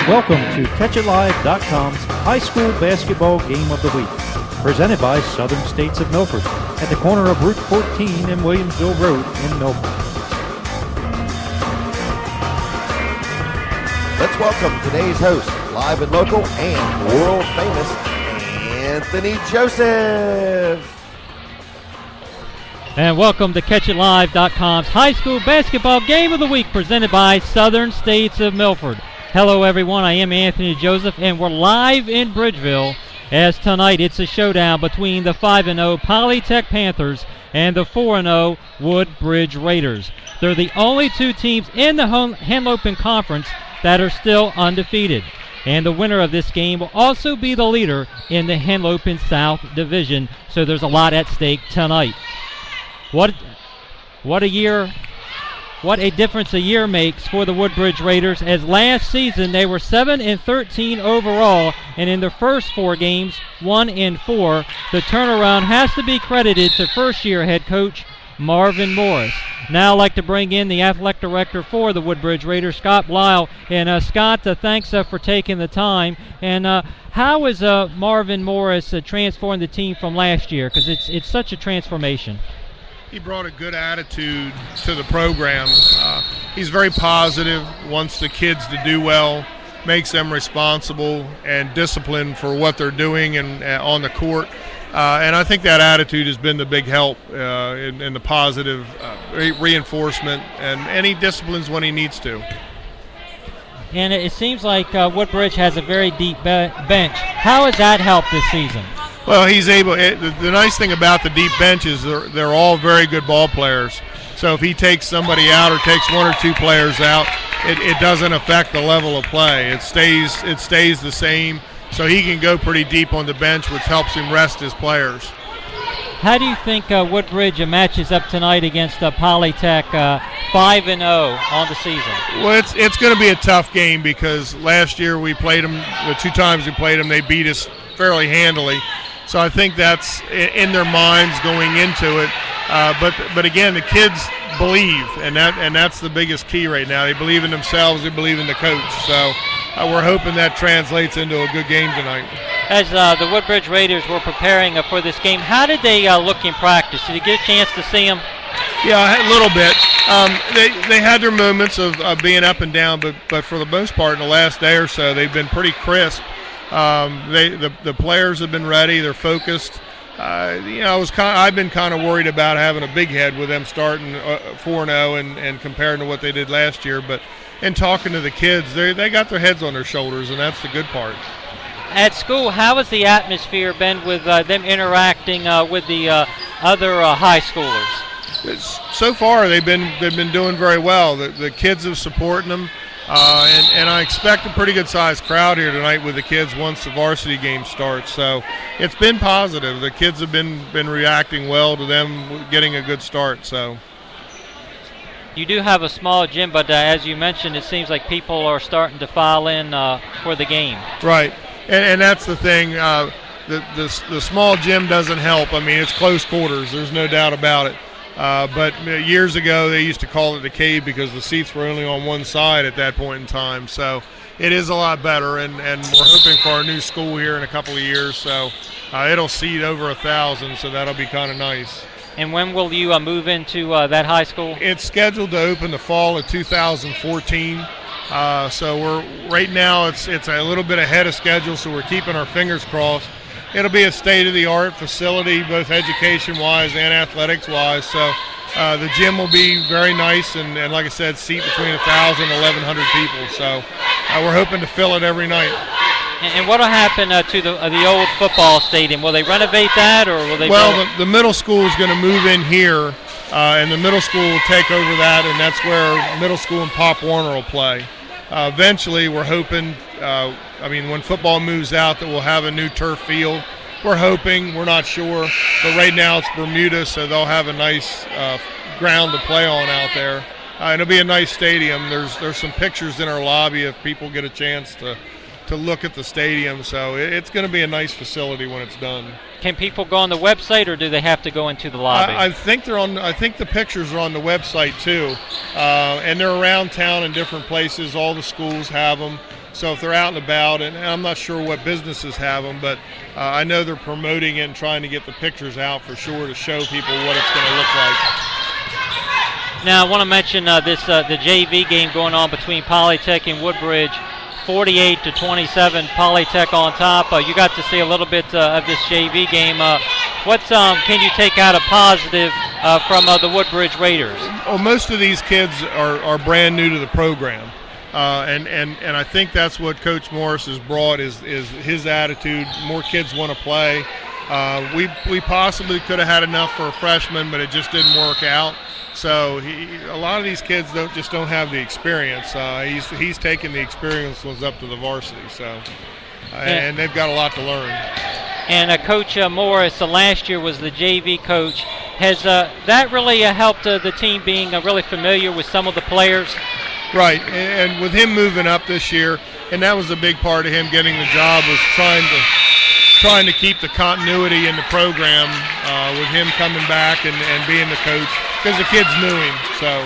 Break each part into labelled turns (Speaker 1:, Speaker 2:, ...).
Speaker 1: Welcome to CatchItLive.com's High School Basketball Game of the Week, presented by Southern States of Milford, at the corner of Route 14 and Williamsville Road in Milford.
Speaker 2: Let's welcome today's host, live and local and world famous, Anthony Joseph.
Speaker 3: And welcome to CatchItLive.com's High School Basketball Game of the Week, presented by Southern States of Milford. Hello everyone, I am Anthony Joseph, and we're live in Bridgeville, as tonight it's a showdown between the 5-0 Polytech Panthers and the 4-0 Woodbridge Raiders. They're the only two teams in the Henlopen Conference that are still undefeated. And the winner of this game will also be the leader in the Henlopen South Division, so there's a lot at stake tonight. What a difference a year makes for the Woodbridge Raiders, as last season they were 7-13 overall, and in their first four games, 1-4. The turnaround has to be credited to first-year head coach Marvin Morris. Now I'd like to bring in the athletic director for the Woodbridge Raiders, Scott Blyle. And Scott, thanks for taking the time. And how is Marvin Morris transforming the team from last year? Because it's such a transformation.
Speaker 4: He brought a good attitude to the program. He's very positive, wants the kids to do well, makes them responsible and disciplined for what they're doing and on the court. And I think that attitude has been the big help in the positive reinforcement, and he disciplines when he needs to.
Speaker 3: And it seems like Woodbridge has a very deep bench. How has that helped this season?
Speaker 4: Well, he's able. The nice thing about the deep bench is they're all very good ball players. So if he takes somebody out or takes one or two players out, it doesn't affect the level of play. It stays the same. So he can go pretty deep on the bench, which helps him rest his players.
Speaker 3: How do you think Woodbridge matches up tonight against Polytech, 5-0 on the season?
Speaker 4: Well, it's going to be a tough game because last year we played them. The two times we played them, they beat us fairly handily. So I think that's in their minds going into it. But again, the kids believe, and that's the biggest key right now. They believe in themselves. They believe in the coach. So we're hoping that translates into a good game tonight.
Speaker 3: As the Woodbridge Raiders were preparing for this game, how did they look in practice? Did you get a chance to see them?
Speaker 4: Yeah, a little bit. They had their moments of being up and down, but for the most part, in the last day or so, they've been pretty crisp. The players have been ready. They're focused. I've been kind of worried about having a big head with them starting 4-0 and comparing to what they did last year. But in talking to the kids, they got their heads on their shoulders, and that's the good part.
Speaker 3: At school, how has the atmosphere been with them interacting with the other high schoolers?
Speaker 4: So far, they've been doing very well. The kids have supported them. And I expect a pretty good-sized crowd here tonight with the kids once the varsity game starts. So it's been positive. The kids have been reacting well to them getting a good start. So
Speaker 3: you do have a small gym, but as you mentioned, it seems like people are starting to file in for the game.
Speaker 4: Right, and that's the thing. The small gym doesn't help. I mean, it's close quarters. There's no doubt about it. But years ago, they used to call it the cave because the seats were only on one side at that point in time. So it is a lot better, and we're hoping for our new school here in a couple of years. So it'll seat over 1,000, so that'll be kind of nice.
Speaker 3: And when will you move into that high school?
Speaker 4: It's scheduled to open the fall of 2014. So right now it's a little bit ahead of schedule, so we're keeping our fingers crossed. It'll be a state-of-the-art facility, both education-wise and athletics-wise. So the gym will be very nice, and like I said, seat between 1,000 and 1,100 people. So we're hoping to fill it every night.
Speaker 3: And what will happen to the old football stadium? Will they renovate that, or will they?
Speaker 4: Well, the middle school is going to move in here, and the middle school will take over that, and that's where middle school and Pop Warner will play. Eventually, we're hoping, when football moves out, that we'll have a new turf field. We're hoping, we're not sure, but right now it's Bermuda, so they'll have a nice ground to play on out there. It'll be a nice stadium. There's some pictures in our lobby if people get a chance to look at the stadium, so it's going to be a nice facility when it's done.
Speaker 3: Can people go on the website, or do they have to go into the lobby?
Speaker 4: I think the pictures are on the website too, and they're around town in different places. All the schools have them, So if they're out and about, and I'm not sure what businesses have them, but I know they're promoting it and trying to get the pictures out for sure to show people what it's going to look like.
Speaker 3: Now, I want to mention the JV game going on between Polytech and Woodbridge. 48-27, Polytech on top. You got to see a little bit of this JV game. What can you take out a positive from the Woodbridge Raiders?
Speaker 4: Well, most of these kids are brand new to the program, and I think that's what Coach Morris has brought is his attitude. More kids want to play. We possibly could have had enough for a freshman, but it just didn't work out. So a lot of these kids don't have the experience. He's taken the experience ones up to the varsity. So, and they've got a lot to learn.
Speaker 3: And Coach Morris last year was the JV coach. Has that really helped the team being really familiar with some of the players?
Speaker 4: Right, and with him moving up this year, and that was a big part of him getting the job, was trying to keep the continuity in the program with him coming back and being the coach, because the kids knew him. So,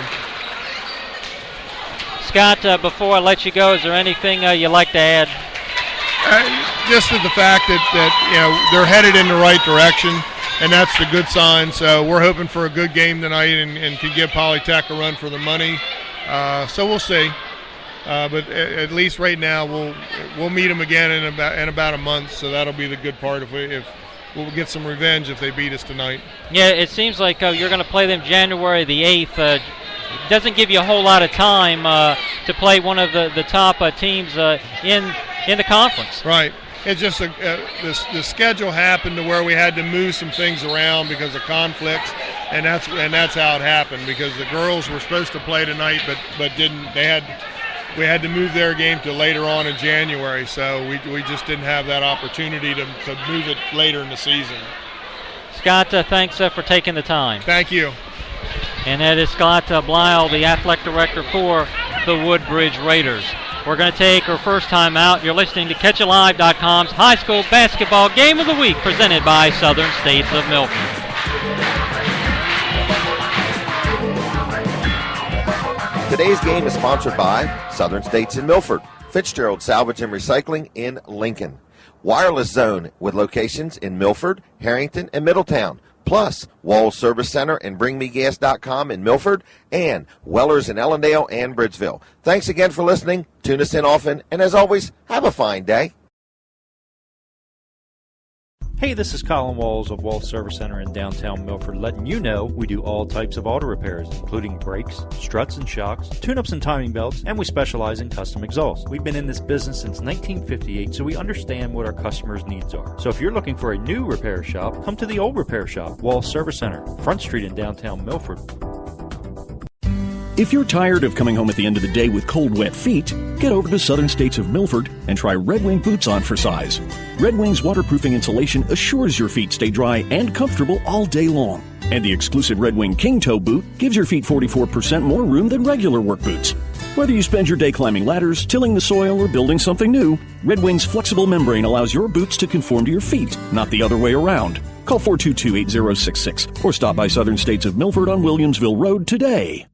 Speaker 3: Scott, before I let you go, is there anything you'd like to add?
Speaker 4: Just the fact that they're headed in the right direction, and that's the good sign. So we're hoping for a good game tonight and can give Polytech a run for the money. So we'll see. But at least right now we'll meet them again in about a month. So that'll be the good part if we'll get some revenge if they beat us tonight. Yeah,
Speaker 3: it seems like you're going to play them January the 8th. Doesn't give you a whole lot of time to play one of the top teams in the conference.
Speaker 4: Right. It's just the schedule happened to where we had to move some things around because of conflicts, and that's how it happened, because the girls were supposed to play tonight but didn't. We had to move their game to later on in January, so we just didn't have that opportunity to move it later in the season.
Speaker 3: Scott, thanks for taking the time.
Speaker 4: Thank you.
Speaker 3: And that is Scott Blyle, the athletic director for the Woodbridge Raiders. We're going to take our first time out. You're listening to CatchAlive.com's High School Basketball Game of the Week, presented by Southern States of Milford.
Speaker 2: Today's game is sponsored by Southern States in Milford, Fitzgerald Salvage and Recycling in Lincoln, Wireless Zone with locations in Milford, Harrington, and Middletown, plus Walls Service Center and BringMeGas.com in Milford, and Wellers in Ellendale and Bridgeville. Thanks again for listening. Tune us in often, and as always, have a fine day.
Speaker 1: Hey, this is Colin Walls of Walls Service Center in downtown Milford, letting you know we do all types of auto repairs, including brakes, struts and shocks, tune-ups and timing belts, and we specialize in custom exhausts. We've been in this business since 1958, so we understand what our customers' needs are. So if you're looking for a new repair shop, come to the old repair shop, Walls Service Center, Front Street in downtown Milford.
Speaker 5: If you're tired of coming home at the end of the day with cold, wet feet, get over to Southern States of Milford and try Red Wing boots on for size. Red Wing's waterproofing insulation assures your feet stay dry and comfortable all day long. And the exclusive Red Wing King Toe boot gives your feet 44% more room than regular work boots. Whether you spend your day climbing ladders, tilling the soil, or building something new, Red Wing's flexible membrane allows your boots to conform to your feet, not the other way around. Call 422-8066 or stop by Southern States of Milford on Williamsville Road today.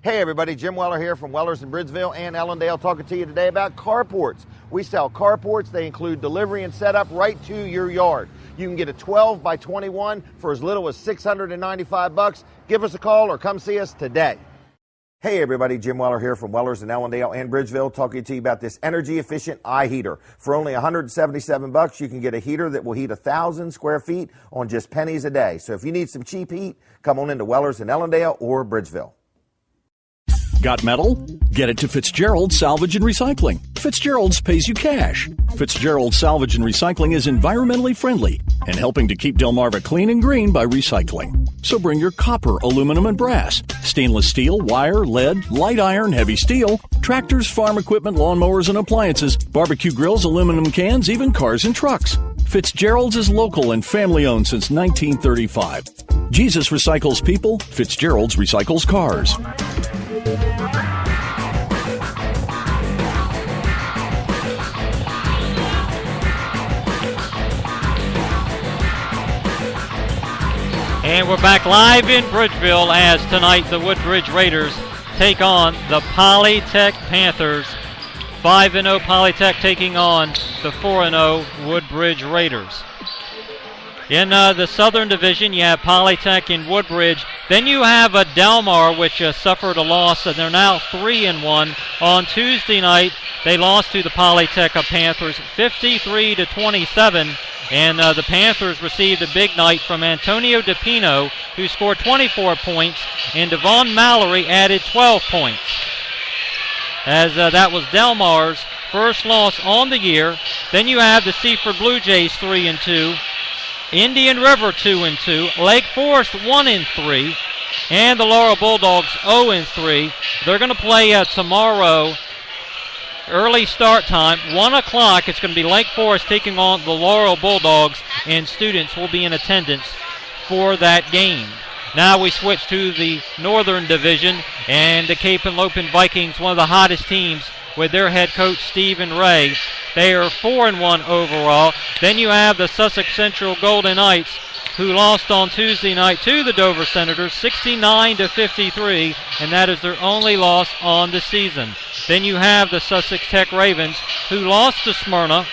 Speaker 2: Hey everybody, Jim Weller here from Wellers in Bridgeville and Ellendale, talking to you today about carports. We sell carports. They include delivery and setup right to your yard. You can get a 12 by 21 for as little as $695. Give us a call or come see us today. Hey everybody, Jim Weller here from Wellers in Ellendale and Bridgeville, talking to you about this energy efficient eye heater. For only $177, you can get a heater that will heat 1,000 square feet on just pennies a day. So if you need some cheap heat, come on into Wellers in Ellendale or Bridgeville.
Speaker 5: Got metal? Get it to Fitzgerald Salvage and Recycling. Fitzgerald's pays you cash. Fitzgerald Salvage and Recycling is environmentally friendly and helping to keep Delmarva clean and green by recycling. So bring your copper, aluminum, and brass, stainless steel, wire, lead, light iron, heavy steel, tractors, farm equipment, lawnmowers, and appliances, barbecue grills, aluminum cans, even cars and trucks. Fitzgerald's is local and family-owned since 1935. Jesus recycles people. Fitzgerald's recycles cars.
Speaker 3: And we're back live in Bridgeville as tonight the Woodbridge Raiders take on the Polytech Panthers. 5-0 Polytech taking on the 4-0 Woodbridge Raiders. In the Southern Division, you have Polytech and Woodbridge. Then you have Delmar, which suffered a loss, and they're now 3-1. On Tuesday night, they lost to the Polytech Panthers 53-27, and the Panthers received a big night from Antonio DePino, who scored 24 points, and Devon Mallory added 12 points. As that was Delmar's first loss on the year. Then you have the Seaford Blue Jays 3-2. Indian River 2-2, Lake Forest 1-3, and the Laurel Bulldogs 0-3. They're going to play tomorrow, early start time, 1 o'clock. It's going to be Lake Forest taking on the Laurel Bulldogs, and students will be in attendance for that game. Now we switch to the Northern Division, and the Cape and Lopin Vikings, one of the hottest teams, with their head coach Stephen Ray. They are 4-1 overall. Then you have the Sussex Central Golden Knights, who lost on Tuesday night to the Dover Senators 69-53, and that is their only loss on the season. Then you have the Sussex Tech Ravens, who lost to Smyrna,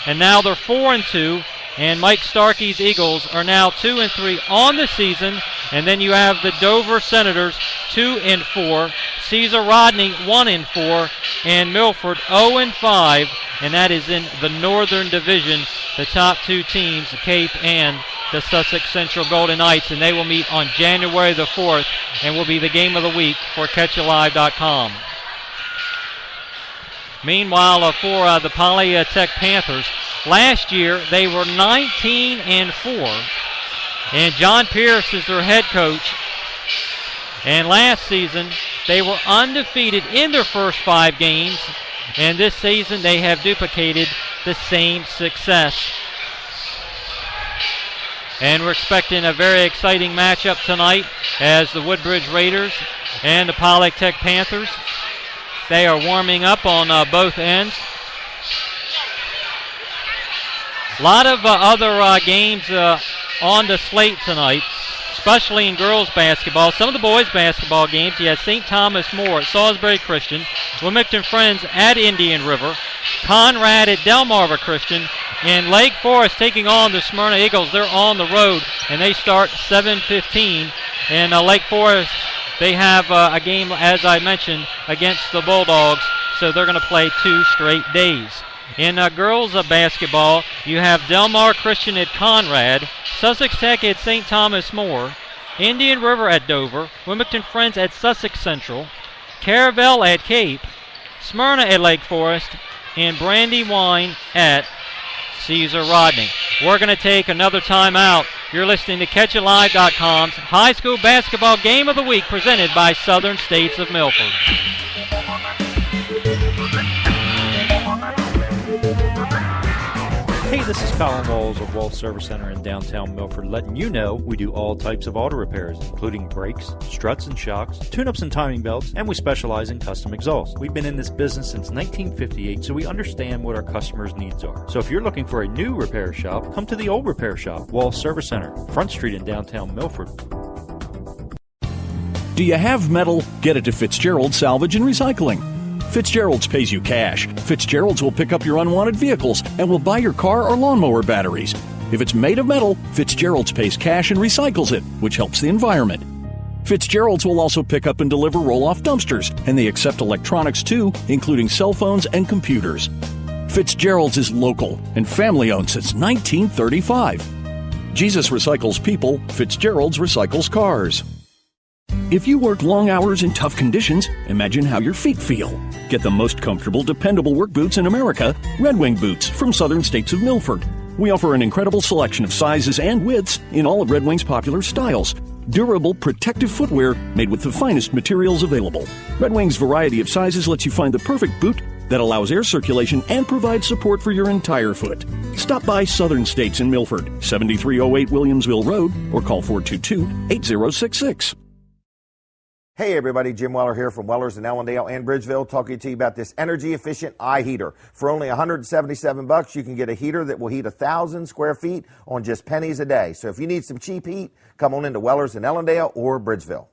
Speaker 3: and now they're 4-2. And Mike Starkey's Eagles are now 2-3 on the season. And then you have the Dover Senators 2-4, Caesar Rodney 1-4, and Milford 0-5. And that is in the Northern Division. The top two teams, the Cape and the Sussex Central Golden Knights, and they will meet on January the 4th and will be the game of the week for CatchAlive.com. Meanwhile, for the Polytech Panthers, last year they were 19-4, and John Pierce is their head coach. And last season they were undefeated in their first 5 games, and this season they have duplicated the same success. And we're expecting a very exciting matchup tonight as the Woodbridge Raiders and the Polytech Panthers. They are warming up on both ends. A lot of other games on the slate tonight, especially in girls basketball. Some of the boys basketball games, you have St. Thomas More at Salisbury Christian, Wilmington Friends at Indian River, Conrad at Delmarva Christian, and Lake Forest taking on the Smyrna Eagles. They're on the road, and they start 7:15. And Lake Forest, they have a game, as I mentioned, against the Bulldogs, so they're going to play 2 straight days. In girls basketball, you have Delmar Christian at Conrad, Sussex Tech at St. Thomas More, Indian River at Dover, Wilmington Friends at Sussex Central, Caravel at Cape, Smyrna at Lake Forest, and Brandywine at Caesar Rodney. We're going to take another timeout. You're listening to CatchAlive.com's High School Basketball Game of the Week, presented by Southern States of Milford.
Speaker 1: Hey, this is Colin Walls of Wolf Service Center in downtown Milford, letting you know we do all types of auto repairs, including brakes, struts and shocks, tune-ups and timing belts, and we specialize in custom exhausts. We've been in this business since 1958, so we understand what our customers' needs are. So if you're looking for a new repair shop, come to the old repair shop, Wolf Service Center, Front Street in downtown Milford.
Speaker 5: Do you have metal? Get it to Fitzgerald Salvage and Recycling. Fitzgerald's pays you cash. Fitzgerald's will pick up your unwanted vehicles and will buy your car or lawnmower batteries. If it's made of metal, Fitzgerald's pays cash and recycles it, which helps the environment. Fitzgerald's will also pick up and deliver roll-off dumpsters, and they accept electronics too, including cell phones and computers. Fitzgerald's is local and family-owned since 1935. Jesus recycles people, Fitzgerald's recycles cars. If you work long hours in tough conditions, imagine how your feet feel. Get the most comfortable, dependable work boots in America, Red Wing Boots from Southern States of Milford. We offer an incredible selection of sizes and widths in all of Red Wing's popular styles. Durable, protective footwear made with the finest materials available. Red Wing's variety of sizes lets you find the perfect boot that allows air circulation and provides support for your entire foot. Stop by Southern States in Milford, 7308 Williamsville Road, or call 422-8066.
Speaker 2: Hey everybody, Jim Weller here from Wellers in Ellendale and Bridgeville, talking to you about this energy efficient eye heater. For only $177, you can get a heater that will heat 1,000 square feet on just pennies a day. So if you need some cheap heat, come on into Wellers in Ellendale or Bridgeville.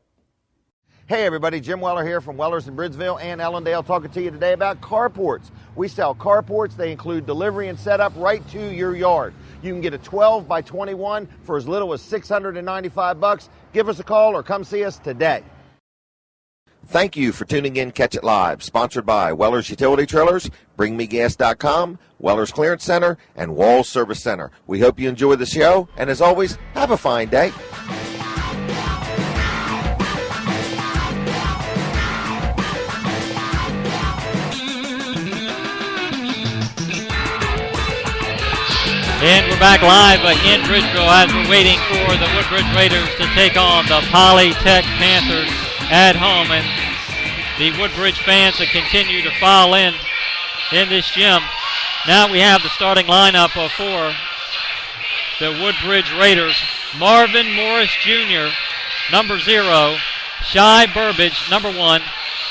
Speaker 2: Hey everybody, Jim Weller here from Wellers in Bridgeville and Ellendale, talking to you today about carports. We sell carports. They include delivery and setup right to your yard. You can get a 12 by 21 for as little as $695. Give us a call or come see us today. Thank you for tuning in Catch It Live, sponsored by Wellers Utility Trailers, BringMeGas.com, Wellers Clearance Center, and Walls Service Center. We hope you enjoy the show, and as always, have a fine day.
Speaker 3: And we're back live in Bridgeville as we're waiting for the Woodbridge Raiders to take on the Polytech Panthers at home. And the Woodbridge fans that continue to file in this gym. Now we have the starting lineup for the Woodbridge Raiders. Marvin Morris Jr., number 0. Shy Burbage, number 1.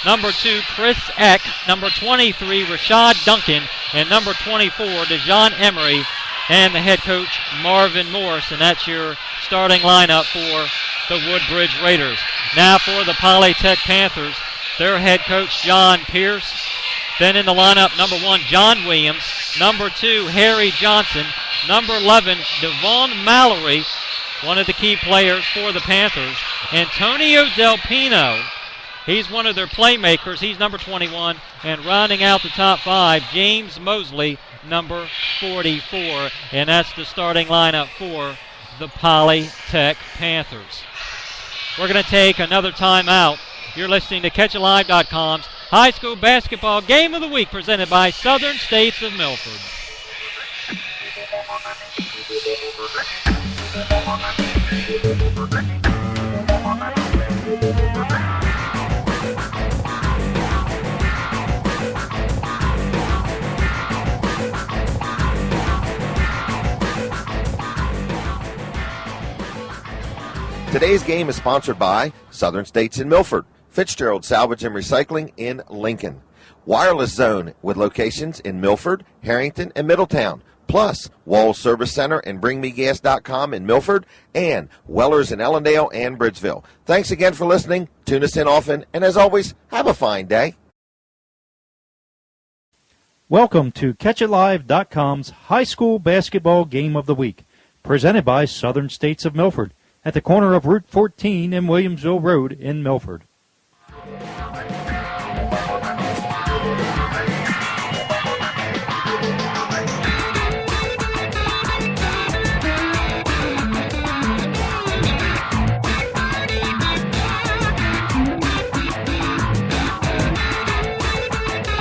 Speaker 3: Number 2, Chris Eck. Number 23, Rashad Duncan. And number 24, DeJohn Emery. And the head coach, Marvin Morris. And that's your starting lineup for the Woodbridge Raiders. Now for the Polytech Panthers, their head coach, John Pierce. Then in the lineup, number 1, John Williams. Number 2, Harry Johnson. Number 11, Devon Mallory, one of the key players for the Panthers. Antonio Del Pino, he's one of their playmakers. He's number 21. And rounding out the top 5, James Mosley, number 44. And that's the starting lineup for the Polytech Panthers. We're going to take another timeout. You're listening to CatchItLive.com's High School Basketball Game of the Week, presented by Southern States of Milford.
Speaker 2: Today's game is sponsored by Southern States in Milford, Fitzgerald Salvage and Recycling in Lincoln, Wireless Zone with locations in Milford, Harrington, and Middletown, plus Walls Service Center and BringMeGas.com in Milford, and Wellers in Ellendale and Bridgeville. Thanks again for listening. Tune us in often, and as always, have a fine day.
Speaker 1: Welcome to CatchItLive.com's High School Basketball Game of the Week, presented by Southern States of Milford, at the corner of Route 14 and Williamsville Road in Milford.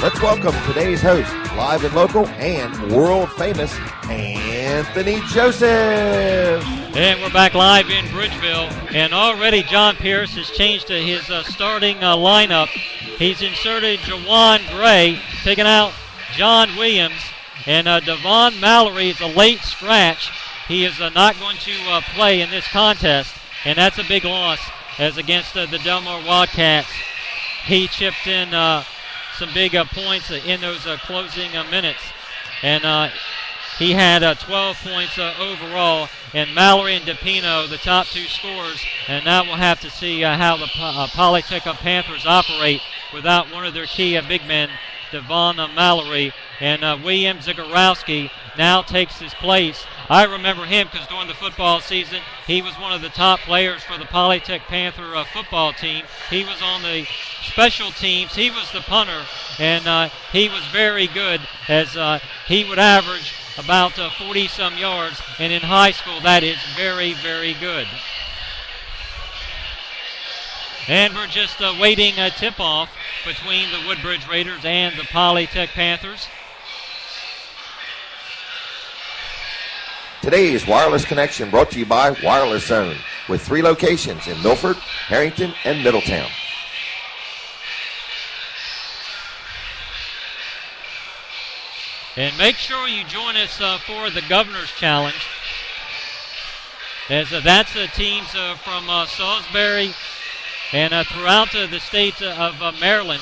Speaker 2: Let's welcome today's host, live and local and world famous, Anthony Joseph.
Speaker 3: And we're back live in Bridgeville, and already John Pierce has changed to his starting lineup. He's inserted Jawan Gray, taking out John Williams, and Devon Mallory is a late scratch. He is not going to play in this contest, and that's a big loss as against the Delmar Wildcats. He chipped in some big points in those closing minutes, and he had 12 points overall, and Mallory and DePino, the top 2 scorers. And now we'll have to see how the Polytech Panthers operate without one of their key big men, Devon Mallory. And William Zagorowski now takes his place. I remember him because during the football season, he was one of the top players for the Polytech Panther football team. He was on the special teams. He was the punter, and he was very good, as he would average about 40-some yards, and in high school that is very, very good. And we're just waiting a tip-off between the Woodbridge Raiders and the Polytech Panthers.
Speaker 2: Today's Wireless Connection brought to you by Wireless Zone, with 3 locations in Milford, Harrington, and Middletown.
Speaker 3: And make sure you join us for the Governor's Challenge, as that's teams from Salisbury and throughout the state of Maryland,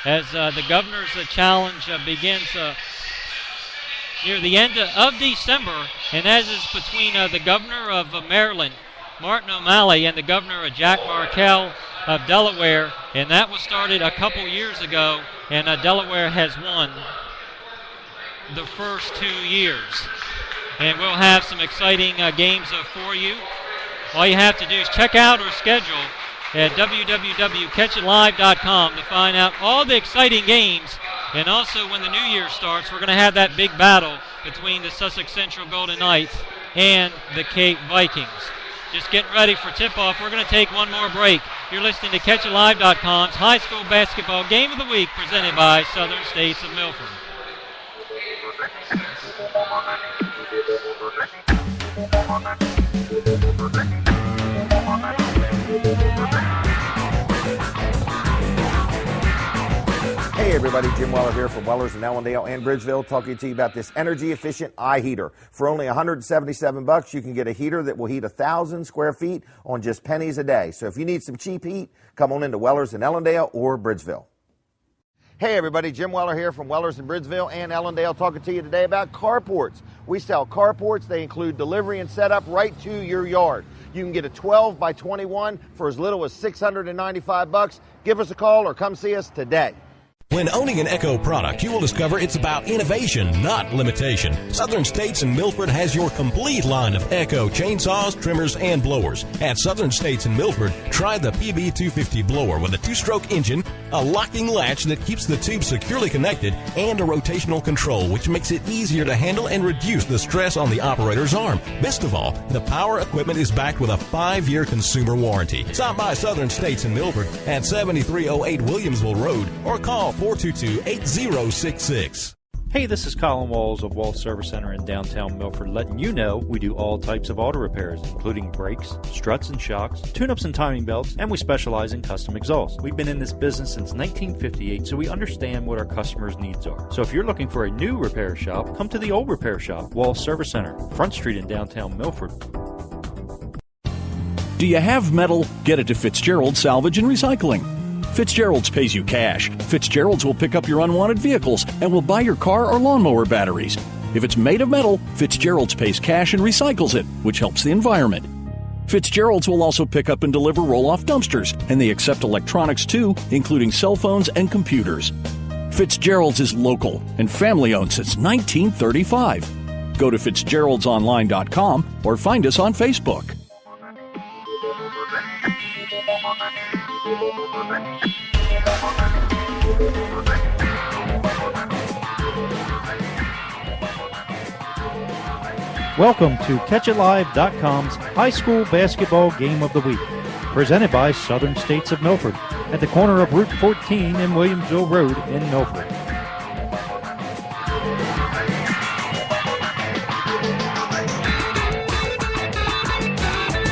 Speaker 3: as the Governor's Challenge begins near the end of December, and as is between the Governor of Maryland, Martin O'Malley and the governor Jack Markell of Delaware, and that was started a couple years ago, and Delaware has won the first 2 years. And we'll have some exciting games for you. All you have to do is check out our schedule at www.catchitlive.com to find out all the exciting games. And also when the new year starts, we're going to have that big battle between the Sussex Central Golden Knights and the Cape Vikings. Just getting ready for tip-off. We're going to take one more break. You're listening to CatchItLive.com's High School Basketball Game of the Week presented by Southern States of Milford.
Speaker 2: Hey everybody, Jim Weller here from Wellers in Ellendale and Bridgeville, talking to you about this energy-efficient eye heater. For only $177, you can get a heater that will heat 1,000 square feet on just pennies a day. So if you need some cheap heat, come on into Wellers in Ellendale or Bridgeville. Hey everybody, Jim Weller here from Wellers in Bridgeville and Ellendale, talking to you today about carports. We sell carports. They include delivery and setup right to your yard. You can get a 12 by 21 for as little as $695. Give us a call or come see us today.
Speaker 6: When owning an Echo product, you will discover it's about innovation, not limitation. Southern States in Milford has your complete line of Echo chainsaws, trimmers, and blowers. At Southern States in Milford, try the PB250 blower with a 2-stroke engine, a locking latch that keeps the tube securely connected, and a rotational control, which makes it easier to handle and reduce the stress on the operator's arm. Best of all, the power equipment is backed with a 5-year consumer warranty. Stop by Southern States in Milford at 7308 Williamsville Road or call 422-8066.
Speaker 1: Hey, this is Colin Walls of Wall Service Center in downtown Milford, letting you know we do all types of auto repairs, including brakes, struts and shocks, tune-ups and timing belts, and we specialize in custom exhausts. We've been in this business since 1958, so we understand what our customers' needs are. So if you're looking for a new repair shop, come to the old repair shop, Wall Service Center, Front Street in downtown Milford.
Speaker 5: Do you have metal? Get it to Fitzgerald Salvage and Recycling. Fitzgerald's pays you cash. Fitzgerald's will pick up your unwanted vehicles and will buy your car or lawnmower batteries. If it's made of metal, Fitzgerald's pays cash and recycles it, which helps the environment. Fitzgerald's will also pick up and deliver roll-off dumpsters, and they accept electronics too, including cell phones and computers. Fitzgerald's is local and family-owned since 1935. Go to fitzgeraldsonline.com or find us on Facebook.
Speaker 1: Welcome to CatchItLive.com's High School Basketball Game of the Week, presented by Southern States of Milford, at the corner of Route 14 and Williamsville Road in Milford.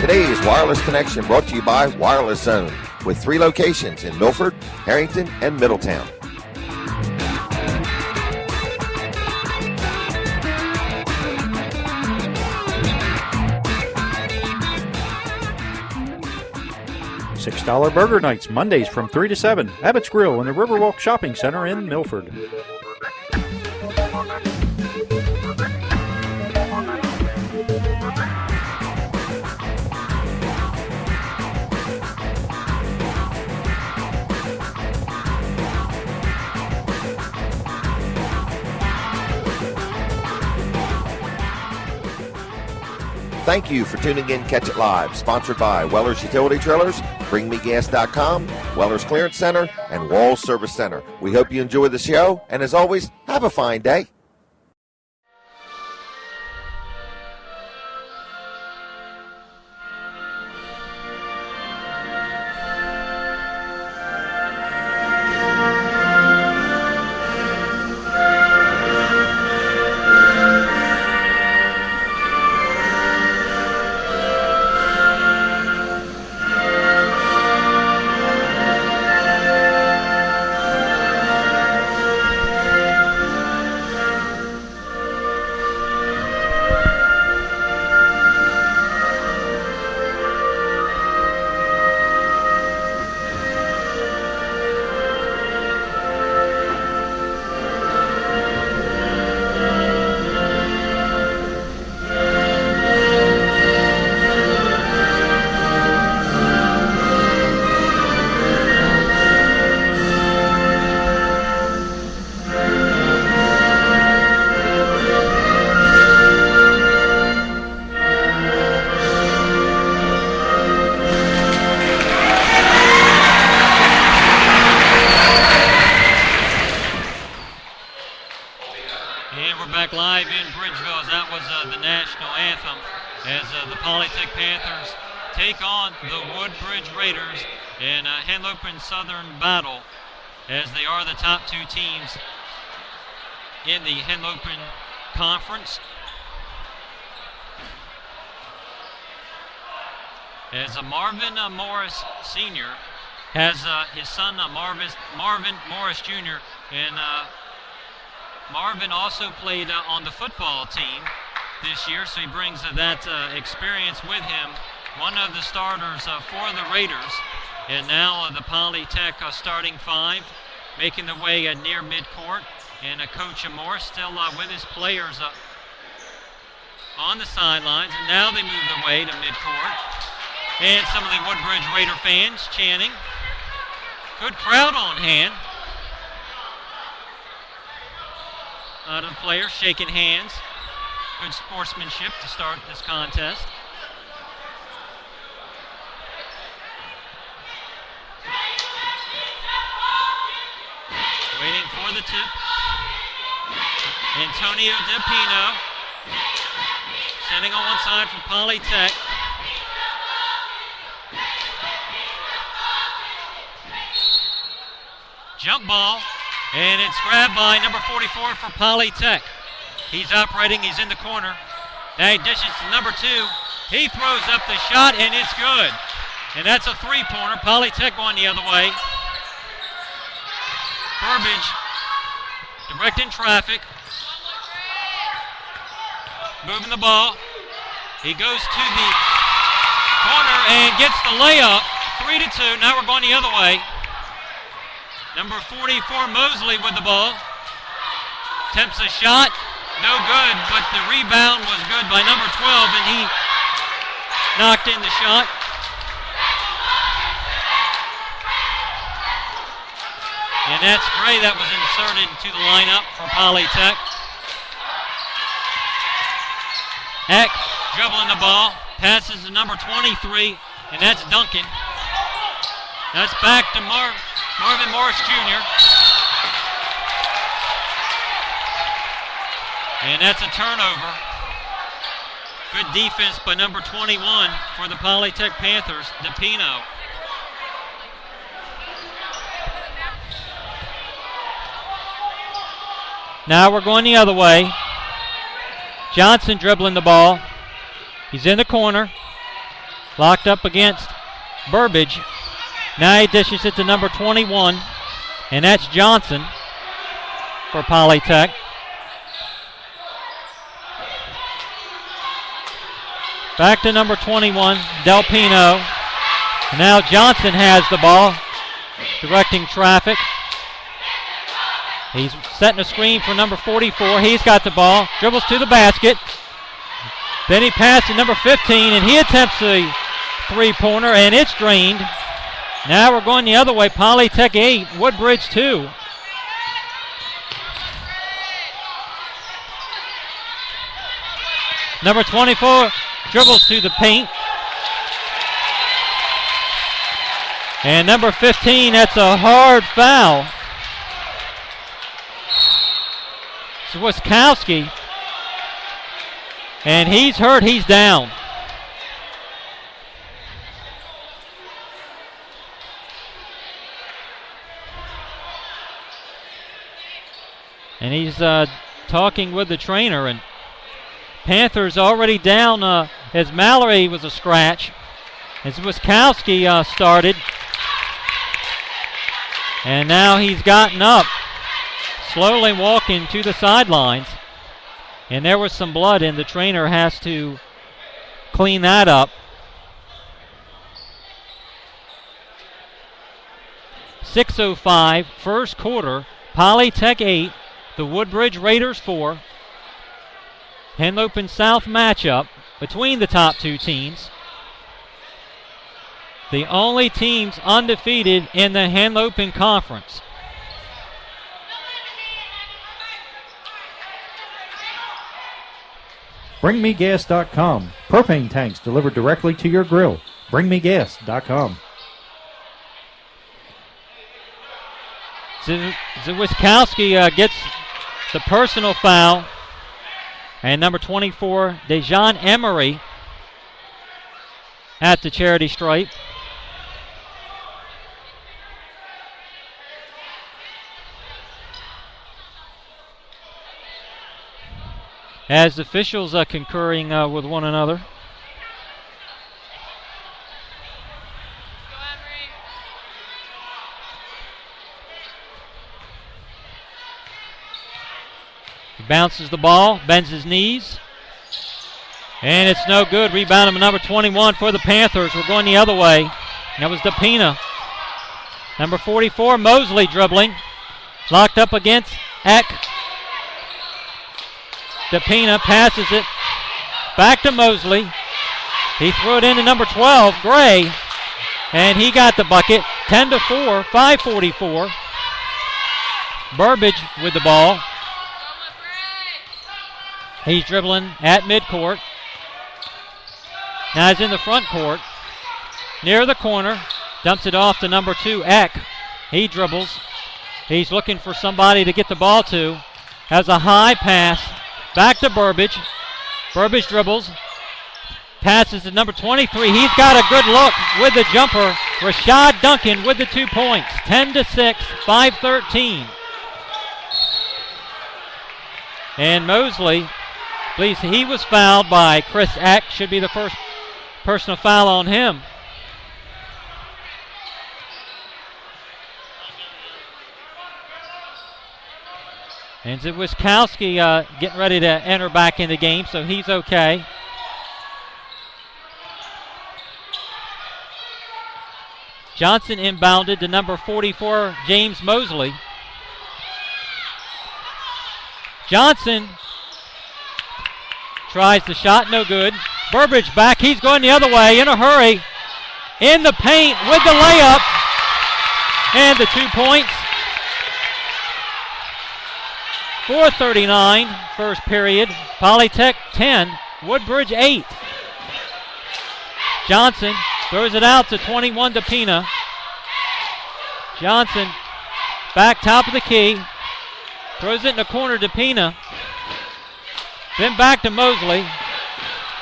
Speaker 2: Today's Wireless Connection brought to you by Wireless Zone, with 3 locations in Milford, Harrington, and Middletown.
Speaker 1: $6 burger nights, Mondays from 3 to 7. Abbott's Grill in the Riverwalk Shopping Center in Milford.
Speaker 2: Thank you for tuning in Catch It Live, sponsored by Weller's Utility Trailers, BringMeGas.com, Weller's Clearance Center, and Wall Service Center. We hope you enjoy the show, and as always, have a fine day.
Speaker 3: back live in Bridgeville as that was the national anthem as the Polytech Panthers take on the Woodbridge Raiders in a Henlopen Southern battle as they are the top two teams in the Henlopen Conference. As Marvin Morris Sr. has his son Marvin Morris Jr. and Marvin also played on the football team this year, so he brings that experience with him. One of the starters for the Raiders, and now the Polytech starting five, making their way near midcourt, and Coach Morris still with his players on the sidelines, and now they move their way to midcourt. And some of the Woodbridge Raider fans chanting. Good crowd on hand. A lot of the players shaking hands. Good sportsmanship to start this contest. Waiting for the tip. Antonio DePino sending on one side for Polytech. Jump ball, and it's grabbed by number 44 for Polytech. He's operating, he's in the corner. Now he dishes to number 2. He throws up the shot, and it's good. And that's a three-pointer. Polytech going the other way. Burbage directing traffic. Moving the ball. He goes to the corner and gets the layup. 3-2. Now we're going the other way. Number 44, Mosley, with the ball. Attempts a shot. No good, but the rebound was good by number 12, and he knocked in the shot. And that's Gray that was inserted into the lineup for Polytech. Eck dribbling the ball. Passes to number 23, and that's Duncan. That's back to Marvin Morris Jr. And that's a turnover. Good defense by number 21 for the Polytech Panthers, DePino. Now we're going the other way. Johnson dribbling the ball. He's in the corner. Locked up against Burbage. Now he dishes it to number 21, and that's Johnson for Polytech. Back to number 21, Del Pino. And now Johnson has the ball, directing traffic. He's setting a screen for number 44. He's got the ball, dribbles to the basket. Then he passes to number 15, and he attempts a three-pointer, and it's drained. Now we're going the other way. Polytech 8, Woodbridge 2. Number 24 dribbles to the paint. And number 15, that's a hard foul. It's Wiskowski. And he's hurt, he's down. And he's talking with the trainer, and Panthers already down as Mallory was a scratch. As Wiskowski started. And now he's gotten up, slowly walking to the sidelines. And there was some blood, and the trainer has to clean that up. 6:05, first quarter, Polytech 8, the Woodbridge Raiders 4. Henlopen South matchup between the top two teams. The only teams undefeated in the Henlopen Conference.
Speaker 1: BringMeGas.com. Propane tanks delivered directly to your grill. BringMeGas.com.
Speaker 3: Zawiskowski gets the personal foul. And number 24, Dejan Emery at the charity stripe. As the officials are concurring with one another. He bounces the ball, bends his knees, and it's no good. Rebound of number 21 for the Panthers. We're going the other way. That was DePina. Number 44, Mosley dribbling. Locked up against Eck. DePina passes it back to Mosley. He threw it into number 12, Gray, and he got the bucket. 10-4, 5:44. Burbage with the ball. He's dribbling at midcourt. Now he's in the front court. Near the corner. Dumps it off to number 2, Eck. He dribbles. He's looking for somebody to get the ball to. Has a high pass. Back to Burbage. Burbage dribbles. Passes to number 23. He's got a good look with the jumper. Rashad Duncan with the 2 points. 10-6, 5:13. And Mosley, please, he was fouled by Chris Eck. Should be the first personal foul on him. And Wiskowski getting ready to enter back in the game, so he's okay. Johnson inbounded to number 44, James Mosley. Johnson tries the shot, no good. Burbage back, he's going the other way in a hurry. In the paint with the layup. And the 2 points. 4:39 first period. Polytech 10, Woodbridge 8. Johnson throws it out to 21 DePina. Johnson back top of the key. Throws it in the corner to DePina. Then back to Mosley.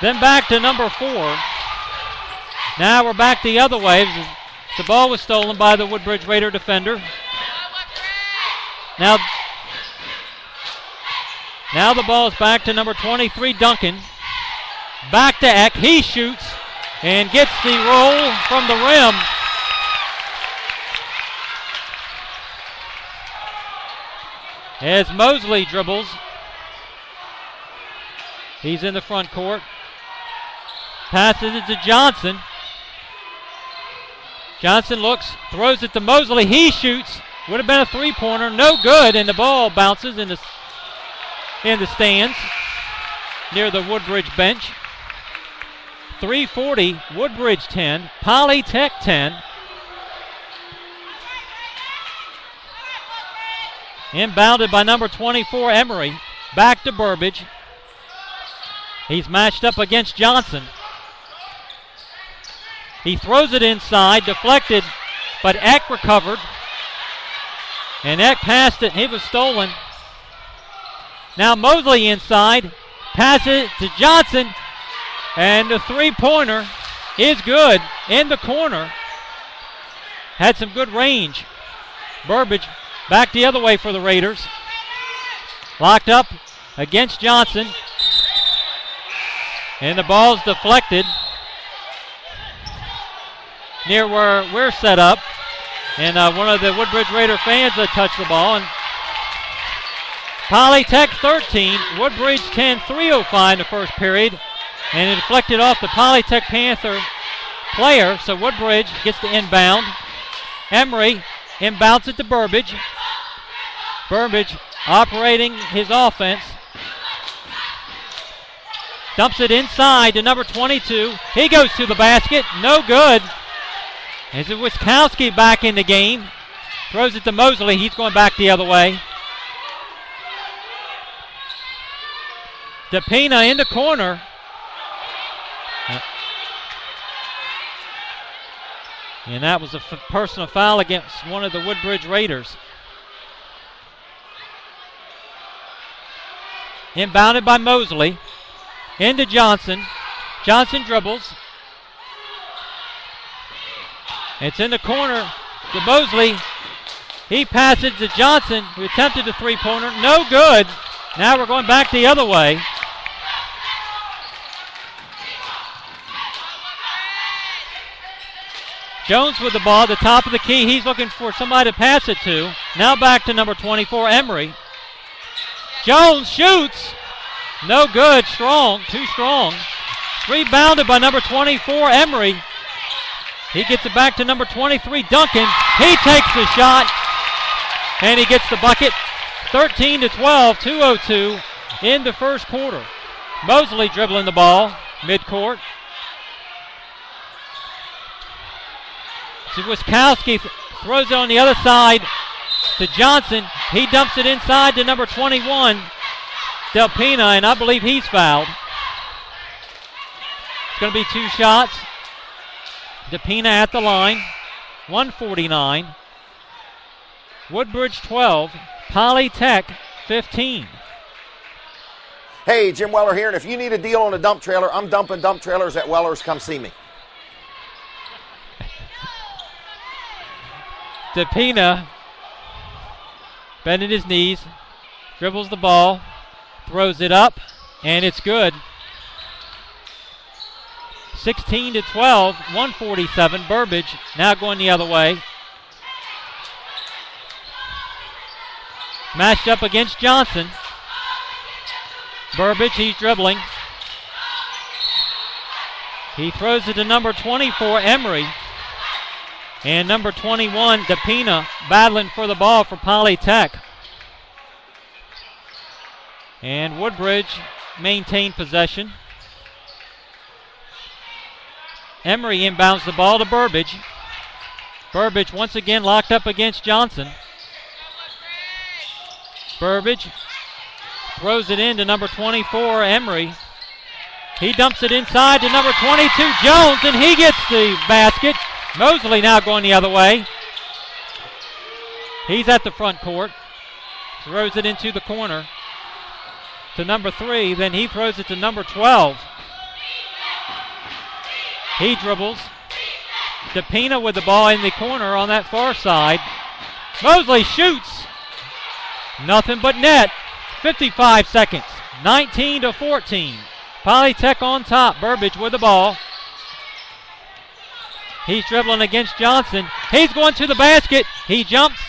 Speaker 3: Then back to number 4. Now we're back the other way. The ball was stolen by the Woodbridge Raider defender. Now the ball is back to number 23, Duncan. Back to Eck. He shoots and gets the roll from the rim. As Mosley dribbles. He's in the front court. Passes it to Johnson. Johnson looks, throws it to Mosley. He shoots. Would have been a three-pointer. No good, and the ball bounces in the stands near the Woodbridge bench. 3:40, Woodbridge 10, Polytech 10. Inbounded by number 24, Emery. Back to Burbage. He's matched up against Johnson. He throws it inside, deflected, but Eck recovered. And Eck passed it, and it was stolen. Now Mosley inside, passes it to Johnson, and the three-pointer is good in the corner. Had some good range. Burbage back the other way for the Raiders. Locked up against Johnson. And the ball's deflected near where we're set up. And one of the Woodbridge Raider fans touched the ball. And Polytech 13, Woodbridge 10, 3:05 in the first period. And it deflected off the Polytech Panther player, so Woodbridge gets the inbound. Emery inbounds it to Burbage. Burbage operating his offense. Dumps it inside to number 22. He goes to the basket. No good. As Wiskowski back in the game. Throws it to Mosley. He's going back the other way. DePina in the corner. And that was a personal foul against one of the Woodbridge Raiders. Inbounded by Mosley. Into Johnson. Johnson dribbles. It's in the corner to Mosley. He passes to Johnson, who attempted a three-pointer. No good. Now we're going back the other way. Jones with the ball at the top of the key. He's looking for somebody to pass it to. Now back to number 24, Emery. Jones shoots. No good. Strong. Too strong. Rebounded by number 24, Emery. He gets it back to number 23, Duncan. He takes the shot, and he gets the bucket. 13-12, 2:02 in the first quarter. Mosley dribbling the ball, midcourt. Wiskowski throws it on the other side to Johnson. He dumps it inside to number 21, Delpina, and I believe he's fouled. It's going to be two shots. Delpina at the line, 149. Woodbridge 12, Polytech 15.
Speaker 2: Hey, Jim Weller here, and if you need a deal on a dump trailer, I'm dumping dump trailers at Weller's. Come see me.
Speaker 3: Delpina, bending his knees, dribbles the ball, throws it up, and it's good. 16-12, 147. Burbage now going the other way. Matched up against Johnson. Burbage, he's dribbling. He throws it to number 24, Emery. And number 21, Delpina, battling for the ball for Polytech. And Woodbridge maintained possession. Emery inbounds the ball to Burbage. Burbage once again locked up against Johnson. Burbage throws it in to number 24, Emery. He dumps it inside to number 22, Jones, and he gets the basket. Mosley now going the other way. He's at the front court. Throws it into the corner to number 3. Then he throws it to number 12. He dribbles. Delpina with the ball in the corner on that far side. Mosley shoots. Nothing but net. 55 seconds. 19-14. Polytech on top. Burbage with the ball. He's dribbling against Johnson. He's going to the basket. He jumps.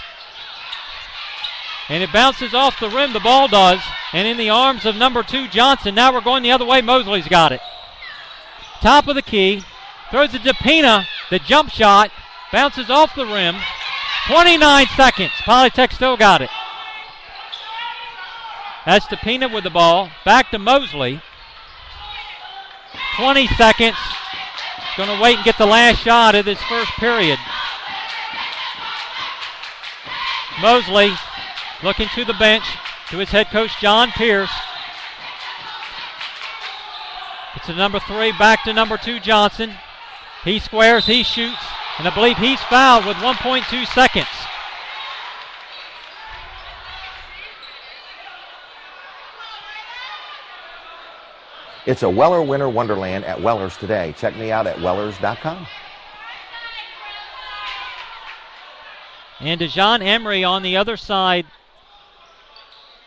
Speaker 3: And it bounces off the rim. The ball does. And in the arms of number 2, Johnson. Now we're going the other way. Mosley's got it. Top of the key. Throws it to Delpina. The jump shot. Bounces off the rim. 29 seconds. Polytech still got it. That's Delpina with the ball. Back to Mosley. 20 seconds. Going to wait and get the last shot of this first period. Mosley looking to the bench, to his head coach, John Pierce. It's to number 3, back to number 2, Johnson. He squares, he shoots, and I believe he's fouled with 1.2 seconds.
Speaker 2: It's a Weller Winter Wonderland at Weller's today. Check me out at wellers.com.
Speaker 3: And DeJohn Emery on the other side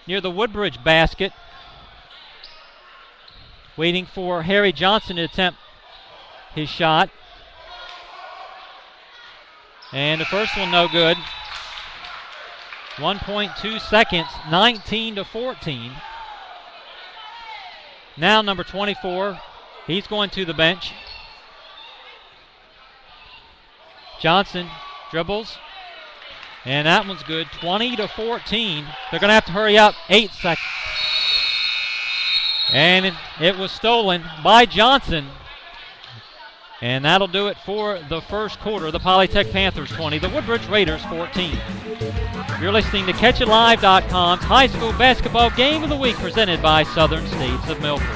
Speaker 3: near the Woodbridge basket, waiting for Harry Johnson to attempt his shot. And the first one no good. 1.2 seconds, 19-14. Now number 24, he's going to the bench. Johnson dribbles, and that one's good, 20-14. They're going to have to hurry up, 8 seconds. And it was stolen by Johnson. And that'll do it for the first quarter. The Polytech Panthers 20, the Woodbridge Raiders 14. You're listening to CatchItLive.com's High School Basketball Game of the Week, presented by Southern States of Milford.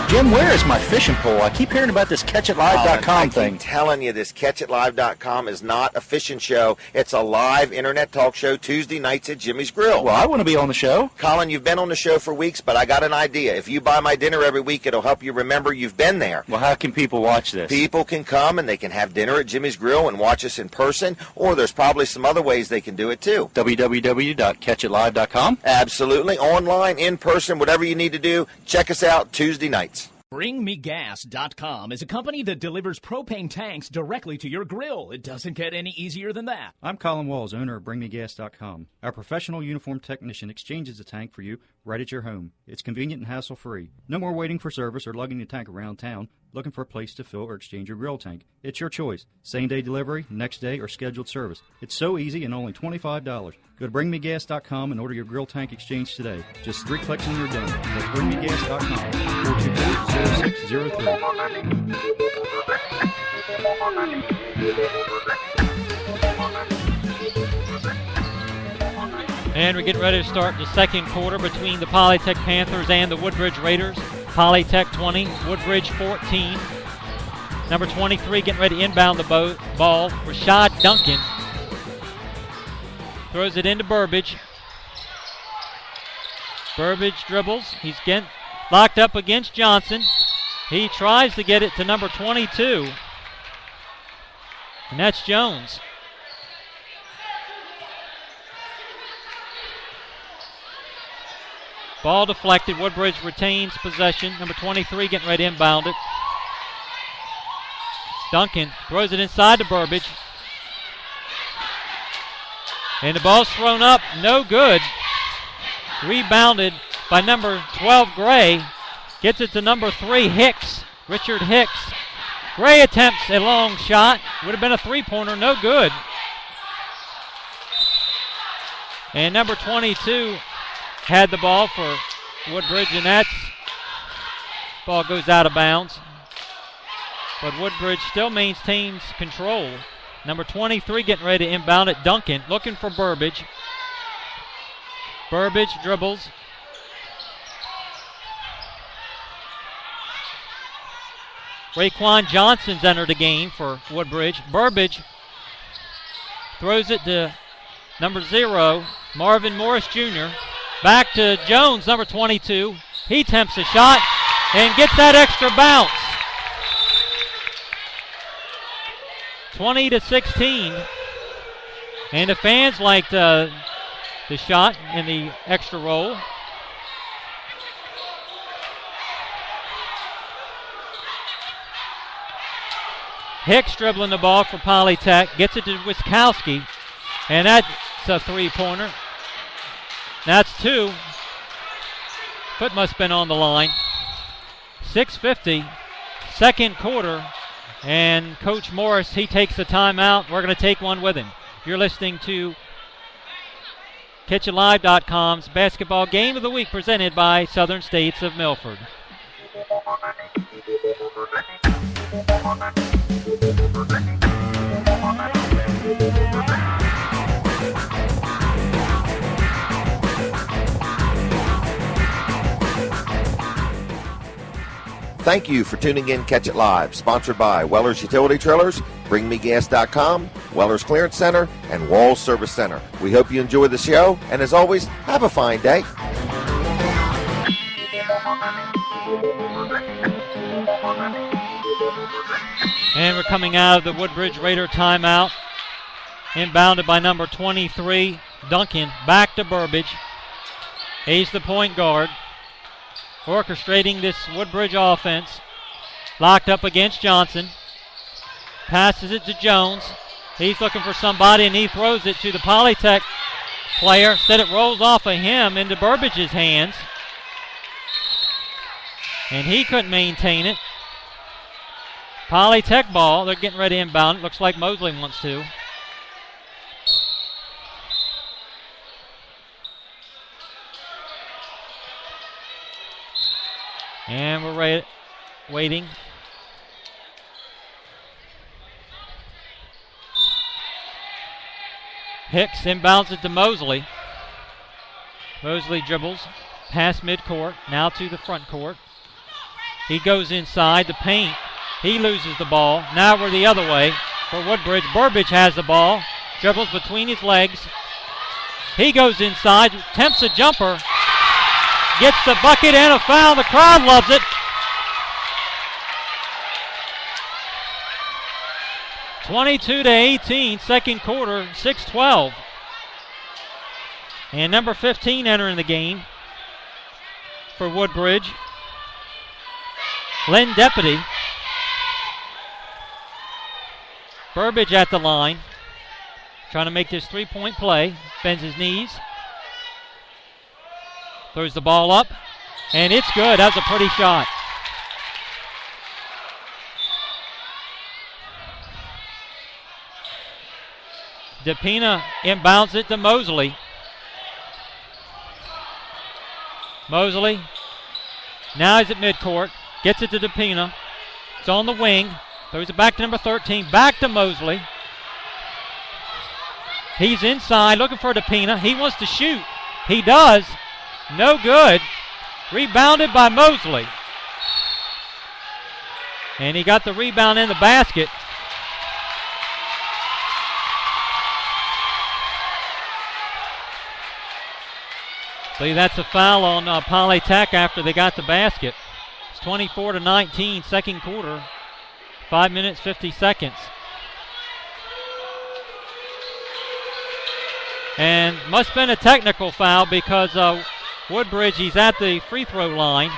Speaker 7: Jim, where is my fishing pole? I keep hearing about this catchitlive.com thing.
Speaker 2: I keep telling you, this catchitlive.com is not a fishing show. It's a live internet talk show Tuesday nights at Jimmy's Grill.
Speaker 7: Well, I want to be on the show.
Speaker 2: Colin, you've been on the show for weeks, but I got an idea. If you buy my dinner every week, it'll help you remember you've been there.
Speaker 7: Well, how can people watch this?
Speaker 2: People can come and they can have dinner at Jimmy's Grill and watch us in person, or there's probably some other ways they can do it too.
Speaker 7: www.catchitlive.com?
Speaker 2: Absolutely. Online, in person, whatever you need to do, check us out Tuesday nights.
Speaker 8: BringMeGas.com is a company that delivers propane tanks directly to your grill. It doesn't get any easier than that.
Speaker 1: I'm Colin Walls, owner of BringMeGas.com. Our professional uniformed technician exchanges the tank for you right at your home. It's convenient and hassle-free. No more waiting for service or lugging the tank around town, looking for a place to fill or exchange your grill tank. It's your choice. Same-day delivery, next day, or scheduled service. It's so easy and only $25. Go to BringMeGas.com and order your grill tank exchange today. Just 3 clicks and you're done. That's BringMeGas.com, 422-0603.
Speaker 3: And we're getting ready to start the second quarter between the Polytech Panthers and the Woodbridge Raiders. Polytech 20, Woodbridge 14. Number 23 getting ready to inbound the ball. Rashad Duncan throws it into Burbage. Burbage dribbles. He's getting locked up against Johnson. He tries to get it to number 22. And that's Jones. Ball deflected. Woodbridge retains possession. Number 23 getting ready to inbound it. Duncan throws it inside to Burbage. And the ball's thrown up. No good. Rebounded by number 12, Gray. Gets it to number 3, Hicks. Richard Hicks. Gray attempts a long shot. Would have been a three-pointer. No good. And number 22 had the ball for Woodbridge, and that ball goes out of bounds. But Woodbridge still maintains control. Number 23 getting ready to inbound it. Duncan looking for Burbage. Burbage dribbles. Raekwon Johnson's entered the game for Woodbridge. Burbage throws it to number 0, Marvin Morris Jr. Back to Jones, number 22. He attempts a shot and gets that extra bounce. 20-16. And the fans liked the shot in the extra roll. Hicks dribbling the ball for Polytech. Gets it to Wiskowski. And that's a three-pointer. That's 2. Foot must have been on the line. 6:50. Second quarter. And Coach Morris, he takes the timeout. We're going to take one with him. You're listening to KitchenLive.com's Basketball Game of the Week presented by Southern States of Milford.
Speaker 2: Thank you for tuning in Catch It Live, sponsored by Weller's Utility Trailers, BringMeGas.com, Weller's Clearance Center, and Walls Service Center. We hope you enjoy the show, and as always, have a fine day.
Speaker 3: And we're coming out of the Woodbridge Raider timeout. Inbounded by number 23, Duncan. Back to Burbage. He's the point guard. Orchestrating this Woodbridge offense. Locked up against Johnson. Passes it to Jones. He's looking for somebody, and he throws it to the Polytech player. Instead, it rolls off of him into Burbage's hands. And he couldn't maintain it. Polytech ball. They're getting ready to inbound. It looks like Mosley wants to. And we're waiting. Hicks inbounds it to Mosley. Mosley dribbles past midcourt, now to the front court. He goes inside the paint. He loses the ball. Now we're the other way for Woodbridge. Burbage has the ball. Dribbles between his legs. He goes inside, attempts a jumper. Gets the bucket and a foul. The crowd loves it. 22-18, second quarter, 6-12. And number 15 entering the game for Woodbridge. Len Deputy. Burbage at the line. Trying to make this three-point play. Bends his knees. Throws the ball up. And it's good. That was a pretty shot. DePina inbounds it to Mosley. Mosley. Now he's at midcourt. Gets it to DePina. It's on the wing. Throws it back to number 13. Back to Mosley. He's inside looking for DePina. He wants to shoot. He does. No good. Rebounded by Mosley. And he got the rebound in the basket. I believe that's a foul on Polytech after they got the basket. It's 24-19, second quarter. 5 minutes, 50 seconds. And must have been a technical foul because Woodbridge, he's at the free throw line.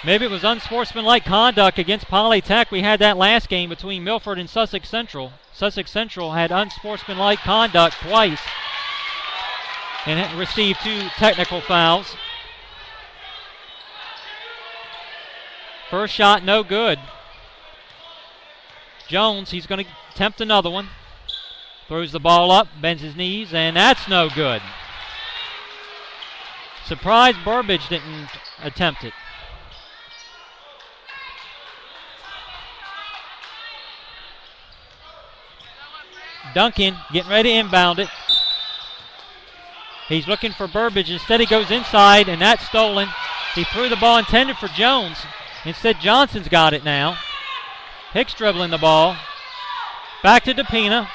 Speaker 3: Maybe it was unsportsmanlike conduct against Polytech. We had that last game between Milford and Sussex Central. Sussex Central had unsportsmanlike conduct twice and received 2 technical fouls. First shot, no good. Jones, he's going to attempt another one. Throws the ball up, bends his knees, and that's no good. Surprised Burbage didn't attempt it. Duncan getting ready to inbound it. He's looking for Burbage. Instead he goes inside, and that's stolen. He threw the ball intended for Jones. Instead Johnson's got it now. Hicks dribbling the ball. Back to DePina.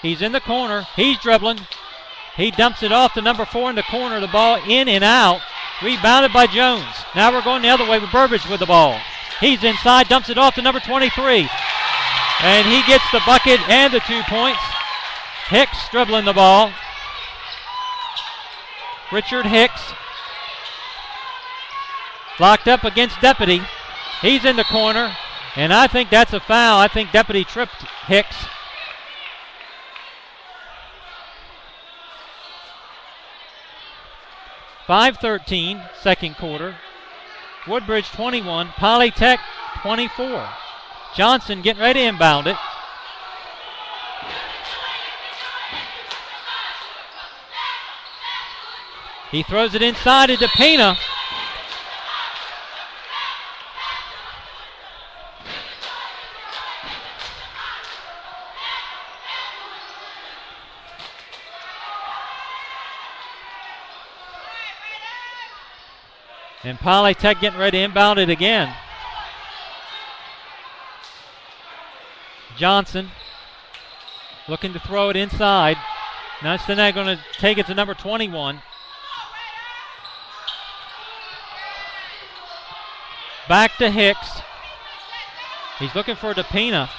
Speaker 3: He's in the corner. He's dribbling. He dumps it off to number 4 in the corner. The ball in and out. Rebounded by Jones. Now we're going the other way with Burbage with the ball. He's inside. Dumps it off to number 23. And he gets the bucket and the 2 points. Hicks dribbling the ball. Richard Hicks. Locked up against Deputy. He's in the corner. And I think that's a foul. I think Deputy tripped Hicks. .5:13, second quarter. Woodbridge 21, Polytech 24. Johnson getting ready to inbound it. He throws it inside to DePina. And Polytech getting ready to inbound it again. Johnson looking to throw it inside. Now it's then going to take it to number 21. Back to Hicks. He's looking for DePina.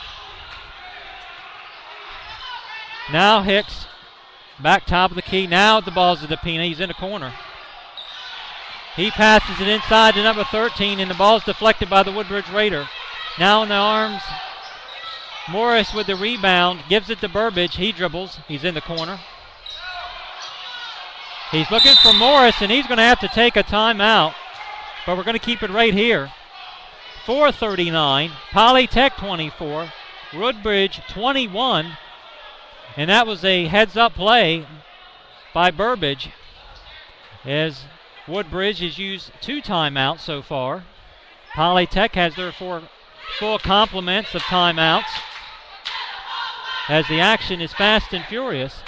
Speaker 3: Now Hicks back top of the key. Now the ball's to DePina. He's in the corner. He passes it inside to number 13, and the ball's deflected by the Woodbridge Raider. Now in the arms, Morris with the rebound, gives it to Burbage. He dribbles. He's in the corner. He's looking for Morris, and he's going to have to take a timeout, but we're going to keep it right here. 4:39, Polytech 24, Woodbridge 21, and that was a heads-up play by Burbage, as Woodbridge has used 2 timeouts so far. Polytech has their 4 full complements of timeouts, as the action is fast and furious.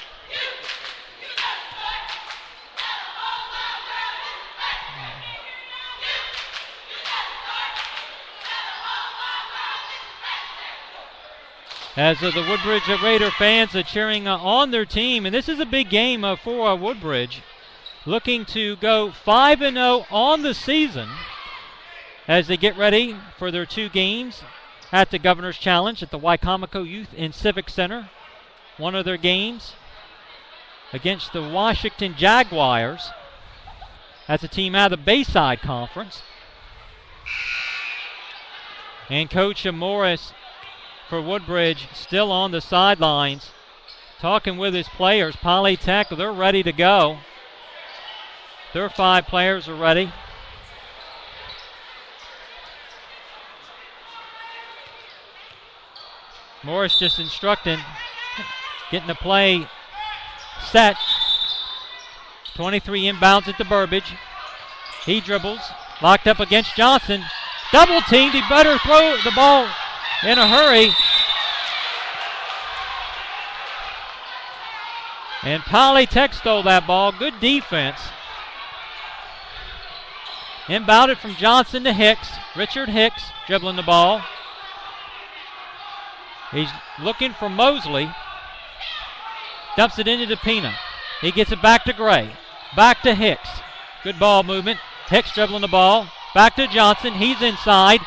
Speaker 3: as the Woodbridge Raider fans are cheering on their team. And this is a big game for Woodbridge, looking to go 5-0 on the season as they get ready for their 2 games at the Governor's Challenge at the Wicomico Youth and Civic Center. One of their games against the Washington Jaguars. That's a team out of the Bayside Conference. And Coach Morris for Woodbridge still on the sidelines talking with his players. Polytech, they're ready to go. Their 5 players are ready. Morris just instructing, getting the play set. 23 inbounds at the Burbage. He dribbles, locked up against Johnson. Double teamed, he better throw the ball in a hurry. And Polytech stole that ball. Good defense. Inbounded from Johnson to Hicks. Richard Hicks dribbling the ball. He's looking for Mosley. Dumps it into DePina. He gets it back to Gray. Back to Hicks. Good ball movement. Hicks dribbling the ball. Back to Johnson. He's inside.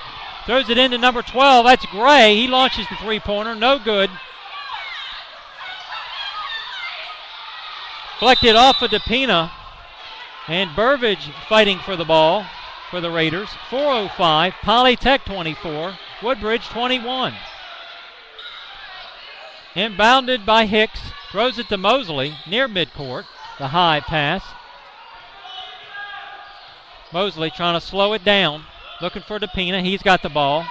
Speaker 3: Throws it into number 12. That's Gray. He launches the 3-pointer. No good. Deflected off of DePina. And Burbage fighting for the ball for the Raiders. 4:05. Polytech 24. Woodbridge 21. Inbounded by Hicks. Throws it to Mosley near midcourt. The high pass. Mosley trying to slow it down. Looking for DePina. He's got the ball.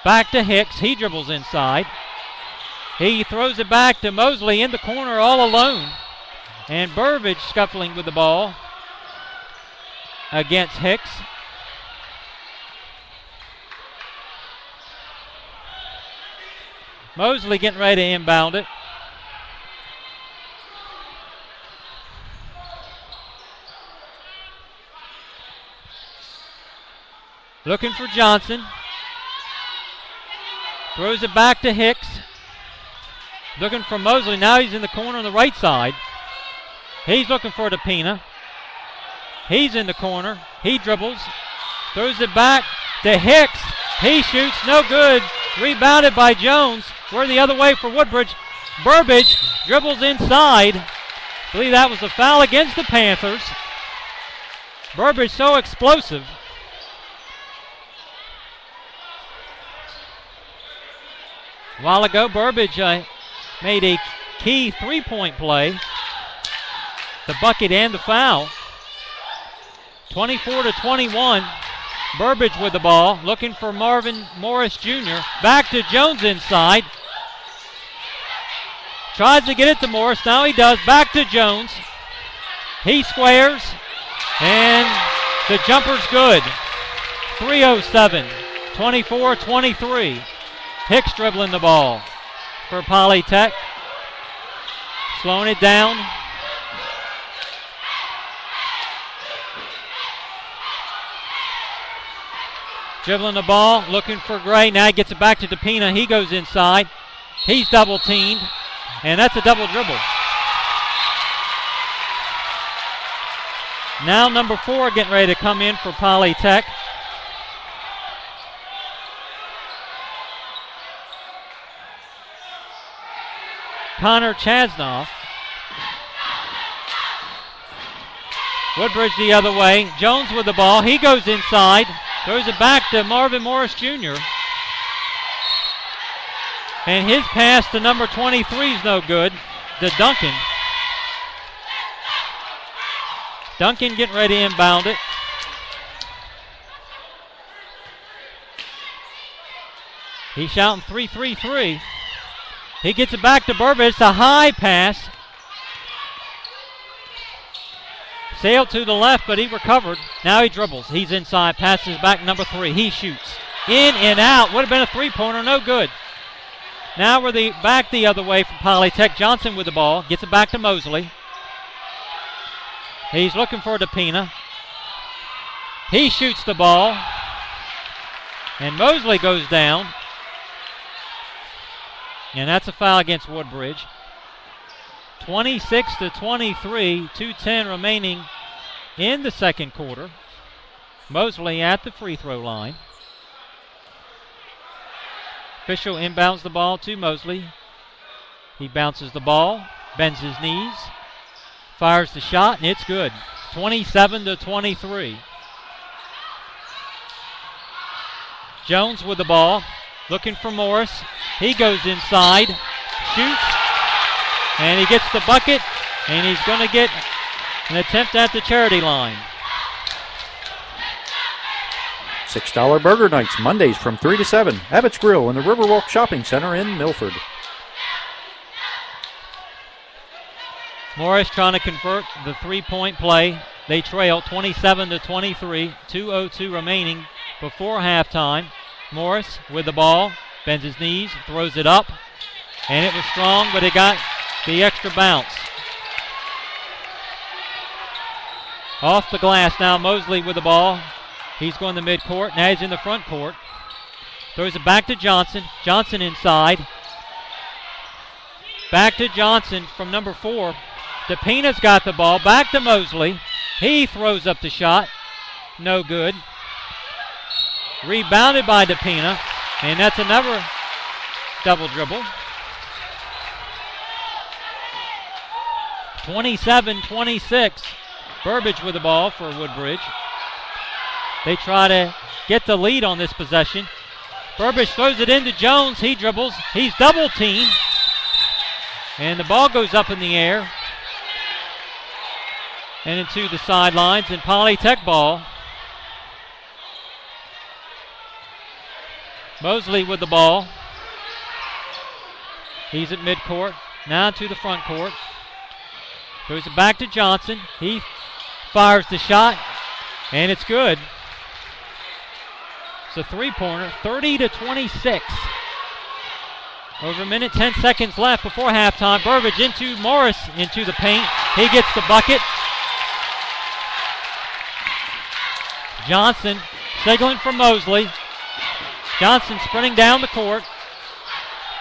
Speaker 3: Back to Hicks. He dribbles inside. He throws it back to Mosley in the corner all alone. And Burbage scuffling with the ball against Hicks. Mosley getting ready to inbound it. Looking for Johnson. Throws it back to Hicks. Looking for Mosley. Now he's in the corner on the right side. He's looking for DePina. He's in the corner. He dribbles. Throws it back to Hicks. He shoots. No good. Rebounded by Jones. We're the other way for Woodbridge. Burbage dribbles inside. I believe that was a foul against the Panthers. Burbage so explosive. A while ago, Burbage made a key 3-point play. The bucket and the foul. 24-21. Burbage with the ball, looking for Marvin Morris Jr. Back to Jones inside. Tries to get it to Morris. Now he does. Back to Jones. He squares. And the jumper's good. 3:07. 24-23. Hicks dribbling the ball for Polytech. Slowing it down. Dribbling the ball, looking for Gray. Now he gets it back to DePina. He goes inside. He's double teamed. And that's a double dribble. Now number 4 getting ready to come in for Polytech. Connor Chasnoff. Woodbridge the other way. Jones with the ball. He goes inside. Throws it back to Marvin Morris Jr. And his pass to number 23 is no good. To Duncan. Duncan getting ready to inbound it. He's shouting 3-3-3. He gets it back to Burbage. It's a high pass. Sailed to the left, but he recovered. Now he dribbles. He's inside. Passes back number 3. He shoots. In and out. Would have been a 3-pointer. No good. Now we're back the other way from Polytech. Johnson with the ball. Gets it back to Mosley. He's looking for DePina. He shoots the ball. And Mosley goes down. And that's a foul against Woodbridge. 26-23, 2:10 remaining in the second quarter. Mosley at the free throw line. Official inbounds the ball to Mosley. He bounces the ball, bends his knees, fires the shot, and it's good. 27-23. Jones with the ball, looking for Morris. He goes inside, shoots, and he gets the bucket, and he's going to get an attempt at the charity line.
Speaker 1: $6 Burger Nights, Mondays from 3 to 7. Abbott's Grill in the Riverwalk Shopping Center in Milford.
Speaker 3: Morris trying to convert the three-point play. They trail 27-23, 2:02 remaining before halftime. Morris with the ball, bends his knees, throws it up, and it was strong, but it got the extra bounce. Off the glass now, Mosley with the ball. He's going to midcourt, now he's in the front court. Throws it back to Johnson. Johnson inside. Back to Johnson from number 4. DePina's got the ball, back to Mosley. He throws up the shot, no good. Rebounded by DePina, and that's another double dribble. 27-26. Burbage with the ball for Woodbridge. They try to get the lead on this possession. Burbage throws it into Jones. He dribbles. He's double teamed. And the ball goes up in the air and into the sidelines, and Polytech ball. Mosley with the ball. He's at midcourt. Now to the front court. Throws it back to Johnson. He fires the shot, and it's good. It's a three-pointer, 30-26. Over a minute, 10 seconds left before halftime. Burbage into Morris into the paint. He gets the bucket. Johnson signaling for Mosley. Johnson sprinting down the court.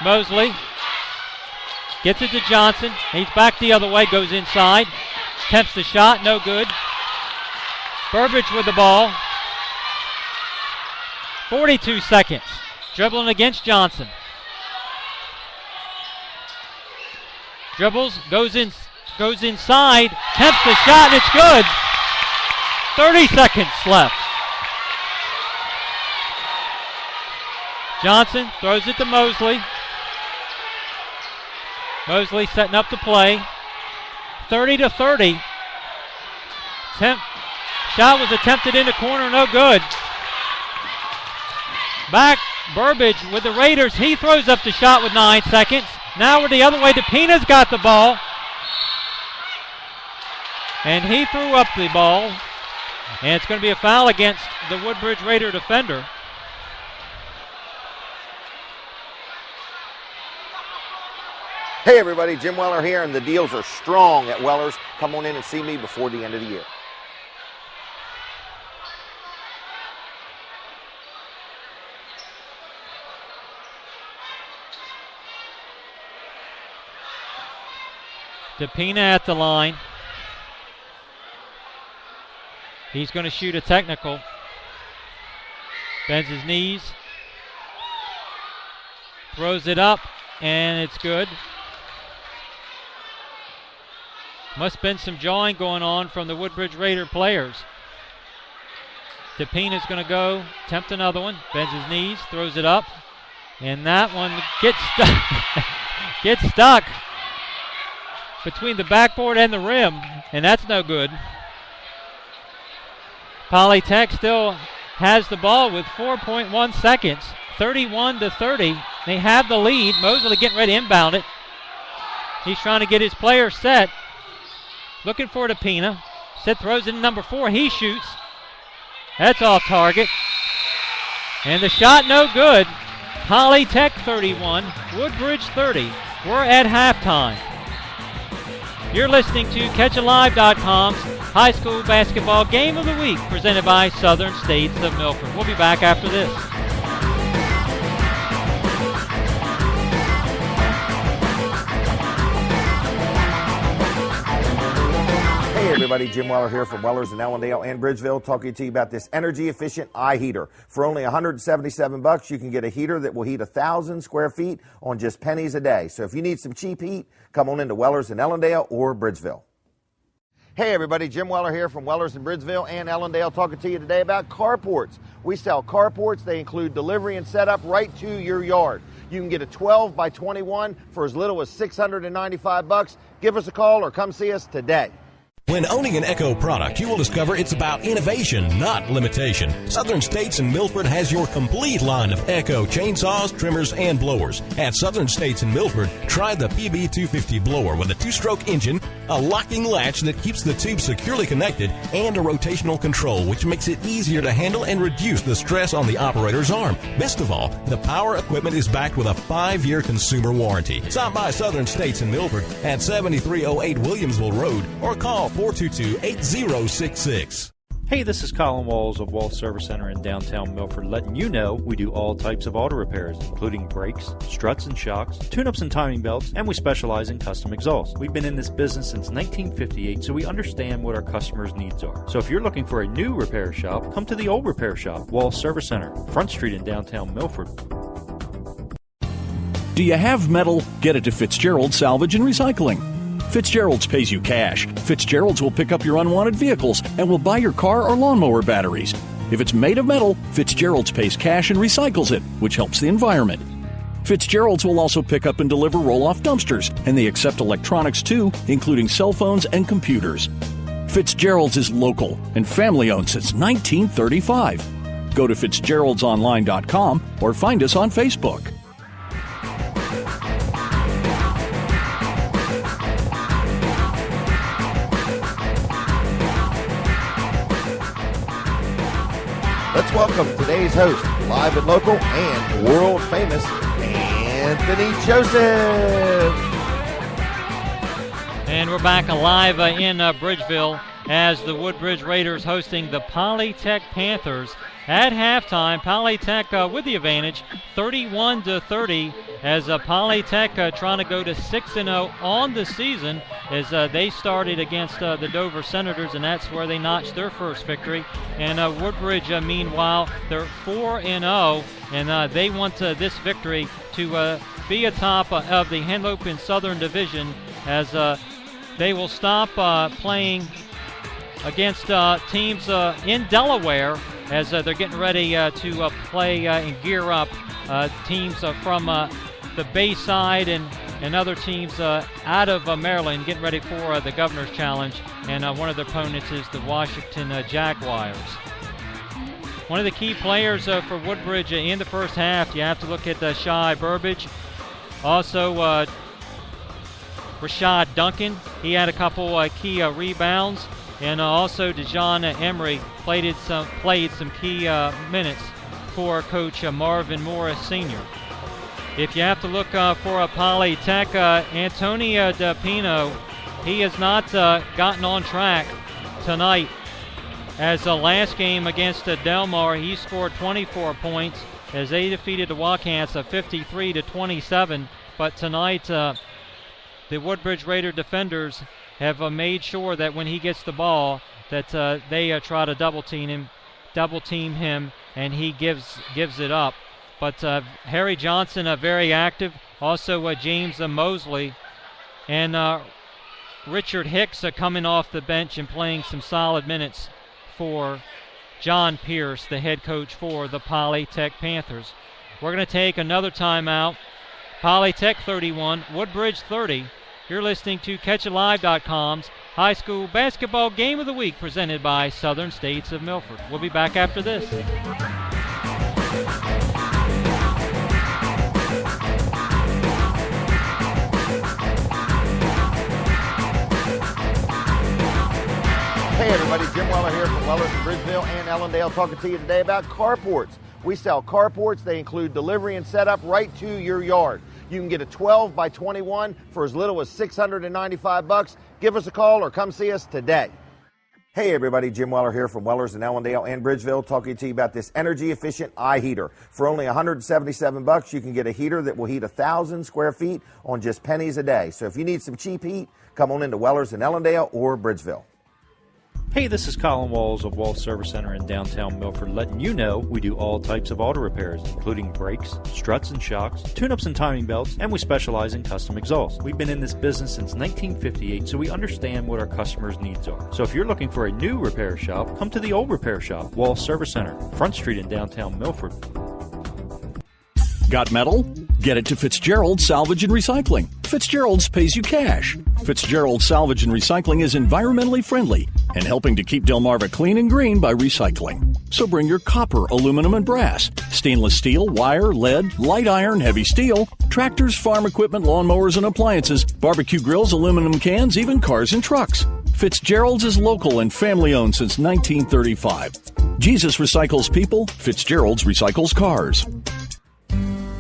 Speaker 3: Mosley gets it to Johnson. He's back the other way, goes inside. Attempts the shot, no good. Burbage with the ball. 42 seconds. Dribbling against Johnson. Dribbles, goes inside, attempts the shot, and it's good. 30 seconds left. Johnson throws it to Mosley. Mosley setting up the play. 30-30. Shot was attempted in the corner, no good. Back Burbage with the Raiders. He throws up the shot with 9 seconds. Now we're the other way. DePina's got the ball. And he threw up the ball. And it's going to be a foul against the Woodbridge Raider defender.
Speaker 2: Hey everybody, Jim Weller here, and the deals are strong at Weller's. Come on in and see me before the end of the year.
Speaker 3: DePina at the line. He's going to shoot a technical. Bends his knees. Throws it up, and it's good. Must have been some jawing going on from the Woodbridge Raider players. DePina's going to go, attempt another one. Bends his knees, throws it up. And that one gets stuck. Gets stuck between the backboard and the rim, and that's no good. Polytech still has the ball with 4.1 seconds, 31-30. They have the lead. Mosley getting ready to inbound it. He's trying to get his player set. Looking for DePina. Sid throws it in number 4. He shoots. That's off target. And the shot no good. Polytech 31, Woodbridge 30. We're at halftime. You're listening to CatchAlive.com's High School Basketball Game of the Week, presented by Southern States of Milford. We'll be back after this.
Speaker 2: everybody, Jim Weller here from Wellers in Ellendale and Bridgeville, talking to you about this energy-efficient eye heater. For only $177, you can get a heater that will heat 1,000 square feet on just pennies a day. So if you need some cheap heat, come on into Wellers in Ellendale or Bridgeville. Hey everybody, Jim Weller here from Wellers in Bridgeville and Ellendale, talking to you today about carports. We sell carports. They include delivery and setup right to your yard. You can get a 12 by 21 for as little as $695. Give us a call or come see us today.
Speaker 6: When owning an Echo product, you will discover it's about innovation, not limitation. Southern States in Milford has your complete line of Echo chainsaws, trimmers, and blowers. At Southern States in Milford, try the PB250 blower with a 2-stroke engine, a locking latch that keeps the tube securely connected, and a rotational control which makes it easier to handle and reduce the stress on the operator's arm. Best of all, the power equipment is backed with a 5-year consumer warranty. Stop by Southern States in Milford at 7308 Williamsville Road or call 422-8066.
Speaker 1: Hey, this is Colin Walls of Wall Service Center in downtown Milford, letting you know we do all types of auto repairs, including brakes, struts and shocks, tune-ups and timing belts, and we specialize in custom exhausts. We've been in this business since 1958, so we understand what our customers' needs are. So if you're looking for a new repair shop, come to the old repair shop, Wall Service Center, Front Street in downtown Milford.
Speaker 5: Do you have metal? Get it to Fitzgerald Salvage and Recycling. Fitzgerald's pays you cash. Fitzgerald's will pick up your unwanted vehicles and will buy your car or lawnmower batteries. If it's made of metal, Fitzgerald's pays cash and recycles it, which helps the environment. Fitzgerald's will also pick up and deliver roll-off dumpsters, and they accept electronics too, including cell phones and computers. Fitzgerald's is local and family-owned since 1935. Go to fitzgeraldsonline.com or find us on Facebook.
Speaker 2: Let's welcome today's host, live and local and world famous, Anthony Joseph.
Speaker 3: And we're back live in Bridgeville as the Woodbridge Raiders hosting the Polytech Panthers. At halftime, Polytech with the advantage, 31-30, as Polytech trying to go to 6-0 on the season as they started against the Dover Senators, and that's where they notched their first victory. And Woodbridge, meanwhile, they're 4-0, and they want this victory to be atop of the Henlopen Southern Division as they will stop playing against teams in Delaware as they're getting ready to play and gear up teams from the Bayside and other teams out of Maryland, getting ready for the Governor's Challenge. And one of their opponents is the Washington Jaguars. One of the key players for Woodbridge in the first half, you have to look at Shai Burbage. Also, Rashad Duncan, he had a couple key rebounds. And also DeJohn Emery played some key minutes for Coach Marvin Morris Sr. If you have to look for a Polytech, Antonio DePino, he has not gotten on track tonight. As the last game against Delmar, he scored 24 points as they defeated the Wildcats 53-27. But tonight, the Woodbridge Raider defenders have made sure that when he gets the ball that they try to double team him, and he gives it up. But Harry Johnson very active. Also James Mosley and Richard Hicks coming off the bench and playing some solid minutes for John Pierce, the head coach for the Polytech Panthers. We're going to take another timeout. Polytech 31, Woodbridge 30. You're listening to CatchItLive.com's High School Basketball Game of the Week, presented by Southern States of Milford. We'll be back after this.
Speaker 2: Hey everybody, Jim Weller here from Wellers in Bridgeville and Ellendale, talking to you today about carports. We sell carports. They include delivery and setup right to your yard. You can get a 12 by 21 for as little as $695. Give us a call or come see us today. Hey everybody, Jim Weller here from Wellers in Ellendale and Bridgeville, talking to you about this energy-efficient eye heater. For only $177, you can get a heater that will heat 1,000 square feet on just pennies a day. So if you need some cheap heat, come on into Wellers in Ellendale or Bridgeville.
Speaker 1: Hey, this is Colin Walls of Walls Service Center in downtown Milford, letting you know we do all types of auto repairs, including brakes, struts and shocks, tune-ups and timing belts, and we specialize in custom exhausts. We've been in this business since 1958, so we understand what our customers' needs are. So if you're looking for a new repair shop, come to the old repair shop, Walls Service Center, Front Street in downtown Milford.
Speaker 5: Got metal? Get it to Fitzgerald Salvage and Recycling. Fitzgerald's pays you cash. Fitzgerald Salvage and Recycling is environmentally friendly and helping to keep Delmarva clean and green by recycling. So bring your copper, aluminum, and brass, stainless steel, wire, lead, light iron, heavy steel, tractors, farm equipment, lawnmowers, and appliances, barbecue grills, aluminum cans, even cars and trucks. Fitzgerald's is local and family-owned since 1935. Jesus recycles people, Fitzgerald's recycles cars.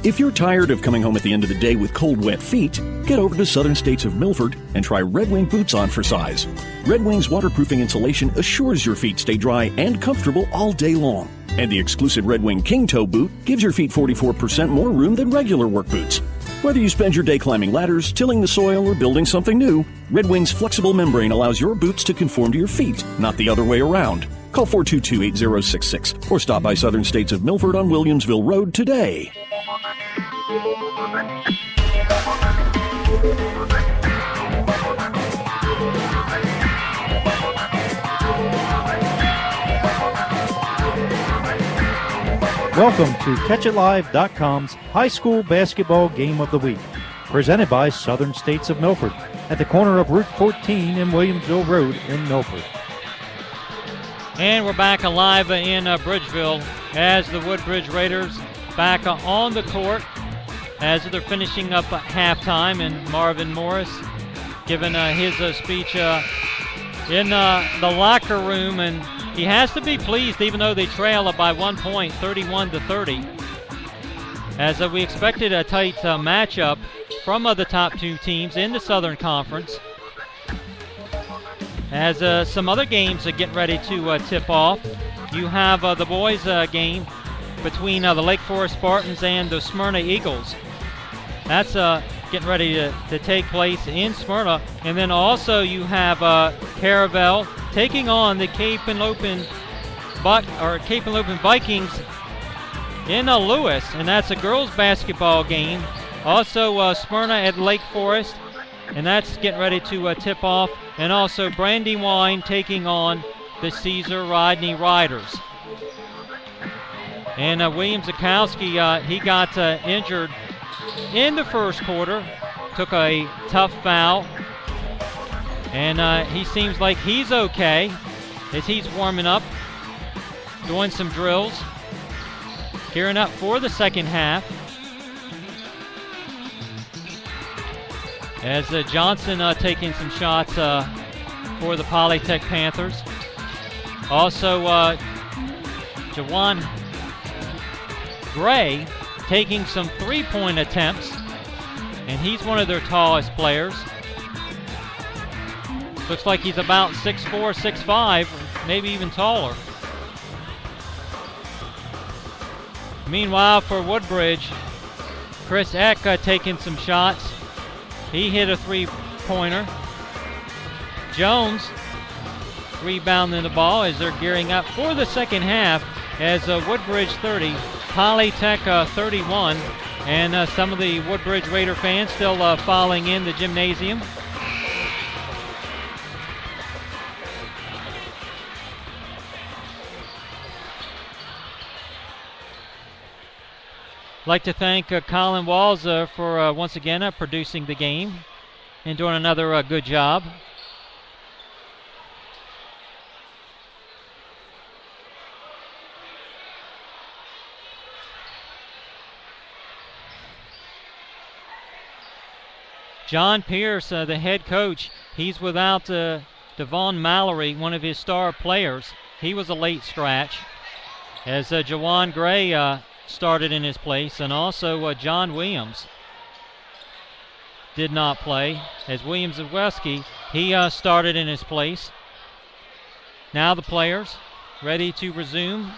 Speaker 5: If you're tired of coming home at the end of the day with cold, wet feet, get over to Southern States of Milford and try Red Wing boots on for size. Red Wing's waterproofing insulation assures your feet stay dry and comfortable all day long. And the exclusive Red Wing King Toe boot gives your feet 44% more room than regular work boots. Whether you spend your day climbing ladders, tilling the soil, or building something new, Red Wing's flexible membrane allows your boots to conform to your feet, not the other way around. Call 422-8066 or stop by Southern States of Milford on Williamsville Road today.
Speaker 1: Welcome to CatchItLive.com's High School Basketball Game of the Week, presented by Southern States of Milford, at the corner of Route 14 and Williamsville Road in Milford.
Speaker 3: And we're back alive in Bridgeville as the Woodbridge Raiders back on the court as they're finishing up halftime, and Marvin Morris giving his speech in the locker room, and he has to be pleased even though they trail by 1 point, 31-30, as we expected a tight matchup from the top two teams in the Southern Conference. As some other games are getting ready to tip off, you have the boys' game between the Lake Forest Spartans and the Smyrna Eagles. That's getting ready to take place in Smyrna. And then also you have Caravel taking on the Cape and Lopin Vikings in Lewis, and that's a girls' basketball game. Also Smyrna at Lake Forest, and that's getting ready to tip off. And also Brandywine taking on the Caesar Rodney Riders. And William Zakowski, he got injured in the first quarter, took a tough foul, and he seems like he's okay as he's warming up, doing some drills, gearing up for the second half. As Johnson taking some shots for the Polytech Panthers. Also, Jawan Gray taking some three-point attempts, and he's one of their tallest players. Looks like he's about 6'4", 6'5", maybe even taller. Meanwhile, for Woodbridge, Chris Eck taking some shots. He hit a three-pointer. Jones rebounding the ball as they're gearing up for the second half, as Woodbridge 30, Polytech 31, and some of the Woodbridge Raider fans still filing in the gymnasium. I'd like to thank Colin Walls for once again producing the game and doing another good job. John Pierce, the head coach, he's without Devon Mallory, one of his star players. He was a late scratch, as Jawan Gray started in his place, and also John Williams did not play, as Williams Zawelski, he started in his place. Now the players ready to resume.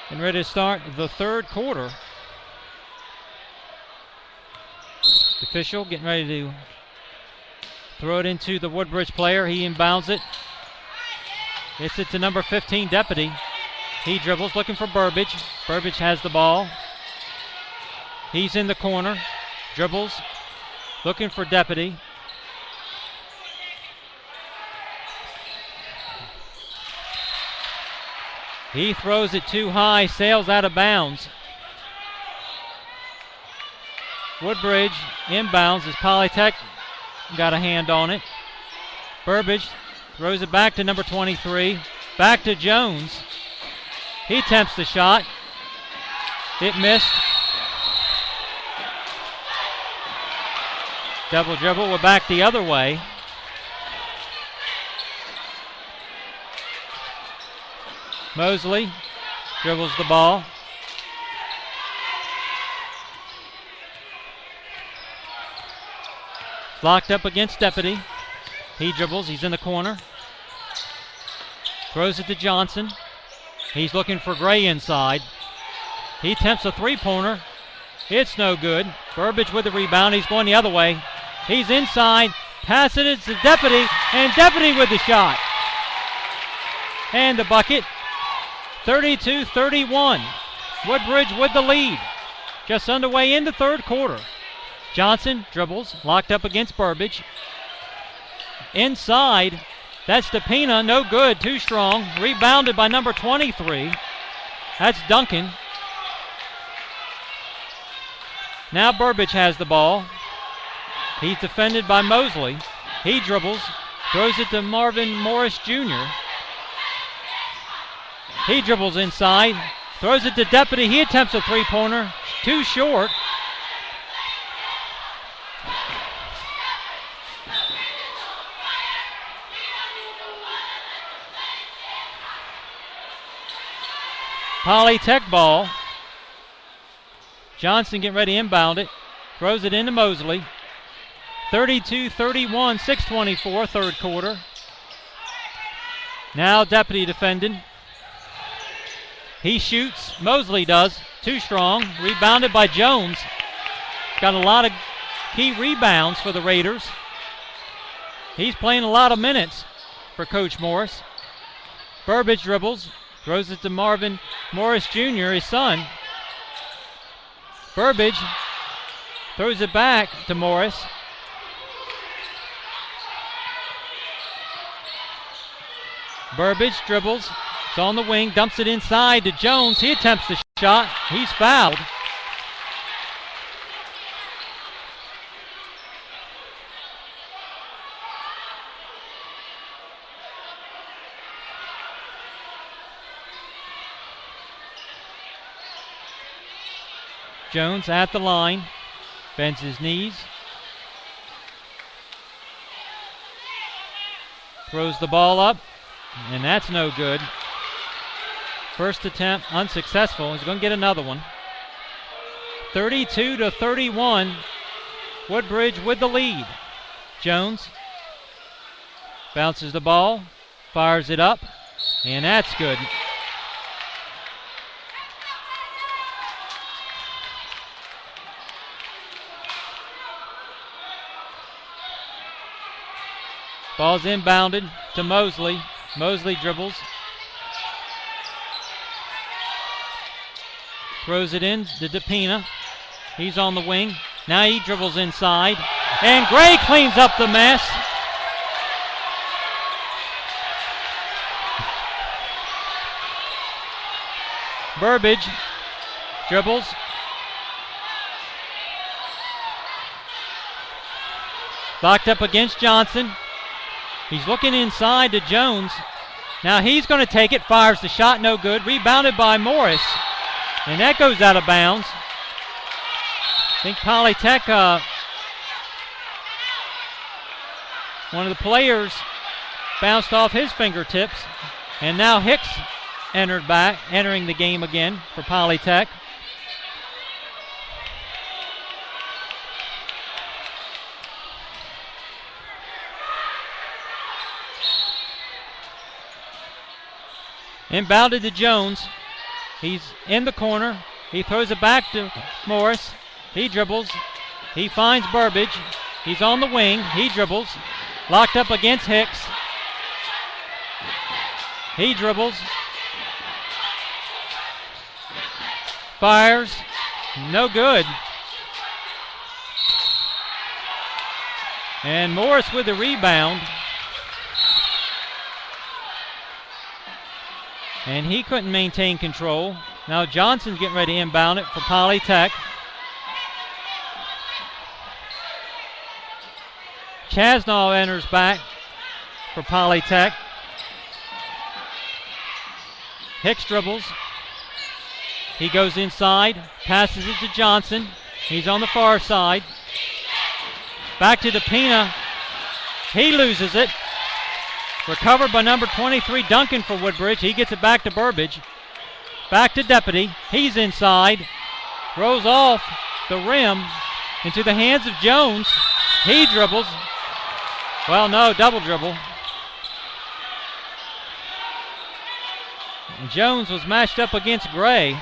Speaker 3: And ready to start the third quarter. The official getting ready to throw it into the Woodbridge player. He inbounds it. Gets it to number 15, Deputy. He dribbles, looking for Burbage. Burbage has the ball. He's in the corner. Dribbles, looking for Deputy. He throws it too high, sails out of bounds. Woodbridge inbounds as Polytech got a hand on it. Burbage throws it back to number 23. Back to Jones. He attempts the shot. It missed. Double dribble. We're back the other way. Mosley dribbles the ball. Locked up against Deputy. He dribbles. He's in the corner. Throws it to Johnson. He's looking for Gray inside. He attempts a three-pointer. It's no good. Burbage with the rebound. He's going the other way. He's inside. Passes it to Deputy. And Deputy with the shot. And the bucket. 32-31. Woodbridge with the lead. Just underway in the third quarter. Johnson dribbles, locked up against Burbage. Inside, that's DePina, no good, too strong. Rebounded by number 23. That's Duncan. Now Burbage has the ball. He's defended by Mosley. He dribbles, throws it to Marvin Morris Jr. He dribbles inside, throws it to Deputy. He attempts a three-pointer, too short. Polytech ball. Johnson getting ready to inbound it. Throws it into Mosley. 32-31, 6:24, third quarter. Now Deputy defending. He shoots. Mosley does. Too strong. Rebounded by Jones. Got a lot of key rebounds for the Raiders. He's playing a lot of minutes for Coach Morris. Burbage dribbles. Throws it to Marvin Morris Jr., his son. Burbage throws it back to Morris. Burbage dribbles. It's on the wing. Dumps it inside to Jones. He attempts the shot. He's fouled. Jones at the line, bends his knees, throws the ball up, and that's no good. First attempt unsuccessful. He's going to get another one. 32-31, Woodbridge with the lead. Jones bounces the ball, fires it up, and that's good. Ball's inbounded to Mosley. Mosley dribbles. Throws it in to DePina. He's on the wing. Now he dribbles inside. And Gray cleans up the mess. Burbage dribbles. Locked up against Johnson. He's looking inside to Jones. Now he's going to take it, fires the shot, no good. Rebounded by Morris. And that goes out of bounds. I think Polytech, one of the players bounced off his fingertips. And now Hicks entering the game again for Polytech. Inbounded to Jones. He's in the corner. He throws it back to Morris. He dribbles. He finds Burbage. He's on the wing. He dribbles. Locked up against Hicks. He dribbles. Fires. No good. And Morris with the rebound. And he couldn't maintain control. Now Johnson's getting ready to inbound it for Polytech. Chasnaw enters back for Polytech. Hicks dribbles. He goes inside, passes it to Johnson. He's on the far side. Back to DePina. He loses it. Recovered by number 23, Duncan for Woodbridge. He gets it back to Burbage. Back to Deputy. He's inside. Rolls off the rim into the hands of Jones. He dribbles. Well, no, double dribble. And Jones was matched up against Gray.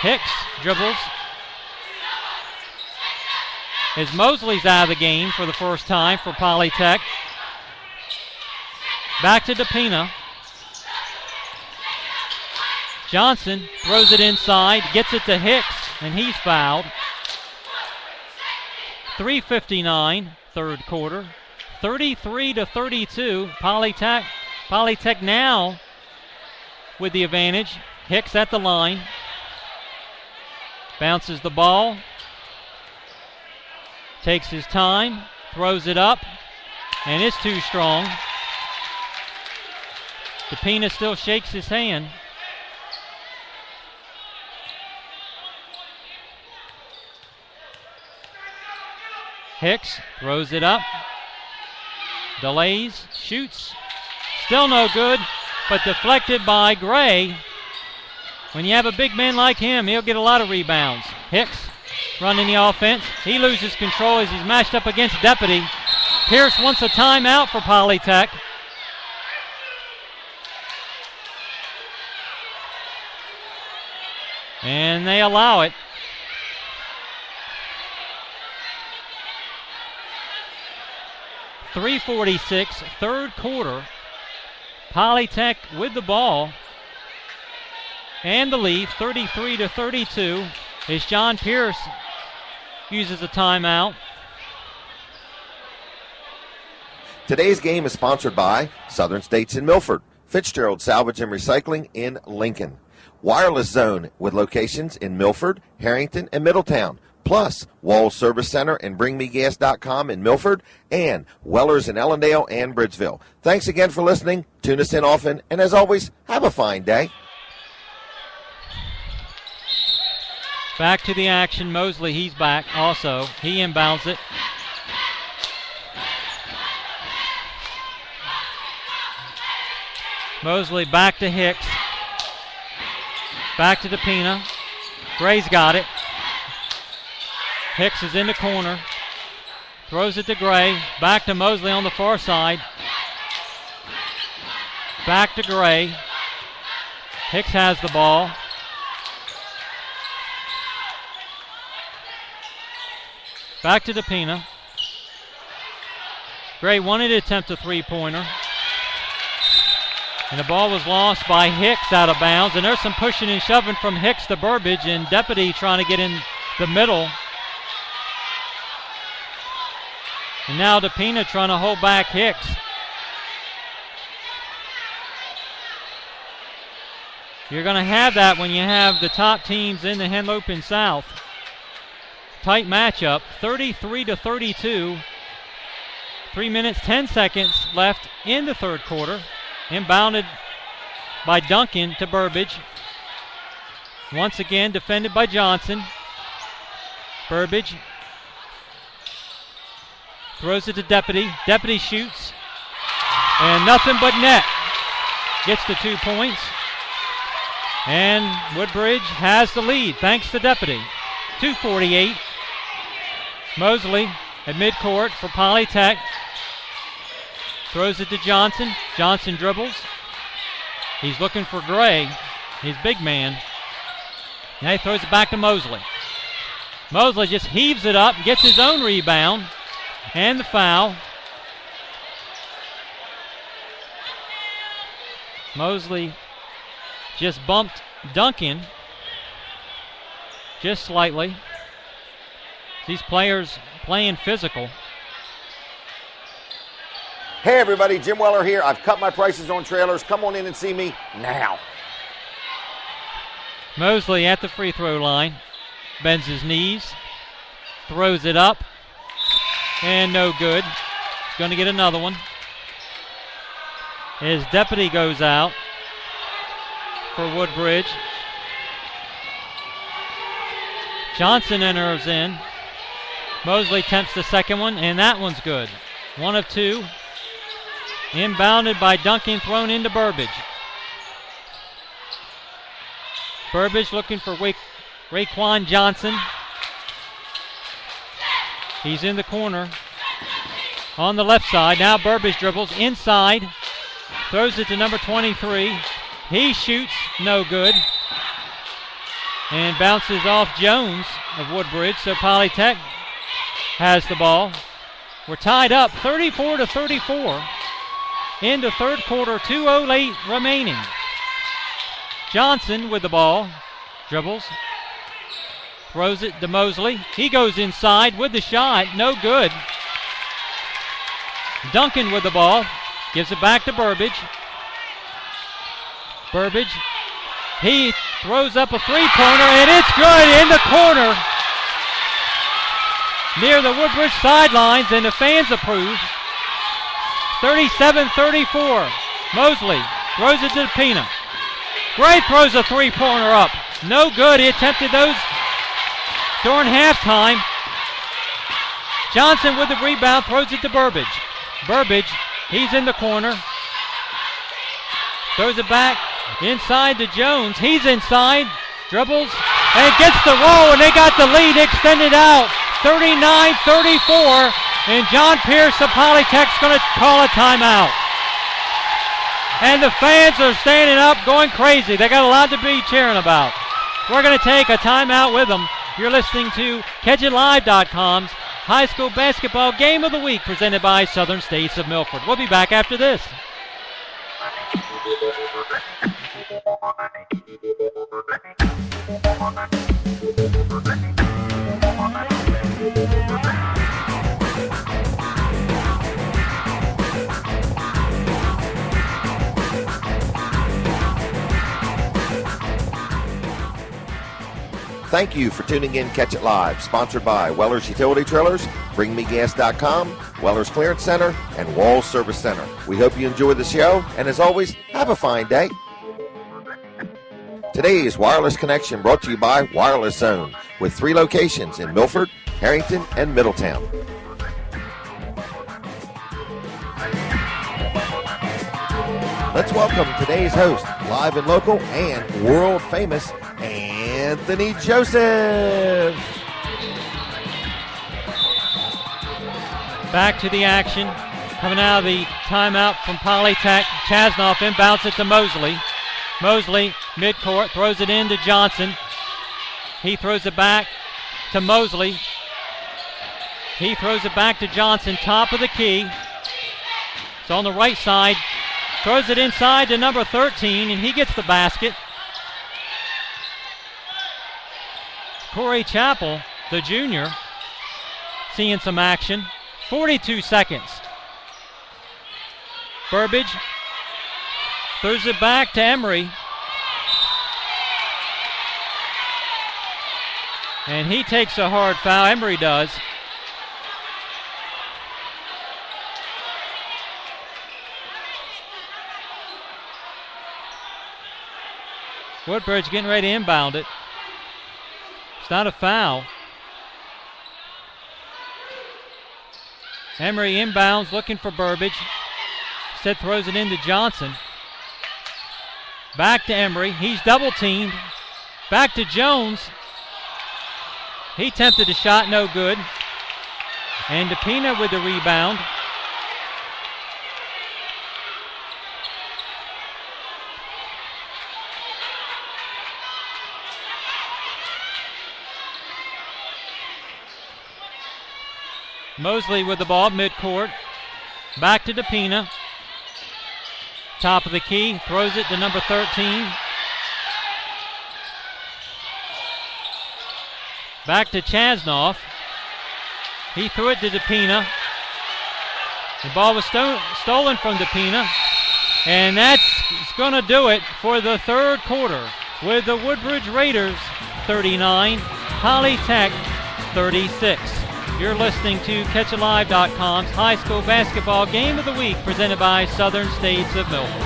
Speaker 3: Hicks dribbles. As Mosley's out of the game for the first time for Polytech. Back to DePina. Johnson throws it inside, gets it to Hicks, and he's fouled. 3:59, third quarter. 33-32. Polytech now with the advantage. Hicks at the line. Bounces the ball. Takes his time, throws it up, and it's too strong. DePina still shakes his hand. Hicks throws it up, delays, shoots, still no good, but deflected by Gray. When you have a big man like him, he'll get a lot of rebounds. Hicks running the offense. He loses control as he's matched up against Deputy. Pierce wants a timeout for Polytech. And they allow it. .346, third quarter. Polytech with the ball. And the lead, 33-32. As John Pierce uses a timeout.
Speaker 2: Today's game is sponsored by Southern States in Milford, Fitzgerald Salvage and Recycling in Lincoln, Wireless Zone with locations in Milford, Harrington, and Middletown, plus Walls Service Center and BringMeGas.com in Milford, and Wellers in Ellendale and Bridgeville. Thanks again for listening. Tune us in often, and as always, have a fine day.
Speaker 3: Back to the action. Mosley, he's back also. He inbounds it. Mosley back to Hicks. Back to DePina. Gray's got it. Hicks is in the corner. Throws it to Gray. Back to Mosley on the far side. Back to Gray. Hicks has the ball. Back to DePina. Gray wanted to attempt a three-pointer. And the ball was lost by Hicks out of bounds. And there's some pushing and shoving from Hicks to Burbage, and Deputy trying to get in the middle. And now DePina trying to hold back Hicks. You're going to have that when you have the top teams in the Henlopen South. Tight matchup, 33-32. 3 minutes, 10 seconds left in the third quarter. Inbounded by Duncan to Burbage. Once again defended by Johnson. Burbage throws it to Deputy. Deputy shoots. And nothing but net. Gets the 2 points. And Woodbridge has the lead thanks to Deputy. 2:48. Mosley at midcourt for Polytech. Throws it to Johnson. Johnson dribbles. He's looking for Gray, his big man. Now he throws it back to Mosley. Mosley just heaves it up, gets his own rebound, and the foul. Mosley just bumped Duncan just slightly. These players playing physical.
Speaker 2: Hey everybody, Jim Weller here. I've cut my prices on trailers. Come on in and see me now.
Speaker 3: Mosley at the free throw line. Bends his knees. Throws it up. And no good. Going to get another one. His deputy goes out for Woodbridge. Johnson enters in. Mosley attempts the second one, and that one's good. 1 of 2. Inbounded by Duncan, thrown into Burbage. Burbage looking for Raekwon Johnson. He's in the corner on the left side. Now Burbage dribbles inside. Throws it to number 23. He shoots, no good. And bounces off Jones of Woodbridge. So Polytech has the ball. We're tied up 34-34 into third quarter, 2:08 remaining. Johnson with the ball, dribbles, throws it to Mosley. He goes inside with the shot, no good. Duncan with the ball, gives it back to Burbage. Burbage, he throws up a three-pointer, and it's good in the corner near the Woodbridge sidelines, and the fans approve. 37-34. Mosley throws it to Pina. Gray throws a three-pointer up. No good. He attempted those during halftime. Johnson with the rebound, throws it to Burbage. Burbage, he's in the corner. Throws it back inside to Jones. He's inside, dribbles, and gets the roll, and they got the lead extended out. 39-34, and John Pierce of Polytech's going to call a timeout. And the fans are standing up going crazy. They got a lot to be cheering about. We're going to take a timeout with them. You're listening to CatchItLive.com's High School Basketball Game of the Week presented by Southern States of Milford. We'll be back after this.
Speaker 2: Thank you for tuning in Catch It Live, sponsored by Weller's Utility Trailers, BringMeGas.com, Weller's Clearance Center, and Walls Service Center. We hope you enjoy the show, and as always, have a fine day. Today's Wireless Connection brought to you by Wireless Zone, with 3 locations in Milford, Harrington, and Middletown. Let's welcome today's host, live and local and world famous, Anthony Joseph.
Speaker 3: Back to the action. Coming out of the timeout from Polytech. Chasnoff inbounds it to Mosley. Mosley, midcourt, throws it in to Johnson. He throws it back to Mosley. He throws it back to Johnson, top of the key. It's on the right side. Throws it inside to number 13, and he gets the basket. Corey Chappell, the junior, seeing some action. 42 seconds. Burbage throws it back to Emery. And he takes a hard foul. Emery does. Woodbridge getting ready to inbound it. It's not a foul. Emery inbounds, looking for Burbage. Instead throws it into Johnson. Back to Emery. He's double teamed. Back to Jones. He attempted a shot, no good. And DePina with the rebound. Mosley with the ball, midcourt. Back to DePina. Top of the key, throws it to number 13. Back to Chasnoff. He threw it to DePina. The ball was stolen from DePina. And that's going to do it for the third quarter with the Woodbridge Raiders 39, Polytech 36. You're listening to CatchItLive.com's high school basketball game of the week presented by Southern States of Milford.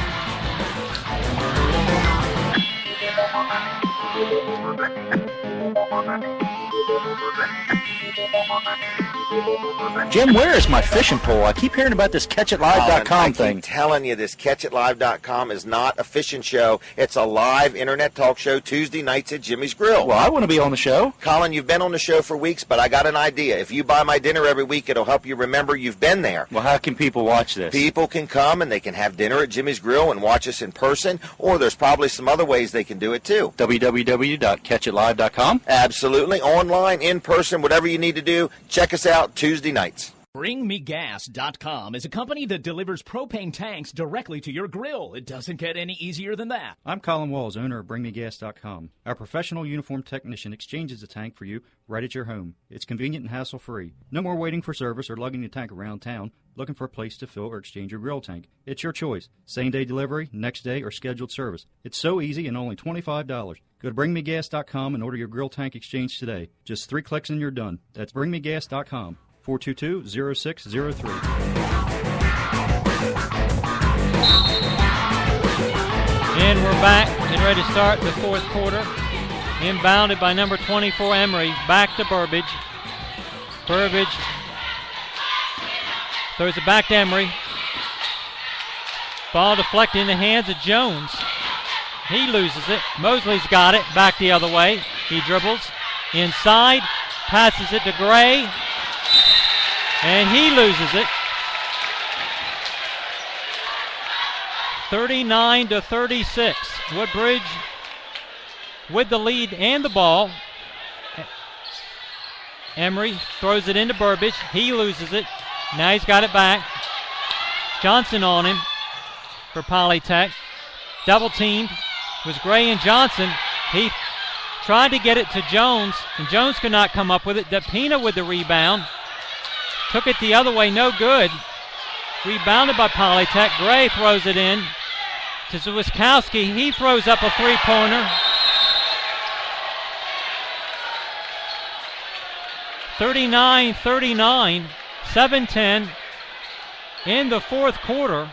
Speaker 7: Jim, where is my fishing pole? I keep hearing about this CatchItLive.com thing.
Speaker 2: I'm telling you, this CatchItLive.com is not a fishing show. It's a live internet talk show Tuesday nights at Jimmy's Grill.
Speaker 7: Well, I want to be on the show.
Speaker 2: Colin, you've been on the show for weeks, but I got an idea. If you buy my dinner every week, it'll help you remember you've been there.
Speaker 7: Well, how can people watch this?
Speaker 2: People can come and they can have dinner at Jimmy's Grill and watch us in person, or there's probably some other ways they can do it too.
Speaker 7: www.catchitlive.com?
Speaker 2: Absolutely. Online, in person, whatever you need to do, check us out Tuesday nights.
Speaker 8: BringMeGas.com is a company that delivers propane tanks directly to your grill. It doesn't get any easier than that.
Speaker 9: I'm Colin Walls, owner of BringMeGas.com. Our professional uniformed technician exchanges the tank for you right at your home. It's convenient and hassle-free. No more waiting for service or lugging the tank around town, looking for a place to fill or exchange your grill tank. It's your choice. Same-day delivery, next day, or scheduled service. It's so easy and only $25. Go to BringMeGas.com and order your grill tank exchange today. Just 3 clicks and you're done. That's BringMeGas.com. 422-0603.
Speaker 3: And we're back and ready to start the fourth quarter. Inbounded by number 24, Emery. Back to Burbage. Burbage throws it back to Emery. Ball deflected in the hands of Jones. He loses it. Mosley's got it. Back the other way. He dribbles. Inside. Passes it to Gray. And he loses it. 39-36. Woodbridge with the lead and the ball. Emery throws it into Burbage. He loses it. Now he's got it back. Johnson on him for Polytech. Double teamed was Gray and Johnson. He tried to get it to Jones, and Jones could not come up with it. DePina with the rebound. Took it the other way, no good. Rebounded by Polytech. Gray throws it in to Zwiskowski. He throws up a three-pointer. 39-39, 7-10 in the fourth quarter.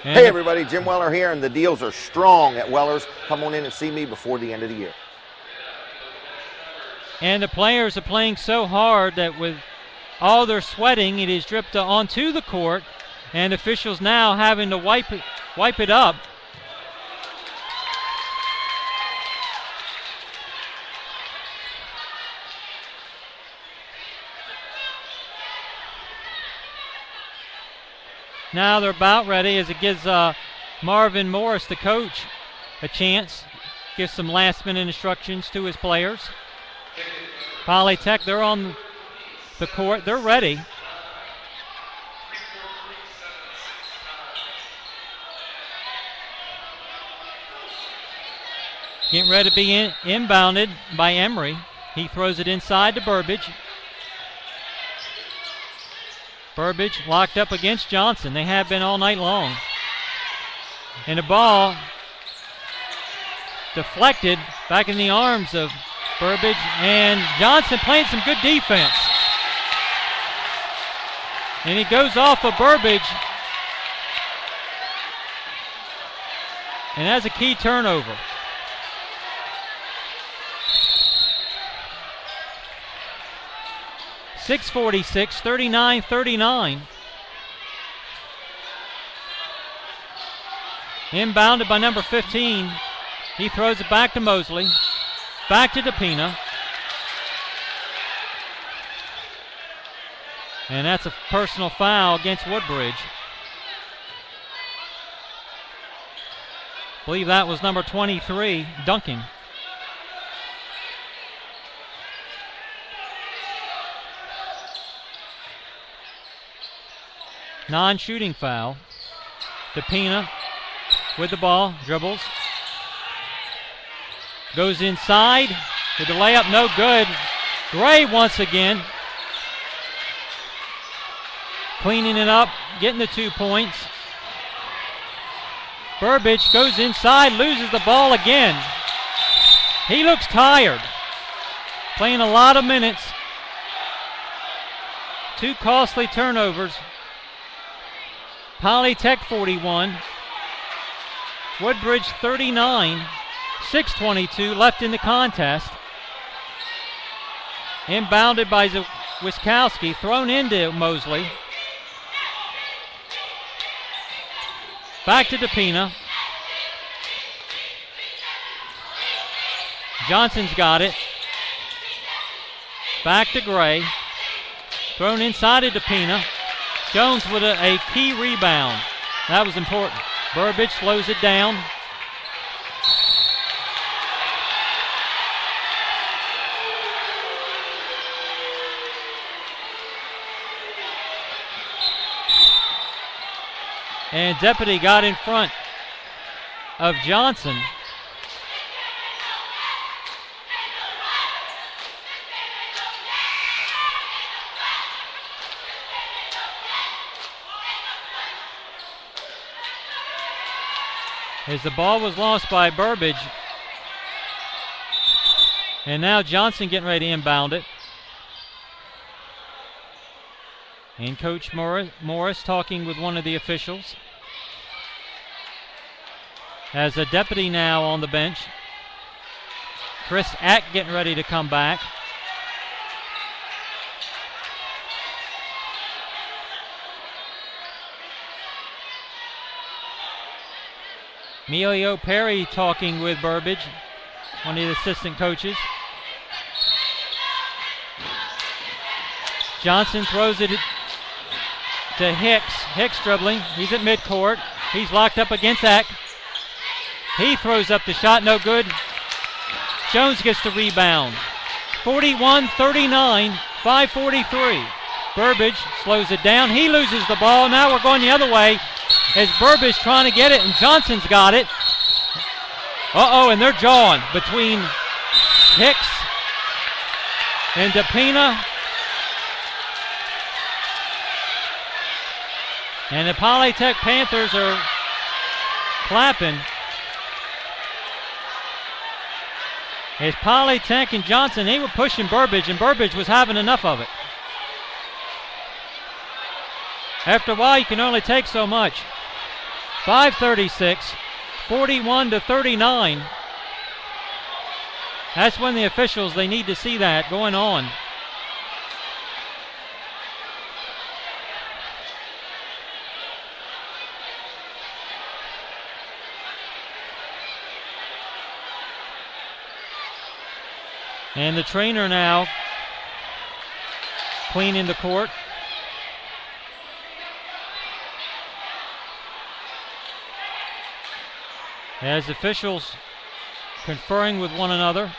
Speaker 2: Hey everybody, Jim Weller here, and the deals are strong at Weller's. Come on in and see me before the end of the year.
Speaker 3: And the players are playing so hard that with all their sweating, it is dripped onto the court, and officials now having to wipe it up. Now they're about ready as it gives Marvin Morris, the coach, a chance. Gives some last-minute instructions to his players. Polytech, they're on the court. They're ready. Getting ready to be inbounded by Emery. He throws it inside to Burbage. Burbage locked up against Johnson. They have been all night long. And the ball deflected back in the arms of Burbage. And Johnson playing some good defense. And he goes off of Burbage. And has a key turnover. .646, 39-39. Inbounded by number 15. He throws it back to Mosley. Back to DePina. And that's a personal foul against Woodbridge. I believe that was number 23, Duncan. Non-shooting foul. DePina with the ball, dribbles. Goes inside with the layup, no good. Gray once again. Cleaning it up, getting the 2 points. Burbage goes inside, loses the ball again. He looks tired. Playing a lot of minutes. 2 costly turnovers. Polytech 41. Woodbridge 39. 6:22 left in the contest. Inbounded by Wiskowski, thrown into Mosley. Back to DePina. Johnson's got it. Back to Gray. Thrown inside of DePina. Jones with a key rebound. That was important. Burbage slows it down. And Deputy got in front of Johnson. As the ball was lost by Burbage. And now Johnson getting ready to inbound it. And Coach Morris talking with one of the officials. As a deputy now on the bench. Chris Ack getting ready to come back. Emilio Perry talking with Burbage, one of the assistant coaches. Johnson throws it to Hicks. Hicks dribbling. He's at midcourt. He's locked up against Eck. He throws up the shot. No good. Jones gets the rebound. 41-39, 5:43. Burbage slows it down. He loses the ball. Now we're going the other way as Burbage trying to get it, and Johnson's got it. And they're jawing between Hicks and DePina. And the Polytech Panthers are clapping. As Polytech and Johnson, they were pushing Burbage, and Burbage was having enough of it. After a while, you can only take so much. 5:36, 41-39. That's when the officials, they need to see that going on. And the trainer now cleaning the court. As officials conferring with one another.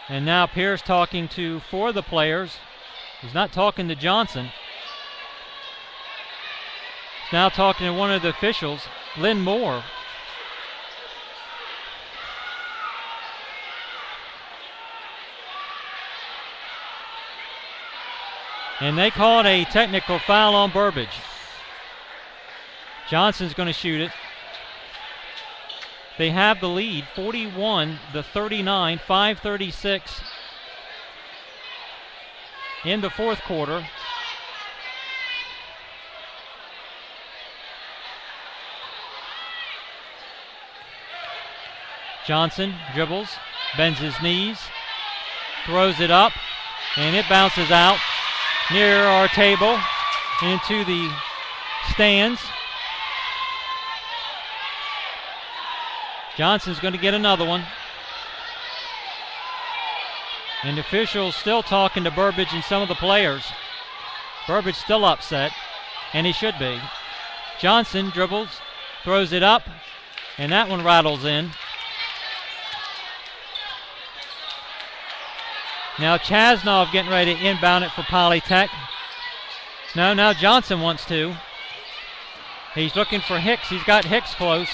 Speaker 3: And now Pierce talking to four of the players. He's not talking to Johnson. He's now talking to one of the officials, Lynn Moore. And they called a technical foul on Burbage. Johnson's going to shoot it. They have the lead, 41-39, 5:36 in the fourth quarter. Johnson dribbles, bends his knees, throws it up, and it bounces out near our table into the stands. Johnson's going to get another one. And officials still talking to Burbage and some of the players. Burbage still upset, and he should be. Johnson dribbles, throws it up, and that one rattles in. Now Chasnov getting ready to inbound it for Polytech. No, now Johnson wants to. He's looking for Hicks. He's got Hicks close.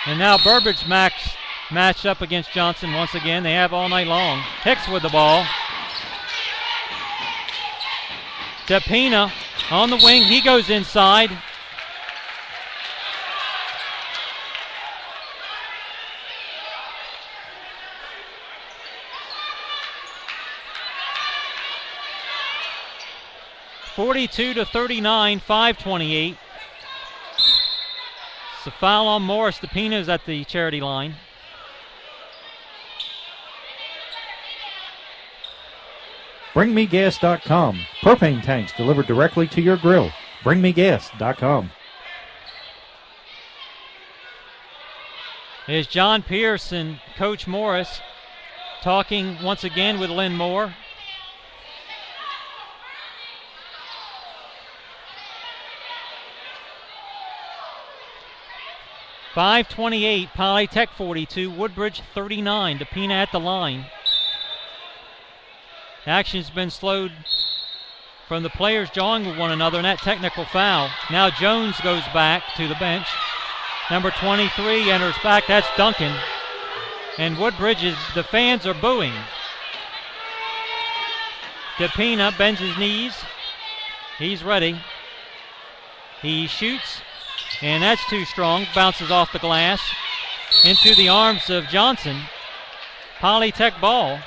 Speaker 3: And now Burbage matched up against Johnson once again. They have all night long. Hicks with the ball. DePina on the wing. He goes inside. (42-39), 5:28. It's a foul on Morris. DePina's at the charity line.
Speaker 10: BringMeGas.com. Propane tanks delivered directly to your grill. BringMeGas.com.
Speaker 3: Here's John Pierce and Coach Morris talking once again with Lynn Moore. .528, Polytech 42, Woodbridge 39. DePina at the line. Action's been slowed from the players jawing with one another, and that technical foul. Now Jones goes back to the bench. Number 23 enters back. That's Duncan. And Woodbridge, the fans are booing. DePina bends his knees. He's ready. He shoots. And that's too strong. Bounces off the glass into the arms of Johnson. Polytech ball.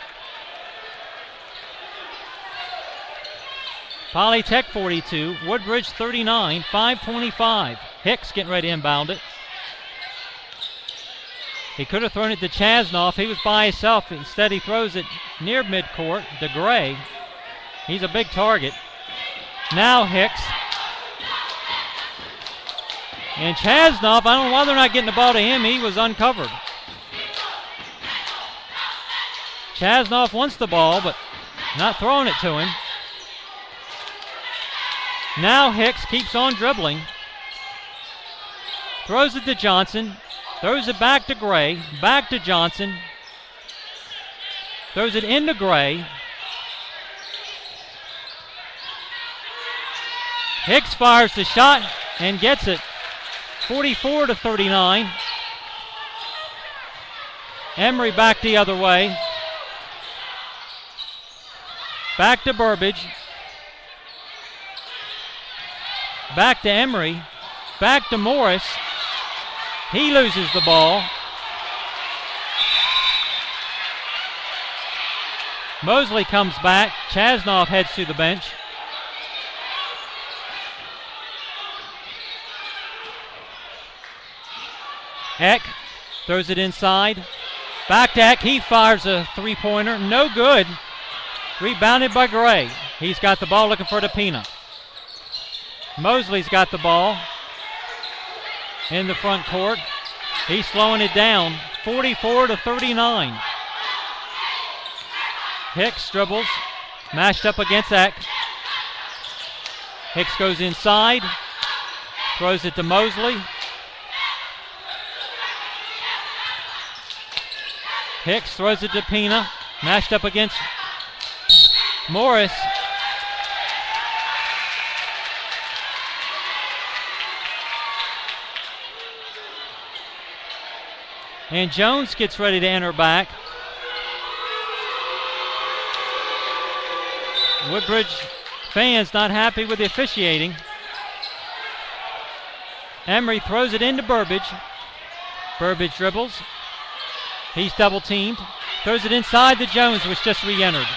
Speaker 3: Polytech 42, Woodbridge 39, 5:25. Hicks getting ready to inbound it. He could have thrown it to Chasnov. He was by himself. Instead, he throws it near midcourt to Gray. He's a big target. Now Hicks. And Chasnov, I don't know why they're not getting the ball to him. He was uncovered. Chasnov wants the ball, but not throwing it to him. Now Hicks keeps on dribbling. Throws it to Johnson. Throws it back to Gray. Back to Johnson. Throws it into Gray. Hicks fires the shot and gets it. 44-39. Emery back the other way. Back to Burbage. Back to Emery. Back to Morris. He loses the ball. Mosley comes back. Chasnov heads to the bench. Eck throws it inside. Back to Eck. He fires a three-pointer. No good. Rebounded by Gray. He's got the ball looking for DePina. Mosley's got the ball in the front court. He's slowing it down. 44-39. Hicks dribbles. Mashed up against Eck. Hicks goes inside. Throws it to Mosley. Hicks throws it to DePina. Mashed up against Morris. And Jones gets ready to enter back. Woodbridge fans not happy with the officiating. Emery throws it into Burbage. Burbage dribbles. He's double teamed. Throws it inside to Jones, which just re-entered.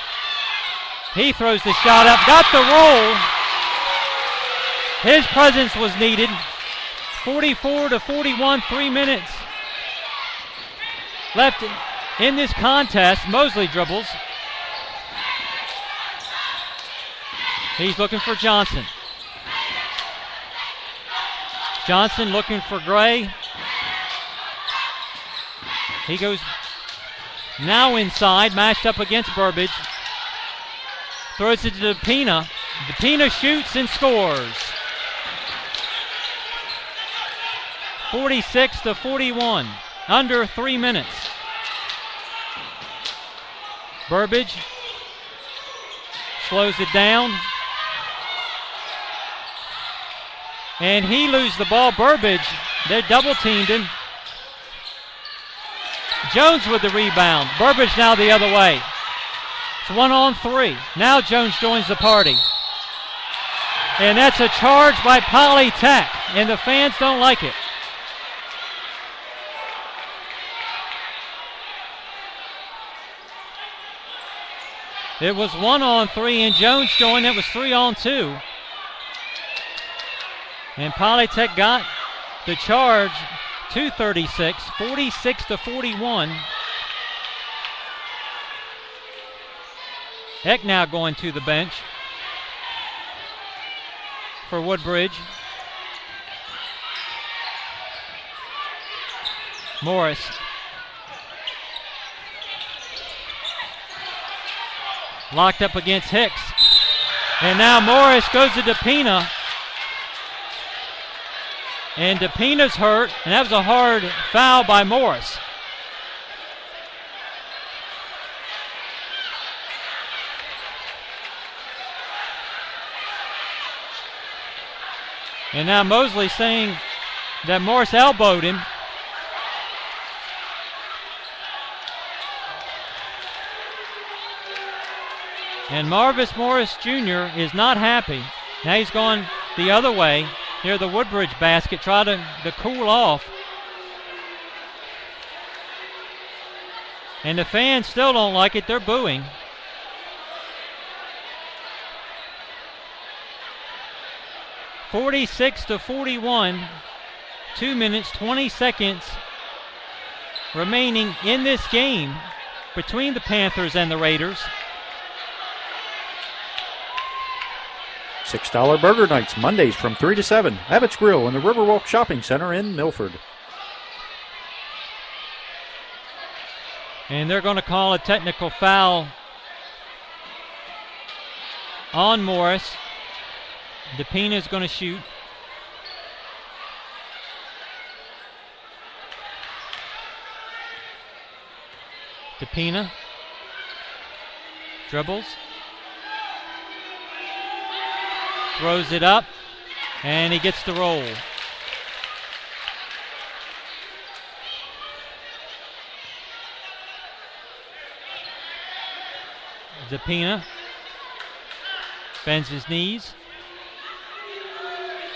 Speaker 3: He throws the shot up. Got the roll. His presence was needed. 44-41, 3 minutes left in this contest. Mosley dribbles. He's looking for Johnson. Johnson looking for Gray. He goes now inside, matched up against Burbage. Throws it to DePina. DePina shoots and scores. 46-41. Under 3 minutes. Burbage slows it down. And he loses the ball. Burbage, they're double teamed him. Jones with the rebound. Burbage now the other way. It's 1-on-3. Now Jones joins the party. And that's a charge by Polytech. And the fans don't like it. It was 1-on-3 and Jones joined. It was 3-on-2. And Polytech got the charge. 2:36, 46-41. Eck now going to the bench for Woodbridge. Morris. Locked up against Hicks. And now Morris goes to DePina. And DePina's hurt, and that was a hard foul by Morris. And now Mosley saying that Morris elbowed him. And Marvis Morris Jr. is not happy. Now he's gone the other way near the Woodbridge basket, try to cool off. And the fans still don't like it. They're booing. (46-41). 2 minutes, 20 seconds remaining in this game between the Panthers and the Raiders.
Speaker 10: $6 burger nights, Mondays from 3 to 7. Abbott's Grill in the Riverwalk Shopping Center in Milford.
Speaker 3: And they're going to call a technical foul on Morris. DePina is going to shoot. DePina dribbles. Throws it up, and he gets the roll. DePina bends his knees,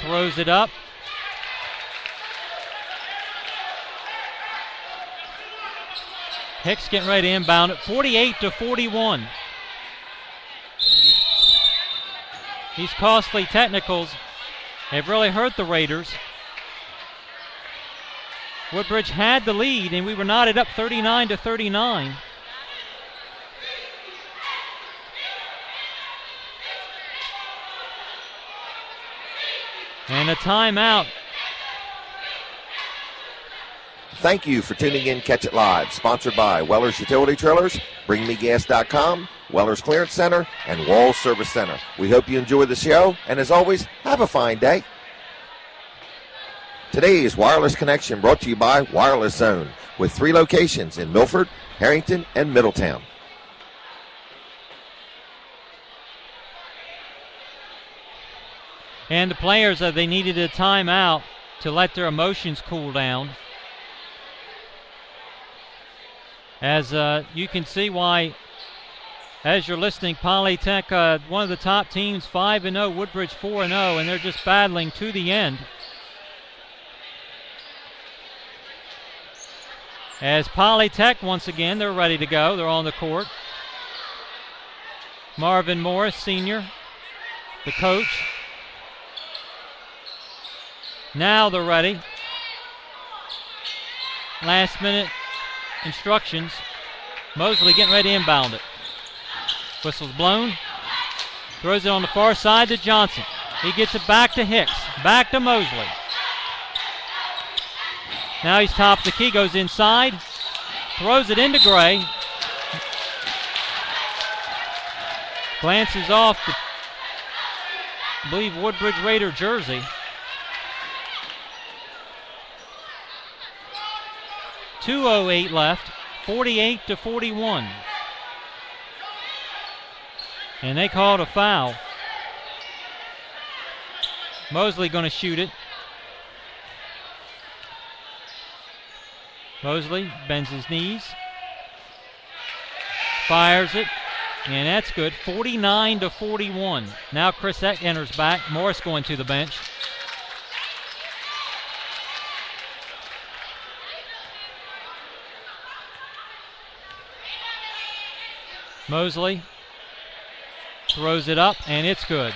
Speaker 3: throws it up. Hicks getting ready to inbound it. 48-41. These costly technicals have really hurt the Raiders. Woodbridge had the lead, and we were knotted up 39-39. And a timeout.
Speaker 2: Thank you for tuning in Catch It Live, sponsored by Weller's Utility Trailers, BringMeGas.com, Weller's Clearance Center, and Walls Service Center. We hope you enjoy the show, and as always, have a fine day. Today's Wireless Connection brought to you by Wireless Zone, with 3 locations in Milford, Harrington, and Middletown.
Speaker 3: And the players, they needed a timeout to let their emotions cool down. As you can see why, as you're listening, Polytech, one of the top teams, 5-0, Woodbridge 4-0, and they're just battling to the end. As Polytech, once again, they're ready to go. They're on the court. Marvin Morris, senior, the coach. Now they're ready. Last minute instructions. Mosley getting ready to inbound it. Whistle's blown. Throws it on the far side to Johnson. He gets it back to Hicks. Back to Mosley. Now he's top of the key. Goes inside. Throws it into Gray. Glances off I believe, Woodbridge Raider jersey. 2:08 left, 48-41. And they called a foul. Mosley going to shoot it. Mosley bends his knees. Fires it. And that's good. 49-41. Now Chris Eck enters back. Morris going to the bench. Mosley throws it up, and it's good.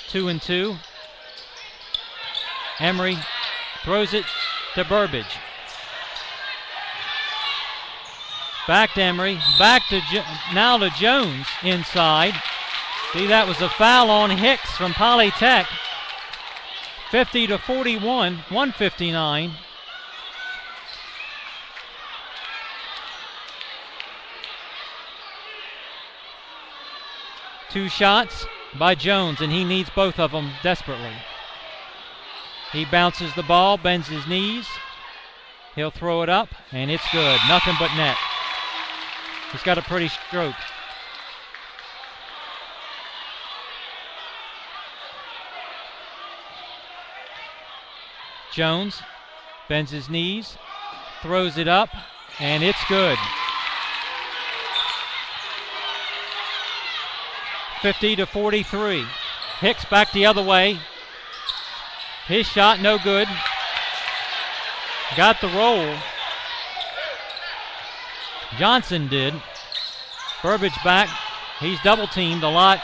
Speaker 3: 2-2. Emery throws it to Burbage. Back to Emery. Back to now to Jones inside. See, that was a foul on Hicks from Polytech. 50-41, 159. Two shots by Jones, and he needs both of them desperately. He bounces the ball, bends his knees. He'll throw it up, and it's good. Nothing but net. He's got a pretty stroke. Jones bends his knees, throws it up, and it's good. 50-43. Hicks back the other way. His shot no good. Got the roll. Johnson did. Burbage back. He's double teamed a lot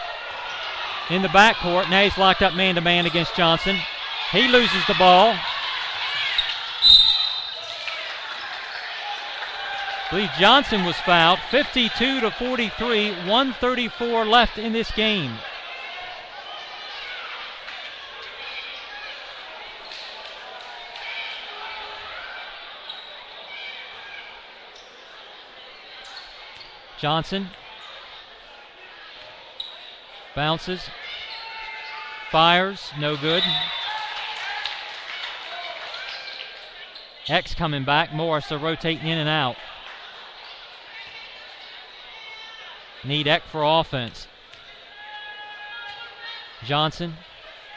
Speaker 3: in the backcourt. Now he's locked up man-to-man against Johnson. He loses the ball. I believe Johnson was fouled. 52-43, 134 left in this game. Johnson bounces, fires, no good. X coming back. Morris are rotating in and out. Need Eck for offense. Johnson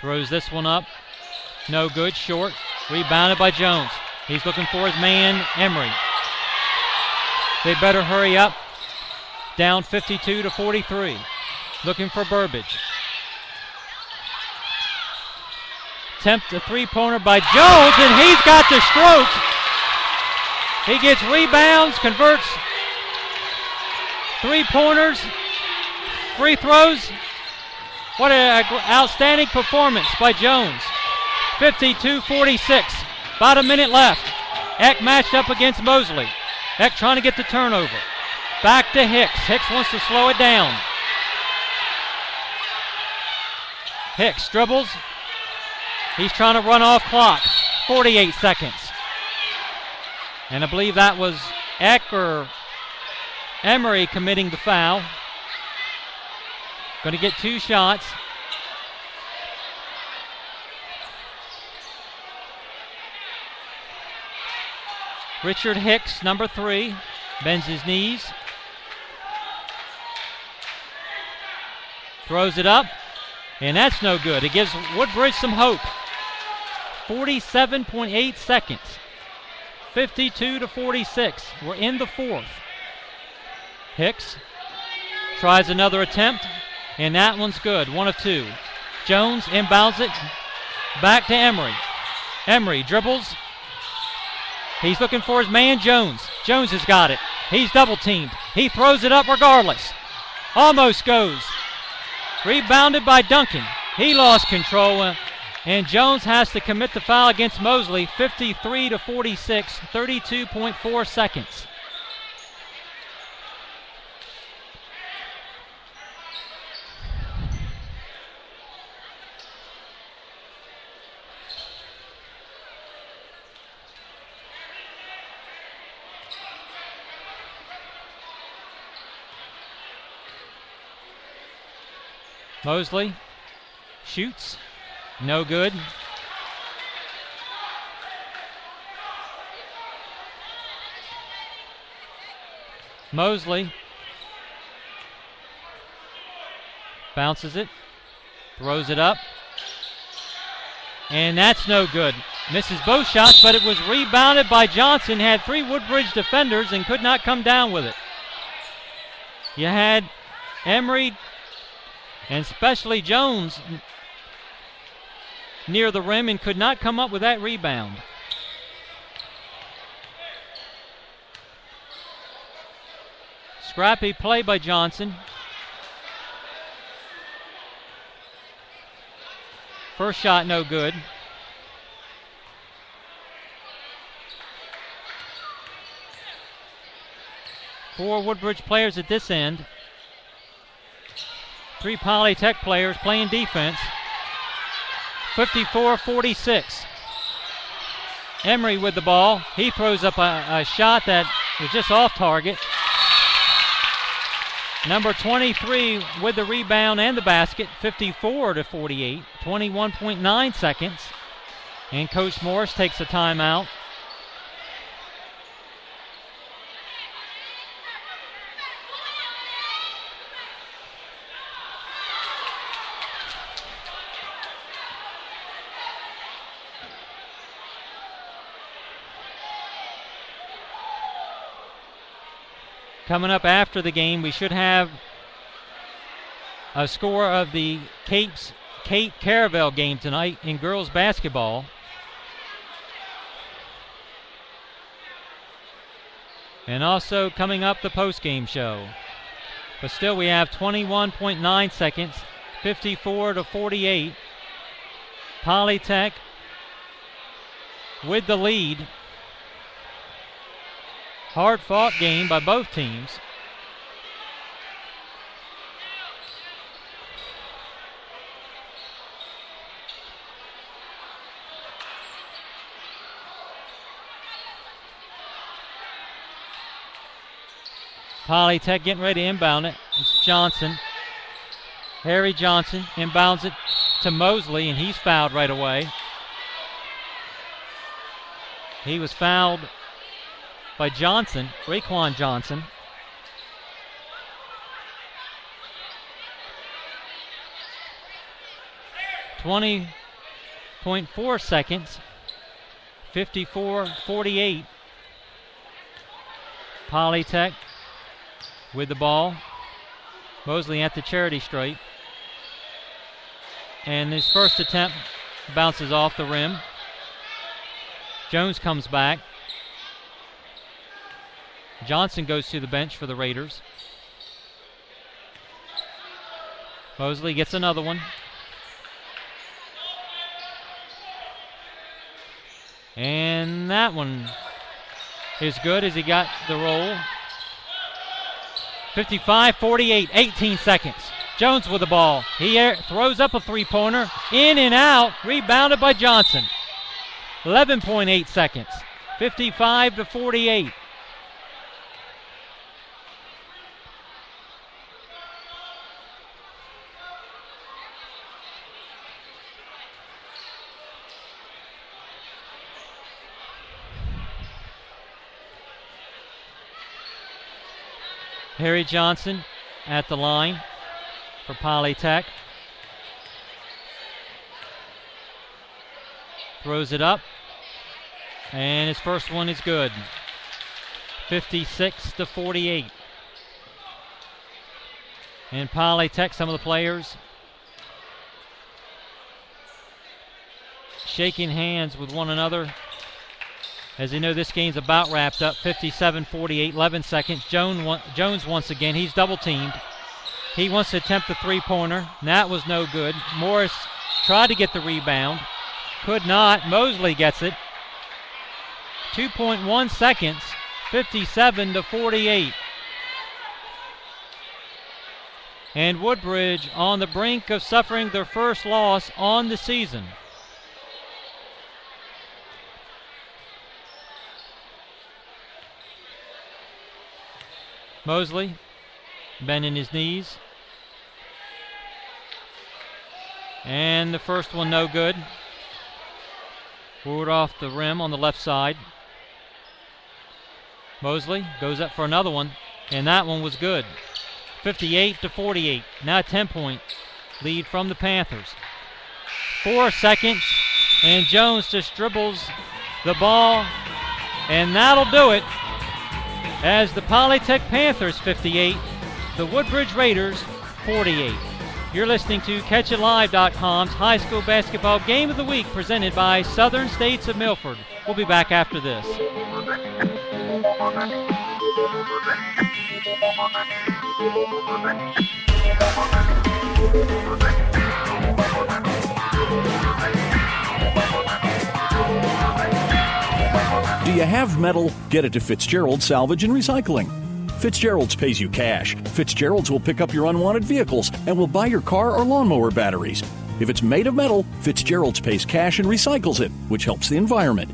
Speaker 3: throws this one up. No good, short. Rebounded by Jones. He's looking for his man, Emery. They better hurry up. Down 52-43. Looking for Burbage. Attempt a three-pointer by Jones, and he's got the stroke. He gets rebounds, converts three-pointers, free throws. What an outstanding performance by Jones. 52-46. About a minute left. Eck matched up against Mosley. Eck trying to get the turnover. Back to Hicks. Hicks wants to slow it down. Hicks dribbles. He's trying to run off clock. 48 seconds. And I believe that was Eck or Emery committing the foul. Going to get two shots. Richard Hicks, number 3, bends his knees. Throws it up, and that's no good. It gives Woodbridge some hope. 47.8 seconds. 52-46. We're in the fourth. Hicks tries another attempt, and that one's good. 1 of 2. Jones inbounds it back to Emery. Emery dribbles. He's looking for his man, Jones. Jones has got it. He's double teamed. He throws it up regardless. Almost goes. Rebounded by Duncan. He lost control, and Jones has to commit the foul against Mosley. 53-46, 32.4 seconds. Mosley Shoots. No good. Mosley bounces it, throws it up, and that's no good. Misses both shots, but it was rebounded by Johnson. Had 3 Woodbridge defenders and could not come down with it. You had Emery and especially Jones near the rim and could not come up with that rebound. Scrappy play by Johnson. First shot no good. Four Woodbridge players at this end. 3 Polytech players playing defense. 54-46. Emery with the ball. He throws up a shot that was just off target. Number 23 with the rebound and the basket, 54-48, 21.9 seconds. And Coach Morris takes a timeout. Coming up after the game, we should have a score of the Cape Caravel game tonight in girls basketball. And also coming up the post-game show. But still we have 21.9 seconds, 54-48. Polytech with the lead. Hard-fought game by both teams. Polytech getting ready to inbound it. It's Johnson. Harry Johnson inbounds it to Mosley, and he's fouled right away. He was fouled by Johnson, Raekwon Johnson. .4 seconds, 54-48. Polytech with the ball. Mosley at the charity stripe. And his first attempt bounces off the rim. Jones comes back. Johnson goes to the bench for the Raiders. Mosley gets another one. And that one is good as he got the roll. 55-48, 18 seconds. Jones with the ball. He throws up a three-pointer. In and out. Rebounded by Johnson. 11.8 seconds. 55-48. Harry Johnson at the line for Polytech. Throws it up. And his first one is good. 56-48. And Polytech, some of the players shaking hands with one another as they know this game's about wrapped up. 57-48, 11 seconds. Jones once again, he's double teamed. He wants to attempt the three-pointer, and that was no good. Morris tried to get the rebound, could not. Mosley gets it. 2.1 seconds, 57-48. And Woodbridge on the brink of suffering their first loss on the season. Mosley bending his knees. And the first one no good. Forward off the rim on the left side. Mosley goes up for another one, and that one was good. 58-48. Now a 10-point lead from the Panthers. 4 seconds, and Jones just dribbles the ball, and that'll do it. As the Polytech Panthers 58, the Woodbridge Raiders 48. You're listening to CatchItLive.com's High School Basketball Game of the Week presented by Southern States of Milford. We'll be back after this.
Speaker 5: Do you have metal? Get it to Fitzgerald Salvage and Recycling. Fitzgerald's pays you cash. Fitzgerald's will pick up your unwanted vehicles and will buy your car or lawnmower batteries. If it's made of metal, Fitzgerald's pays cash and recycles it, which helps the environment.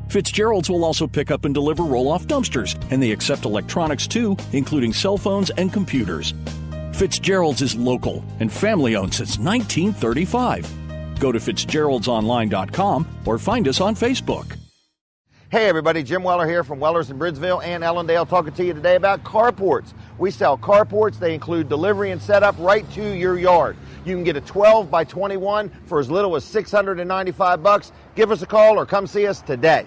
Speaker 5: Fitzgerald's will also pick up and deliver roll-off dumpsters, and they accept electronics too, including cell phones and computers. Fitzgerald's is local and family-owned since 1935. Go to fitzgeraldsonline.com or find us on Facebook.
Speaker 2: Hey everybody, Jim Weller here from Wellers in Bridgeville and Ellendale, talking to you today about carports. We sell carports. They include delivery and setup right to your yard. You can get a 12 by 21 for as little as $695. Give us a call or come see us today.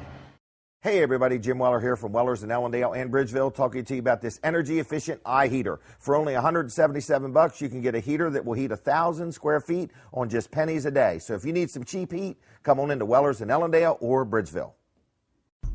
Speaker 2: Hey everybody, Jim Weller here from Wellers in Ellendale and Bridgeville, talking to you about this energy efficient eye heater. For only $177, you can get a heater that will heat 1,000 square feet on just pennies a day. So if you need some cheap heat, come on into Wellers in Ellendale or Bridgeville.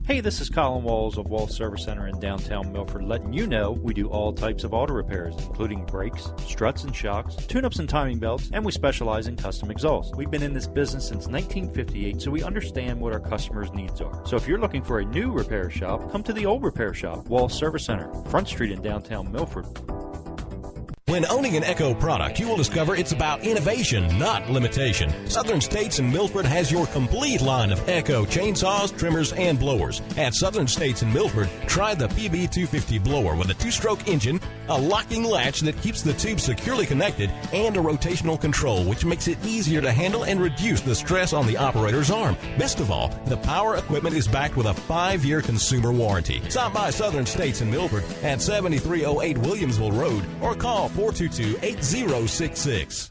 Speaker 1: Hey, this is Colin Walls of Walls Service Center in downtown Milford, letting you know we do all types of auto repairs, including brakes, struts and shocks, tune-ups and timing belts, and we specialize in custom exhausts. We've been in this business since 1958, so we understand what our customers' needs are. So if you're looking for a new repair shop, come to the old repair shop, Walls Service Center, Front Street in downtown Milford.
Speaker 6: When owning an Echo product, you will discover it's about innovation, not limitation. Southern States in Milford has your complete line of Echo chainsaws, trimmers, and blowers. At Southern States in Milford, try the PB250 blower with a 2-stroke engine, a locking latch that keeps the tube securely connected, and a rotational control which makes it easier to handle and reduce the stress on the operator's arm. Best of all, the power equipment is backed with a 5-year consumer warranty. Stop by Southern States in Milford at 7308 Williamsville Road or call 422-8066.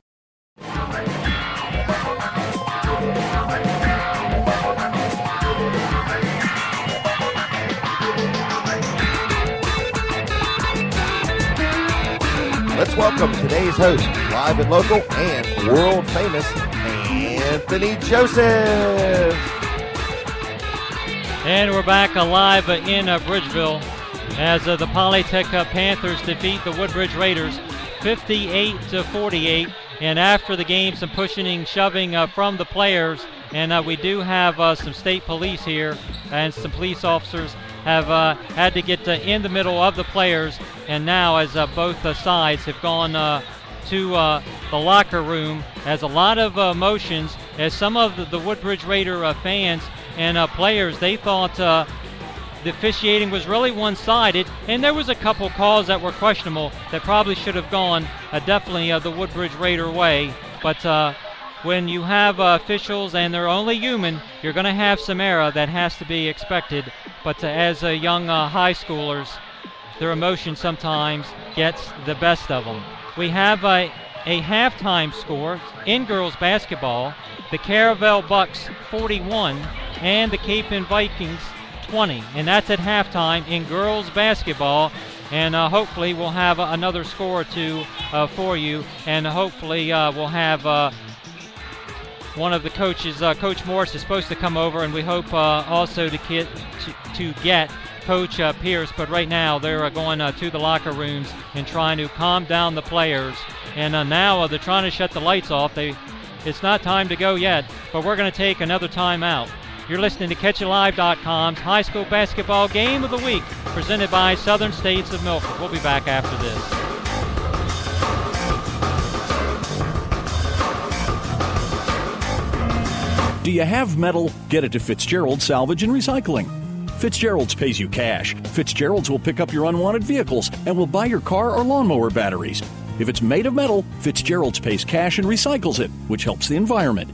Speaker 2: Let's welcome today's host, live and local and world famous, Anthony Joseph.
Speaker 3: And we're back live in Bridgeville as the Polytech Panthers defeat the Woodbridge Raiders 58-48. And after the game, some pushing and shoving from the players. And we do have some state police here, and some police officers have had to get in the middle of the players. And now, as both sides have gone to the locker room, as a lot of emotions, as some of the Woodbridge Raider fans and players, they thought the officiating was really one-sided, and there was a couple calls that were questionable that probably should have gone definitely the Woodbridge Raider way. But when you have officials and they're only human, you're going to have some error that has to be expected. But as young high schoolers, their emotion sometimes gets the best of them. We have a halftime score in girls basketball. The Caravel Bucks 41 and the Cape Ann Vikings 20, and that's at halftime in girls basketball. And hopefully we'll have another score or two for you, and hopefully we'll have one of the coaches, Coach Morris, is supposed to come over, and we hope also to get Coach Pierce. But right now they're going to the locker rooms and trying to calm down the players. And now they're trying to shut the lights off. It's not time to go yet, but we're going to take another timeout. You're listening to CatchItLive.com's High School Basketball Game of the Week, presented by Southern States of Milford. We'll be back after this.
Speaker 5: Do you have metal? Get it to Fitzgerald Salvage and Recycling. Fitzgerald's pays you cash. Fitzgerald's will pick up your unwanted vehicles and will buy your car or lawnmower batteries. If it's made of metal, Fitzgerald's pays cash and recycles it, which helps the environment.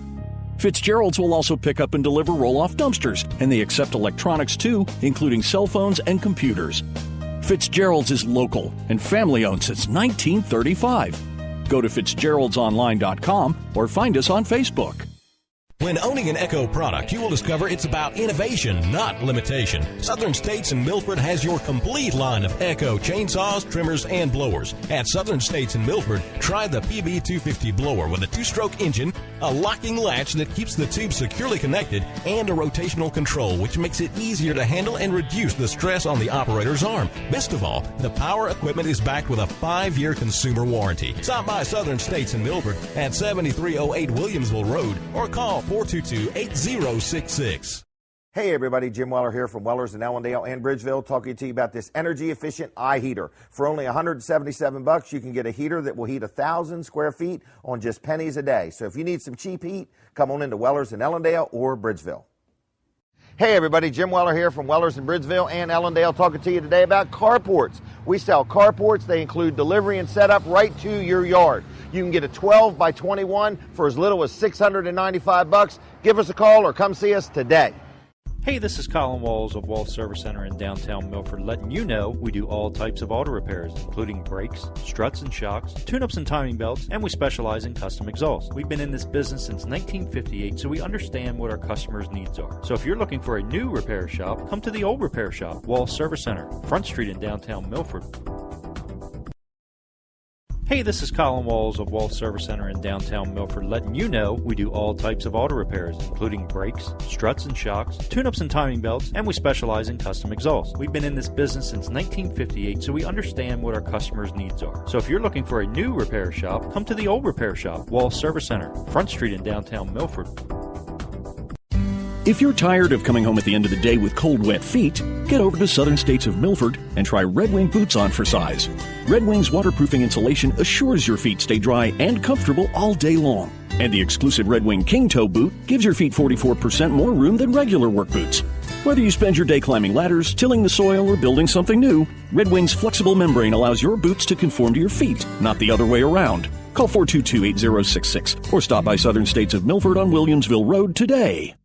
Speaker 5: Fitzgerald's will also pick up and deliver roll-off dumpsters, and they accept electronics too, including cell phones and computers. Fitzgerald's is local and family-owned since 1935. Go to fitzgeraldsonline.com or find us on Facebook.
Speaker 6: When owning an Echo product, you will discover it's about innovation, not limitation. Southern States in Milford has your complete line of Echo chainsaws, trimmers, and blowers. At Southern States in Milford, try the PB250 blower with a 2-stroke engine, a locking latch that keeps the tube securely connected, and a rotational control, which makes it easier to handle and reduce the stress on the operator's arm. Best of all, the power equipment is backed with a 5-year consumer warranty. Stop by Southern States in Milford at 7308 Williamsville Road or call 422-8066.
Speaker 2: Hey everybody, Jim Weller here from Wellers in Ellendale and Bridgeville, talking to you about this energy-efficient eye heater. For only $177, you can get a heater that will heat 1,000 square feet on just pennies a day. So if you need some cheap heat, come on into Wellers in Ellendale or Bridgeville. Hey everybody, Jim Weller here from Wellers in Bridgeville and Ellendale, talking to you today about carports. We sell carports. They include delivery and setup right to your yard. You can get a 12 by 21 for as little as $695. Give us a call or come see us today.
Speaker 1: Hey, this is Colin Walls of Walls Service Center in downtown Milford, letting you know we do all types of auto repairs, including brakes, struts and shocks, tune-ups and timing belts, and we specialize in custom exhausts. We've been in this business since 1958, so we understand what our customers' needs are. So if you're looking for a new repair shop, come to the old repair shop, Walls Service Center, Front Street in downtown Milford. Hey, this is Colin Walls of Walls Service Center in downtown Milford, letting you know we do all types of auto repairs, including brakes, struts and shocks, tune-ups and timing belts, and we specialize in custom exhausts. We've been in this business since 1958, so we understand what our customers' needs are. So if you're looking for a new repair shop, come to the old repair shop, Walls Service Center, Front Street in downtown Milford.
Speaker 5: If you're tired of coming home at the end of the day with cold, wet feet, get over to Southern States of Milford and try Red Wing boots on for size. Red Wing's waterproofing insulation assures your feet stay dry and comfortable all day long. And the exclusive Red Wing King Toe boot gives your feet 44% more room than regular work boots. Whether you spend your day climbing ladders, tilling the soil, or building something new, Red Wing's flexible membrane allows your boots to conform to your feet, not the other way around. Call 422-8066 or stop by Southern States of Milford on Williamsville Road today.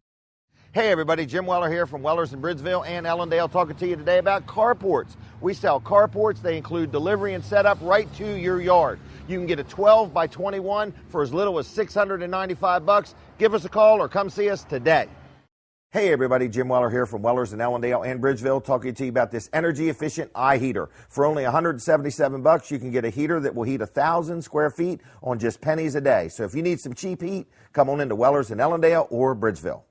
Speaker 2: Hey everybody, Jim Weller here from Wellers in Bridgeville and Ellendale, talking to you today about carports. We sell carports. They include delivery and setup right to your yard. You can get a 12 by 21 for as little as $695. Give us a call or come see us today. Hey everybody, Jim Weller here from Wellers in Ellendale and Bridgeville, talking to you about this energy-efficient eye heater. For only $177, you can get a heater that will heat 1,000 square feet on just pennies a day. So if you need some cheap heat, come on into Wellers in Ellendale or Bridgeville.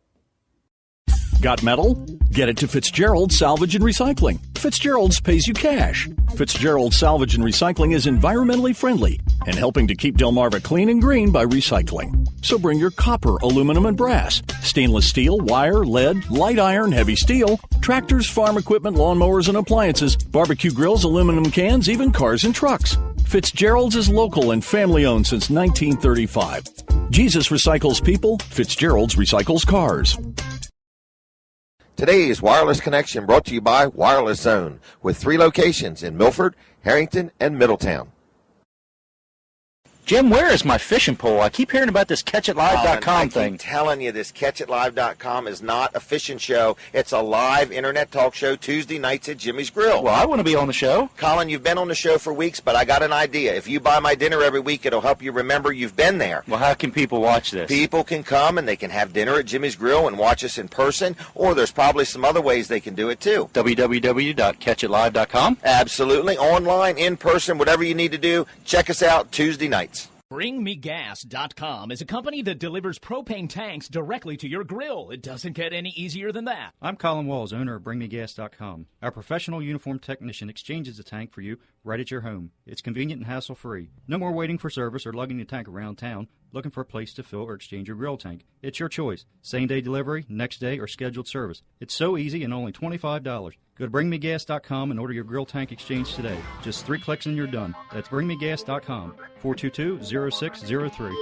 Speaker 5: Got metal? Get it to Fitzgerald's Salvage and Recycling. Fitzgerald's pays you cash. Fitzgerald's Salvage and Recycling is environmentally friendly and helping to keep Delmarva clean and green by recycling. So bring your copper, aluminum, and brass, stainless steel, wire, lead, light iron, heavy steel, tractors, farm equipment, lawnmowers, and appliances, barbecue grills, aluminum cans, even cars and trucks. Fitzgerald's is local and family-owned since 1935. Jesus recycles people. Fitzgerald's recycles cars.
Speaker 2: Today's Wireless Connection brought to you by Wireless Zone, with 3 locations in Milford, Harrington, and Middletown.
Speaker 7: Jim, where is my fishing pole? I keep hearing about this catchitlive.com thing.
Speaker 2: I keep telling you, this catchitlive.com is not a fishing show. It's a live internet talk show Tuesday nights at Jimmy's Grill.
Speaker 7: Well, I want to be on the show.
Speaker 2: Colin, you've been on the show for weeks, but I got an idea. If you buy my dinner every week, it'll help you remember you've been there.
Speaker 7: Well, how can people watch this?
Speaker 2: People can come and they can have dinner at Jimmy's Grill and watch us in person, or there's probably some other ways they can do it too.
Speaker 7: www.catchitlive.com?
Speaker 2: Absolutely. Online, in person, whatever you need to do, check us out Tuesday nights.
Speaker 8: BringMeGas.com is a company that delivers propane tanks directly to your grill. It doesn't get any easier than that.
Speaker 9: I'm Colin Walls, owner of BringMeGas.com. Our professional uniformed technician exchanges the tank for you right at your home. It's convenient and hassle-free. No more waiting for service or lugging the tank around town, looking for a place to fill or exchange your grill tank. It's your choice. Same-day delivery, next day, or scheduled service. It's so easy and only $25. Go to BringMeGas.com and order your grill tank exchange today. Just 3 clicks and you're done. That's BringMeGas.com, 422-0603.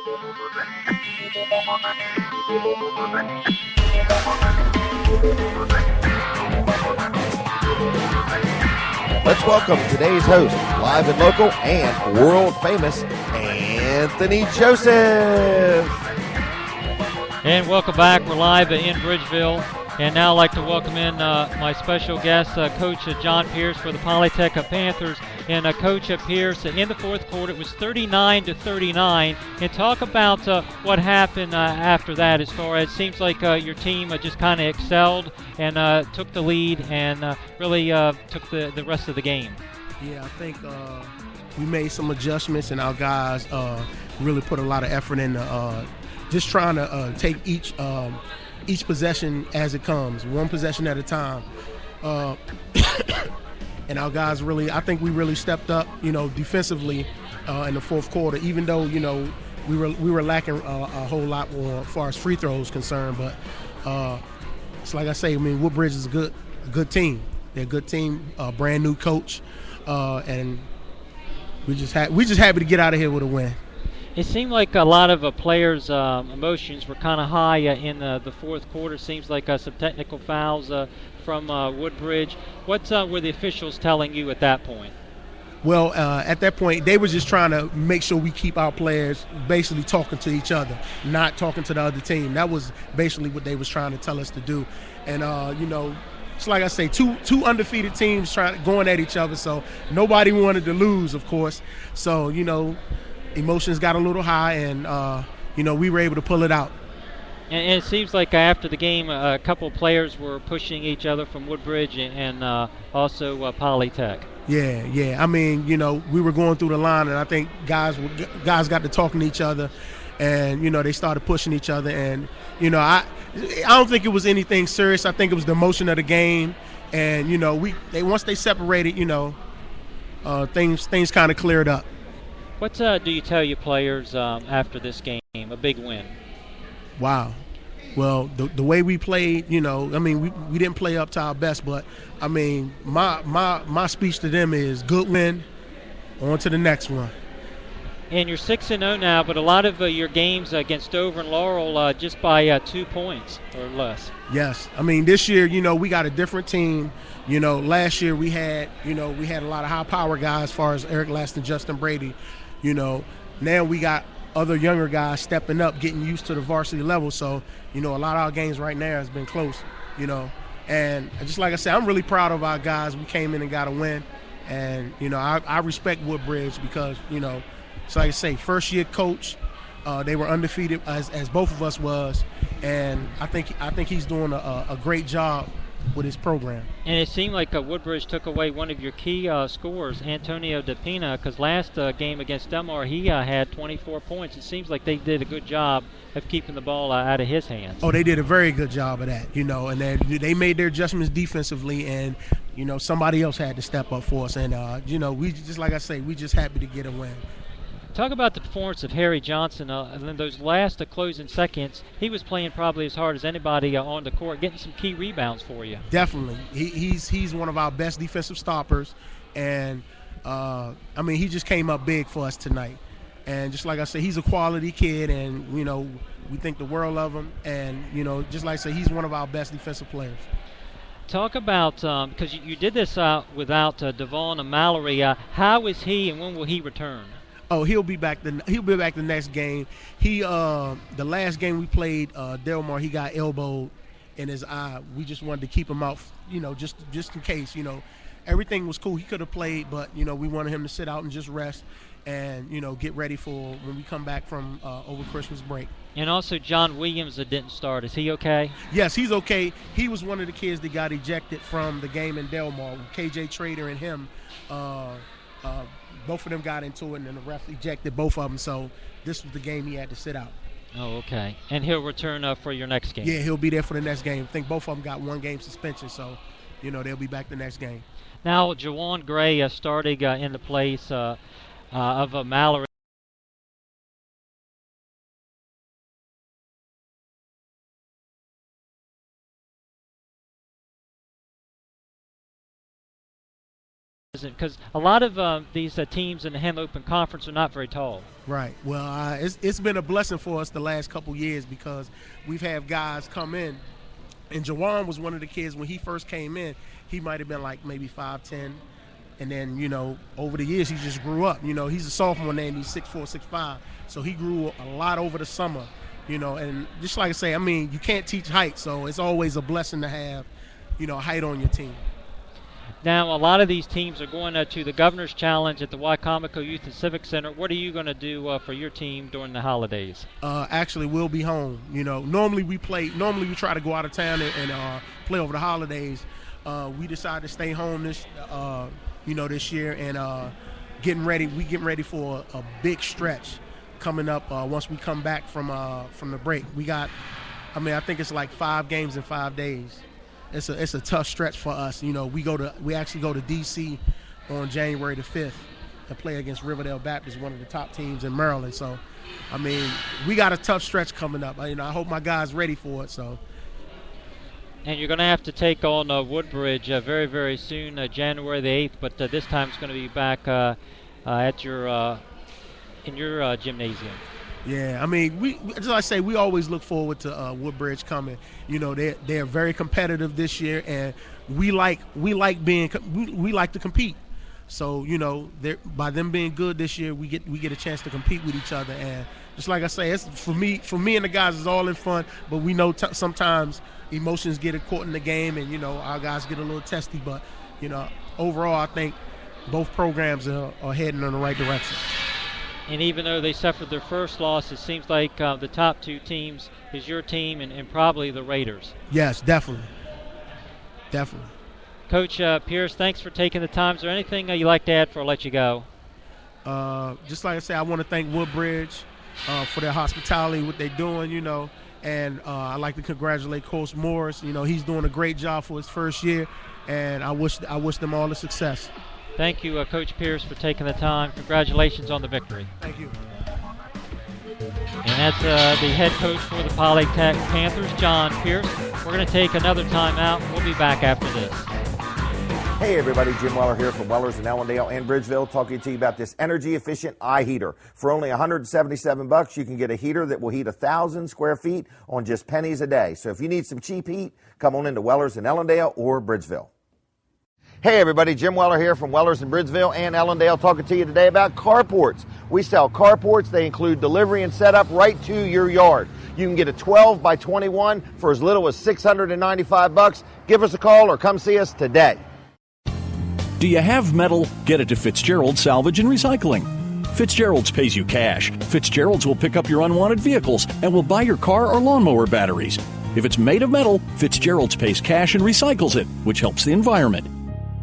Speaker 2: Let's welcome today's host, live and local and world famous, Anthony Joseph.
Speaker 3: And welcome back. We're live in Bridgeville. And now I'd like to welcome in my special guest, Coach John Pierce for the Polytech Panthers. And Coach Pierce, in the fourth quarter, it was 39-39. And talk about what happened after that, as far as it seems like your team just kind of excelled and took the lead and really took the rest of the game.
Speaker 11: Yeah, I think we made some adjustments, and our guys really put a lot of effort into just trying to take each possession as it comes, one possession at a time. And our guys really, I think we really stepped up, defensively in the fourth quarter, even though, we were lacking a whole lot more as far as free throws concerned. But it's like I say, Woodbridge is a good team. They're a good team, brand new coach, and we just happy to get out of here with a win.
Speaker 3: It seemed like a lot of players' emotions were kind of high in the fourth quarter. Seems like some technical fouls from Woodbridge. What were the officials telling you at that point?
Speaker 11: Well, at that point, they were just trying to make sure we keep our players basically talking to each other, not talking to the other team. That was basically what they was trying to tell us to do. And, it's like I say, two undefeated teams going at each other, so nobody wanted to lose, of course. So, emotions got a little high, and we were able to pull it out.
Speaker 3: And it seems like after the game, a couple of players were pushing each other from Woodbridge and also Polytech.
Speaker 11: Yeah. We were going through the line, and I think guys got to talking to each other, and they started pushing each other. And I don't think it was anything serious. I think it was the emotion of the game, and once they separated, things kind of cleared up.
Speaker 3: What do you tell your players after this game, a big win?
Speaker 11: Wow. Well, the way we played, we didn't play up to our best, but, my speech to them is good win, on to the next one.
Speaker 3: And you're 6-0 now, but a lot of your games against Dover and Laurel just by 2 points or less.
Speaker 11: Yes. This year, we got a different team. Last year we had a lot of high-power guys as far as Eric Laston, Justin Brady. Now we got other younger guys stepping up, getting used to the varsity level. So, a lot of our games right now has been close, And just like I said, I'm really proud of our guys. We came in and got a win. And, I respect Woodbridge because, it's like I say, first-year coach. They were undefeated as both of us was. And I think he's doing a great job with his program.
Speaker 3: And it seemed like Woodbridge took away one of your key scorers, Antonio DePina, because last game against Delmar, he had 24 points. It seems like they did a good job of keeping the ball out of his hands.
Speaker 11: Oh, they did a very good job of that, and they made their adjustments defensively, and, somebody else had to step up for us. And, we just, like I say, we just happy to get a win.
Speaker 3: Talk about the performance of Harry Johnson. In those last closing seconds, he was playing probably as hard as anybody on the court, getting some key rebounds for you.
Speaker 11: Definitely. He's one of our best defensive stoppers. And, he just came up big for us tonight. And just like I said, he's a quality kid, and, we think the world of him. And, just like I said, he's one of our best defensive players.
Speaker 3: Talk about, because you did this without Devon and Mallory. How is he, and when will he return?
Speaker 11: Oh, he'll be back the next game. The last game we played, Delmar, he got elbowed in his eye. We just wanted to keep him out, just in case. Everything was cool. He could have played, but we wanted him to sit out and just rest and get ready for when we come back from over Christmas break.
Speaker 3: And also John Williams that didn't start. Is he okay?
Speaker 11: Yes, he's okay. He was one of the kids that got ejected from the game in Delmar. KJ Trader and him. Both of them got into it, and then the ref ejected both of them. So this was the game he had to sit out.
Speaker 3: Oh, okay. And he'll return for your next game.
Speaker 11: Yeah, he'll be there for the next game. I think both of them got 1 game suspension, so they'll be back the next game.
Speaker 3: Now, Jawan Gray starting in the place of Mallory. Because a lot of these teams in the Hen Open Conference are not very tall.
Speaker 11: Right. Well, it's been a blessing for us the last couple years because we've had guys come in, and Jawan was one of the kids when he first came in. He might have been like maybe 5'10", And then, over the years, he just grew up. He's a sophomore now, and he's 6'4", 6'5". So he grew a lot over the summer, And just like I say, you can't teach height, so it's always a blessing to have, height on your team.
Speaker 3: Now, a lot of these teams are going to the Governor's Challenge at the Wicomico Youth and Civic Center. What are you going to do for your team during the holidays?
Speaker 11: Actually, we'll be home. Normally we try to go out of town and play over the holidays. We decided to stay home this year and getting ready for a big stretch coming up once we come back from the break. We got, I think it's like 5 games in 5 days. It's a tough stretch for us. We actually go to D.C. on January the 5th and play against Riverdale Baptist, one of the top teams in Maryland. So, we got a tough stretch coming up. I hope my guys ready for it. So.
Speaker 3: And you're going to have to take on Woodbridge very, very soon, January the 8th. But this time it's going to be back at your in your gymnasium.
Speaker 11: Yeah, we as I say, we always look forward to Woodbridge coming. They're very competitive this year, and we like to compete. So by them being good this year, we get a chance to compete with each other. And just like I say, it's for me and the guys, it's all in fun. But we know sometimes emotions get caught in the game, and our guys get a little testy. But overall, I think both programs are heading in the right direction.
Speaker 3: And even though they suffered their first loss, it seems like the top 2 teams is your team and probably the Raiders.
Speaker 11: Yes, definitely.
Speaker 3: Coach Pierce, thanks for taking the time. Is there anything you'd like to add before I let you go?
Speaker 11: Just like I said, I want to thank Woodbridge for their hospitality, what they're doing, and I'd like to congratulate Coach Morris. He's doing a great job for his first year, and I wish them all the success.
Speaker 3: Thank you, Coach Pierce, for taking the time. Congratulations on the victory.
Speaker 11: Thank you.
Speaker 3: And that's the head coach for the Polytech Panthers, John Pierce. We're going to take another timeout. We'll be back after this.
Speaker 2: Hey everybody, Jim Weller here from Wellers in Ellendale and Bridgeville, talking to you about this energy-efficient eye heater. For only $177, you can get a heater that will heat 1,000 square feet on just pennies a day. So if you need some cheap heat, come on into Wellers in Ellendale or Bridgeville. Hey everybody, Jim Weller here from Wellers in Bridgeville and Ellendale, talking to you today about carports. We sell carports. They include delivery and setup right to your yard. You can get a 12 by 21 for as little as $695. Give us a call or come see us today.
Speaker 5: Do you have metal? Get it to Fitzgerald Salvage and Recycling. Fitzgerald's pays you cash. Fitzgerald's will pick up your unwanted vehicles and will buy your car or lawnmower batteries. If it's made of metal, Fitzgerald's pays cash and recycles it, which helps the environment.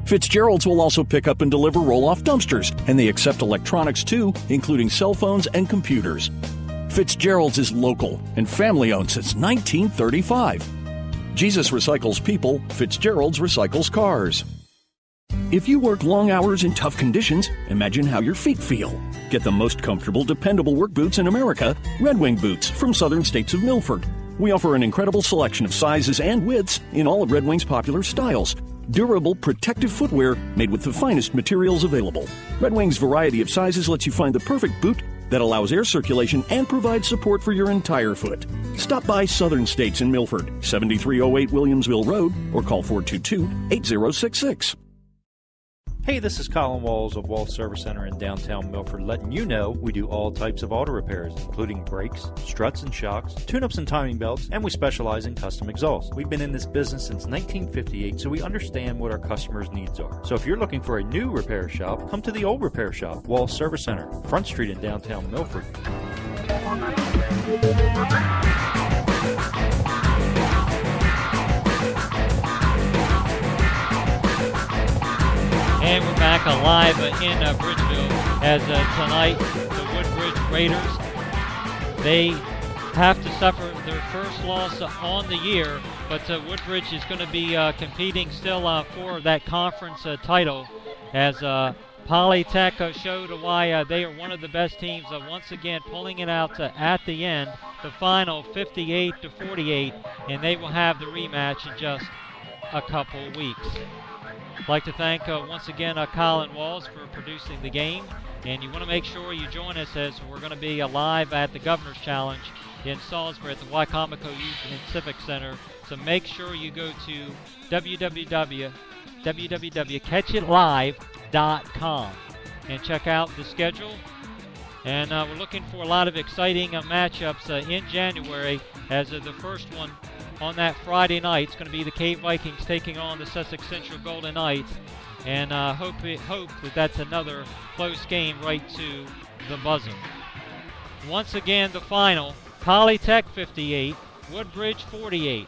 Speaker 5: Fitzgerald's will also pick up and deliver roll-off dumpsters, and they accept electronics too, including cell phones and computers. Fitzgerald's is local and family-owned since 1935. Jesus recycles people, Fitzgerald's recycles cars. If you work long hours in tough conditions, imagine how your feet feel. Get the most comfortable, dependable work boots in America, Red Wing boots from Southern States of Milford. We offer an incredible selection of sizes and widths in all of Red Wing's popular styles. Durable, protective footwear made with the finest materials available. Red Wing's variety of sizes lets you find the perfect boot that allows air circulation and provides support for your entire foot. Stop by Southern States in Milford, 7308 Williamsville Road, or call 422-8066.
Speaker 1: Hey, this is Colin Walls of Walls Service Center in downtown Milford, letting you know we do all types of auto repairs, including brakes, struts and shocks, tune-ups and timing belts, and we specialize in custom exhausts. We've been in this business since 1958, so we understand what our customers' needs are. So if you're looking for a new repair shop, come to the old repair shop, Walls Service Center, Front Street in downtown Milford.
Speaker 3: And we're back alive in Bridgeville as tonight the Woodbridge Raiders, they have to suffer their first loss on the year, but Woodbridge is going to be competing still for that conference title as Polytech showed why they are one of the best teams, once again pulling it out at the end, the final 58-48, and they will have the rematch in just a couple weeks. I'd like to thank once again Colin Walls for producing the game, and you want to make sure you join us as we're going to be live at the Governor's Challenge in Salisbury at the Wicomico Youth and Civic Center. So make sure you go to www.catchitlive.com BringMeGuest.com and check out the schedule. And we're looking for a lot of exciting matchups in January, as the first one on that Friday night is going to be the Cave Vikings taking on the Sussex Central Golden Knights. And hope that that's another close game right to the buzzer. Once again, the final, Polytech 58, Woodbridge 48.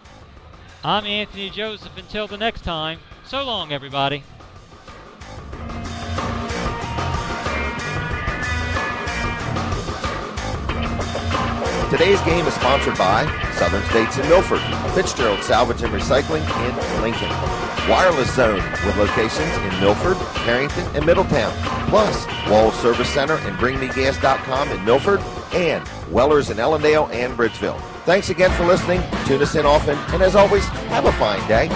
Speaker 3: I'm Anthony Joseph. Until the next time, so long, everybody.
Speaker 2: Today's game is sponsored by Southern States in Milford, Fitzgerald Salvage and Recycling in Lincoln, Wireless Zone with locations in Milford, Harrington, and Middletown, plus Walls Service Center and BringMeGuest.com in Milford, and Wellers in Ellendale and Bridgeville. Thanks again for listening. Tune us in often, and as always, have a fine day.